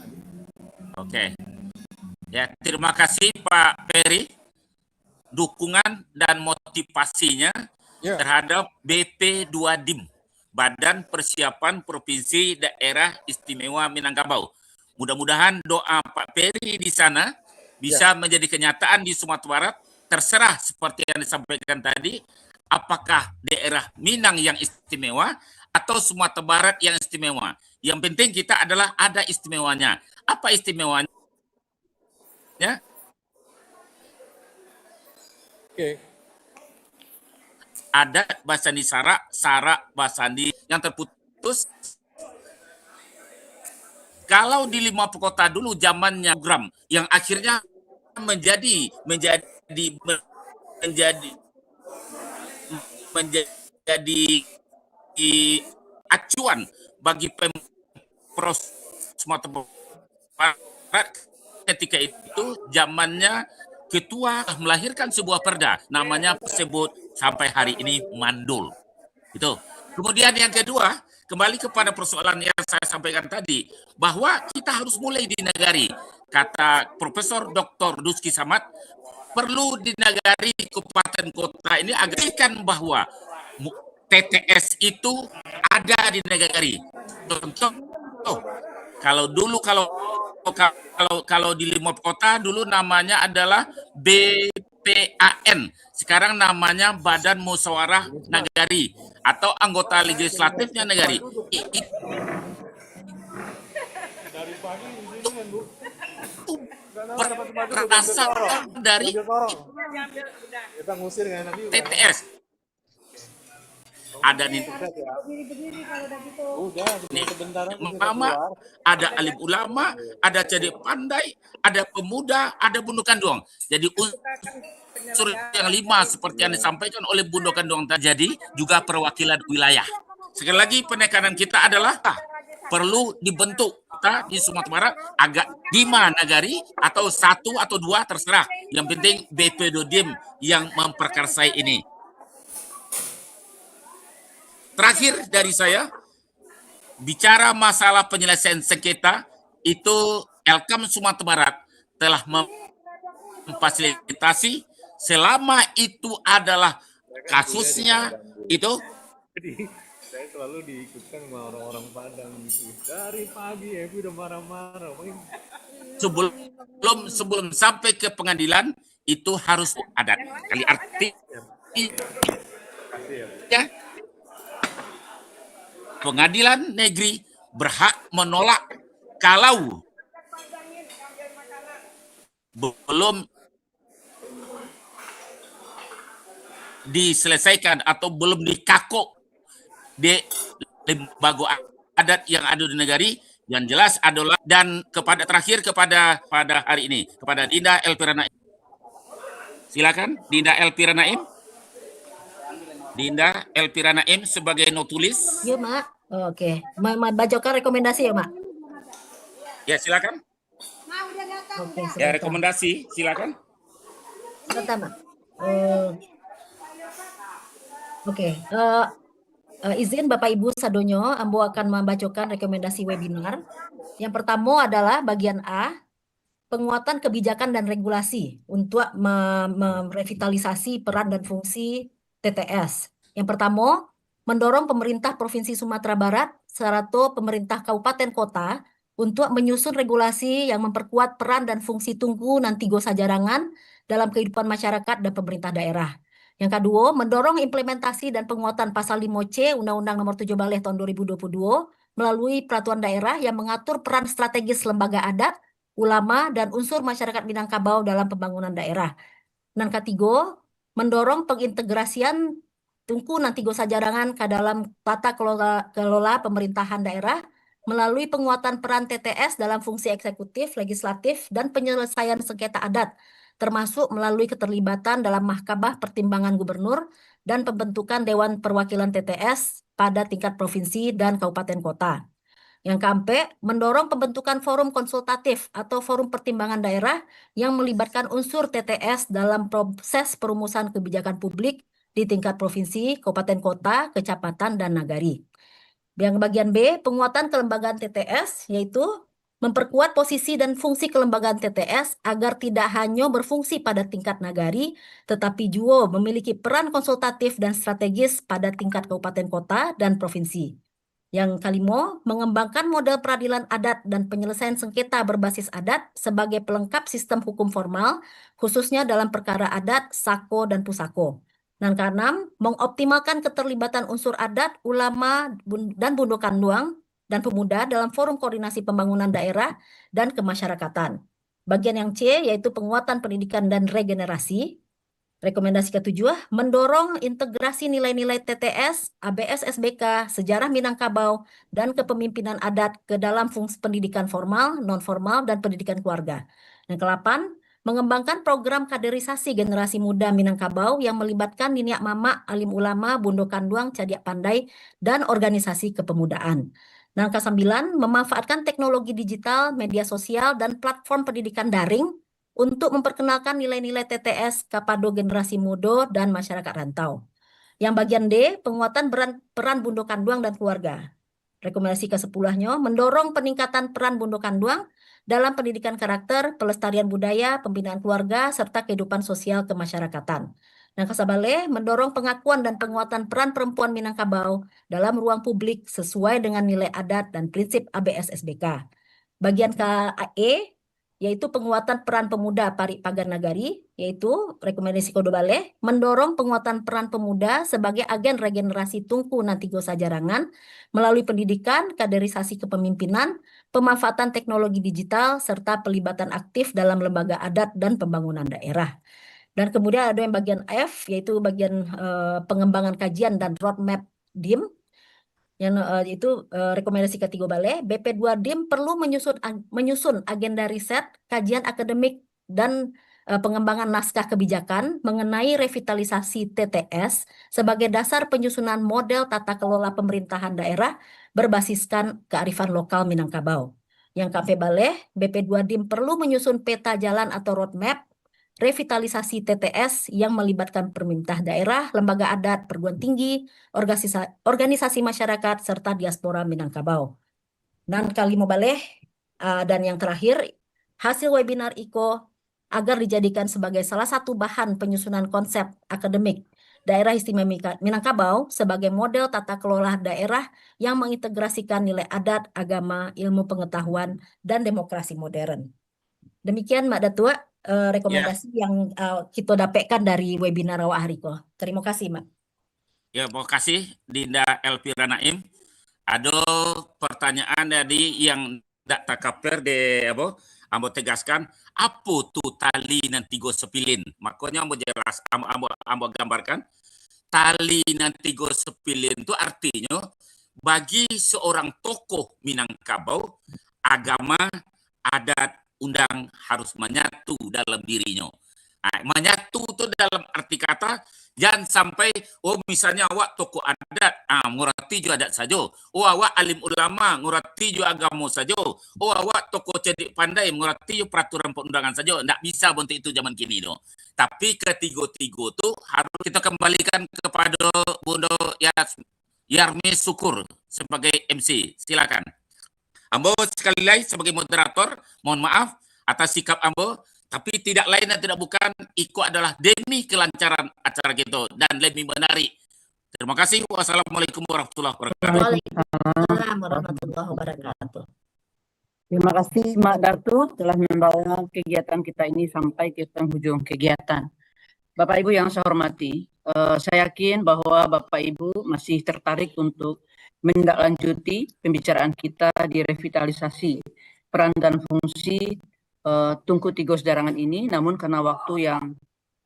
Oke. Ya, terima kasih Pak Peri. Dukungan dan motivasinya terhadap BP2 DIM, Badan Persiapan Provinsi Daerah Istimewa Minangkabau. Mudah-mudahan doa Pak Peri di sana bisa menjadi kenyataan di Sumatera Barat. Terserah seperti yang disampaikan tadi, apakah daerah Minang yang istimewa atau Sumatera Barat yang istimewa. Yang penting kita adalah ada istimewanya. Apa istimewanya? Adat Basandi Sara Basandi yang terputus. Kalau di 50 kota dulu zamannya program yang akhirnya menjadi acuan bagi Pemprov Sumatera Barat ketika itu zamannya ketua melahirkan sebuah perda namanya tersebut sampai hari ini mandul. Itu. Kemudian yang kedua, kembali kepada persoalan yang saya sampaikan tadi, bahwa kita harus mulai dinagari. Kata Profesor Dr. Duski Samad, perlu dinagari kabupaten kota ini agarkan bahwa TTS itu ada di negari. Contoh, kalau di 50 kota dulu namanya adalah BPAN, sekarang namanya Badan Musyawarah Nagari atau anggota legislatifnya negari. Berasal dari TTS. Ada nih mama, ada alim ulama, ada cerdik pandai, ada pemuda, ada Bundu Kanduang. Jadi unsur yang 5 seperti yang disampaikan oleh Bundu Kanduang terjadi juga perwakilan wilayah. Sekali lagi penekanan kita adalah perlu dibentuk kita di Sumatera Barat agak 5 nagari atau 1 atau 2 terserah. Yang penting BP2 DIM yang memperkarsai ini. Terakhir dari saya, bicara masalah penyelesaian sengketa, itu Elkam Sumatera Barat telah memfasilitasi selama itu adalah kasusnya itu. Jadi saya selalu diikutkan sama orang-orang Padang gitu. Dari pagi udah marah-marah. Sebelum sampai ke pengadilan, itu harus adat. Kali arti ya, pengadilan negeri berhak menolak kalau belum diselesaikan atau belum dikakok di lembaga adat yang ada di negeri. Yang jelas adalah, dan kepada terakhir pada hari ini kepada Dinda Elvira Naim. Silakan Dinda Elvira Naim. Dinda Elvira Naim sebagai notulis. Yuk, Mak. Oke. Bacakan rekomendasi ya, Mak. Ya, silakan. Oke, Ya, sebentar. rekomendasi, silakan. Sebentar, Mak. Oke. Izin Bapak Ibu Sadonyo, Ambo akan membacakan rekomendasi webinar. Yang pertama adalah bagian A, penguatan kebijakan dan regulasi untuk merevitalisasi peran dan fungsi TTS. Yang pertama, mendorong pemerintah Provinsi Sumatera Barat serta pemerintah kabupaten kota untuk menyusun regulasi yang memperkuat peran dan fungsi Tungku nan Tigo Sajarangan dalam kehidupan masyarakat dan pemerintah daerah. Yang kedua, mendorong implementasi dan penguatan pasal 5C Undang-Undang Nomor 17 Tahun 2022 melalui peraturan daerah yang mengatur peran strategis lembaga adat, ulama, dan unsur masyarakat Minangkabau dalam pembangunan daerah. Dan ketiga, mendorong pengintegrasian Tungku nan Tigo Sajarangan ke dalam tata kelola pemerintahan daerah melalui penguatan peran TTS dalam fungsi eksekutif, legislatif, dan penyelesaian sengketa adat, termasuk melalui keterlibatan dalam Mahkamah Pertimbangan Gubernur dan pembentukan Dewan Perwakilan TTS pada tingkat provinsi dan kabupaten kota. Yang keempat, mendorong pembentukan forum konsultatif atau forum pertimbangan daerah yang melibatkan unsur TTS dalam proses perumusan kebijakan publik di tingkat provinsi, kabupaten kota, kecamatan, dan nagari. Yang bagian B, penguatan kelembagaan TTS, yaitu memperkuat posisi dan fungsi kelembagaan TTS agar tidak hanya berfungsi pada tingkat nagari, tetapi juga memiliki peran konsultatif dan strategis pada tingkat kabupaten kota dan provinsi. Yang kelima, mengembangkan model peradilan adat dan penyelesaian sengketa berbasis adat sebagai pelengkap sistem hukum formal, khususnya dalam perkara adat, sako, dan pusako. Dan keenam, mengoptimalkan keterlibatan unsur adat, ulama, dan bundo kanduang dan pemuda dalam forum koordinasi pembangunan daerah dan kemasyarakatan. Bagian yang C, yaitu penguatan pendidikan dan regenerasi. Rekomendasi ketujuh, mendorong integrasi nilai-nilai TTS, ABS SBK, sejarah Minangkabau, dan kepemimpinan adat ke dalam fungsi pendidikan formal, non-formal, dan pendidikan keluarga. Yang kedelapan, mengembangkan program kaderisasi generasi muda Minangkabau yang melibatkan niniak mama, alim ulama, bundo kanduang, cadiak pandai, dan organisasi kepemudaan. Dan kesembilan, memanfaatkan teknologi digital, media sosial, dan platform pendidikan daring untuk memperkenalkan nilai-nilai TTS kepada generasi muda dan masyarakat rantau. Yang bagian D, penguatan peran bundo kanduang dan keluarga. Rekomendasi ke-10-nya, mendorong peningkatan peran bundo kanduang dalam pendidikan karakter, pelestarian budaya, pembinaan keluarga, serta kehidupan sosial kemasyarakatan. Dan kesabale, mendorong pengakuan dan penguatan peran perempuan Minangkabau dalam ruang publik sesuai dengan nilai adat dan prinsip ABS SBK. Bagian KE, yaitu penguatan peran pemuda Pari Pagar Nagari, yaitu rekomendasi Kodobale, mendorong penguatan peran pemuda sebagai agen regenerasi Tungku nan Tigo Sajarangan melalui pendidikan, kaderisasi kepemimpinan, pemanfaatan teknologi digital, serta pelibatan aktif dalam lembaga adat dan pembangunan daerah. Dan kemudian ada yang bagian F, yaitu bagian pengembangan kajian dan roadmap DIM, yang itu rekomendasi ketiga bale, BP2 DIM perlu menyusun agenda riset, kajian akademik, dan pengembangan naskah kebijakan mengenai revitalisasi TTS sebagai dasar penyusunan model tata kelola pemerintahan daerah berbasiskan kearifan lokal Minangkabau. Yang KP bale, BP2 DIM perlu menyusun peta jalan atau roadmap revitalisasi TTS yang melibatkan pemerintah daerah, lembaga adat, perguruan tinggi, organisasi masyarakat, serta diaspora Minangkabau. Dan kalimo baleh, dan yang terakhir, hasil webinar IKO agar dijadikan sebagai salah satu bahan penyusunan konsep akademik daerah istimewa Minangkabau sebagai model tata kelola daerah yang mengintegrasikan nilai adat, agama, ilmu pengetahuan, dan demokrasi modern. Demikian Mbak Datua. rekomendasi yang kita dapatkan dari webinar awak hari ko. Terima kasih, Mak. Ya, terima kasih Dinda Elvira Naim. Ada pertanyaan dari yang tak takaper de apa? Ambo tegaskan apa tu tali nanti go sepilin. Makanya ambo jelas, ambo gambarkan tali nanti go sepilin itu artinya bagi seorang tokoh Minangkabau, agama, adat, undang harus menyatu dalam dirinya. Menyatu itu dalam arti kata jangan sampai misalnya awak tokoh adat ngurati juga adat saja, awak alim ulama ngurati juga agama saja, awak tokoh cerdik pandai ngurati juga peraturan perundangan saja. Tidak bisa bentuk itu zaman kini no. Tapi ketiga-tiga itu harus kita kembalikan kepada Bunda Yarmi Syukur sebagai MC. Silakan. Ambo sekali lagi sebagai moderator, mohon maaf atas sikap ambo. Tapi tidak lain dan tidak bukan, ikut adalah demi kelancaran acara kita dan lebih menarik. Terima kasih. Wassalamualaikum warahmatullahi wabarakatuh. Waalaikumsalam warahmatullahi wabarakatuh. Terima kasih Mak Datu telah membawa kegiatan kita ini sampai ke penghujung kegiatan. Bapak Ibu yang saya hormati, saya yakin bahwa Bapak Ibu masih tertarik untuk menindaklanjuti pembicaraan kita di revitalisasi peran dan fungsi Tungku Tiga Sejarangan ini, namun karena waktu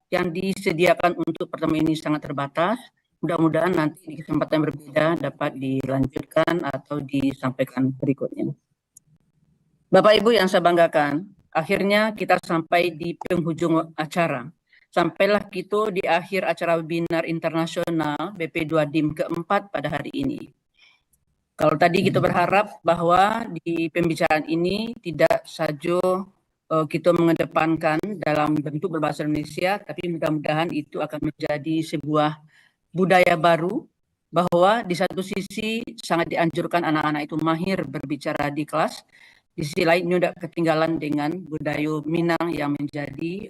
yang disediakan untuk pertemuan ini sangat terbatas, mudah-mudahan nanti di kesempatan berbeda dapat dilanjutkan atau disampaikan berikutnya. Bapak Ibu yang saya banggakan, akhirnya kita sampai di penghujung acara. Sampailah kita di akhir acara webinar internasional BP2DIM keempat pada hari ini. Kalau tadi kita berharap bahwa di pembicaraan ini tidak saja kita mengedepankan dalam bentuk berbahasa Indonesia, tapi mudah-mudahan itu akan menjadi sebuah budaya baru, bahwa di satu sisi sangat dianjurkan anak-anak itu mahir berbicara di kelas, di sisi lain tidak ketinggalan dengan budaya Minang yang menjadi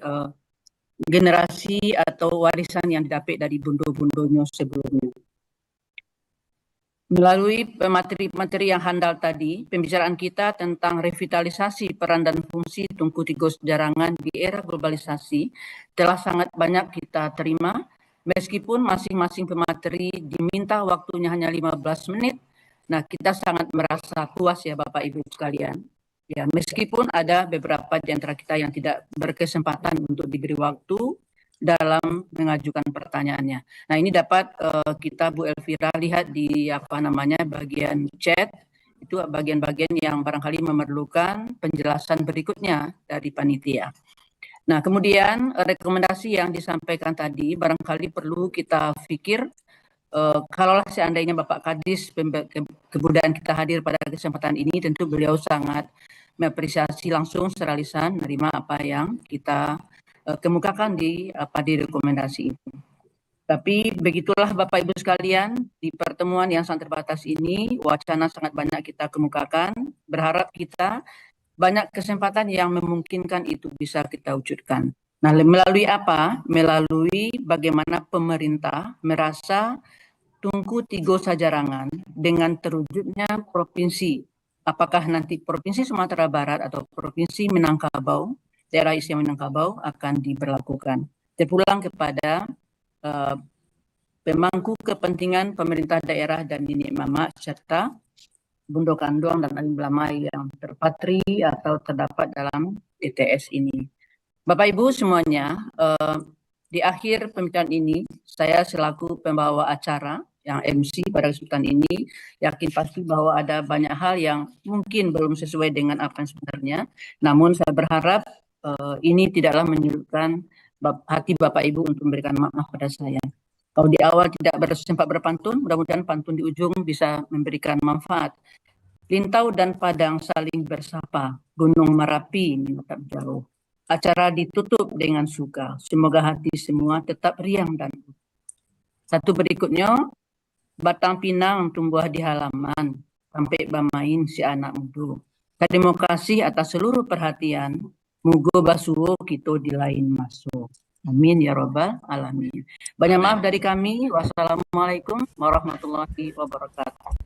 generasi atau warisan yang didapat dari bundo-bundonya sebelumnya. Melalui materi-materi yang handal tadi, pembicaraan kita tentang revitalisasi peran dan fungsi Tungku Tiga Sejarangan di era globalisasi telah sangat banyak kita terima, meskipun masing-masing pemateri diminta waktunya hanya 15 menit. Nah, kita sangat merasa puas ya Bapak Ibu sekalian. Ya, meskipun ada beberapa di antara kita yang tidak berkesempatan untuk diberi waktu dalam mengajukan pertanyaannya. Nah, ini dapat kita Bu Elvira lihat di bagian chat, itu bagian-bagian yang barangkali memerlukan penjelasan berikutnya dari panitia. Nah, kemudian rekomendasi yang disampaikan tadi barangkali perlu kita pikir, kalaulah seandainya Bapak Kadis Kebudayaan kita hadir pada kesempatan ini, tentu beliau sangat mengapresiasi langsung secara lisan menerima apa yang kita kemukakan di rekomendasi itu. Tapi begitulah Bapak Ibu sekalian, di pertemuan yang sangat terbatas ini, wacana sangat banyak kita kemukakan, berharap kita banyak kesempatan yang memungkinkan itu bisa kita wujudkan. Nah, melalui apa? Melalui bagaimana pemerintah merasa Tungku Tiga Sejarangan dengan terwujudnya provinsi, apakah nanti Provinsi Sumatera Barat atau Provinsi Minangkabau, daerah istimewa Minangkabau akan diberlakukan. Terpulang kepada pemangku kepentingan pemerintah daerah dan Nini Mama serta Bundo Kanduang dan alim ulama yang terpatri atau terdapat dalam DTS ini. Bapak Ibu semuanya, di akhir pembicaraan ini saya selaku pembawa acara yang MC pada kesempatan ini yakin pasti bahwa ada banyak hal yang mungkin belum sesuai dengan apa yang sebenarnya. Namun saya berharap ini tidaklah menyurutkan hati Bapak Ibu untuk memberikan maaf pada saya. Kalau di awal tidak sempat berpantun, mudah-mudahan pantun di ujung bisa memberikan manfaat. Lintau dan Padang saling bersapa, Gunung Merapi menatap jauh. Acara ditutup dengan suka, semoga hati semua tetap riang dan satu berikutnya, batang pinang tumbuh di halaman, sampai bermain si anak muda. Terima kasih atas seluruh perhatian. Mugo basuo kita di lain masuk. Amin ya robbal alamin. Banyak maaf dari kami. Wassalamualaikum warahmatullahi wabarakatuh.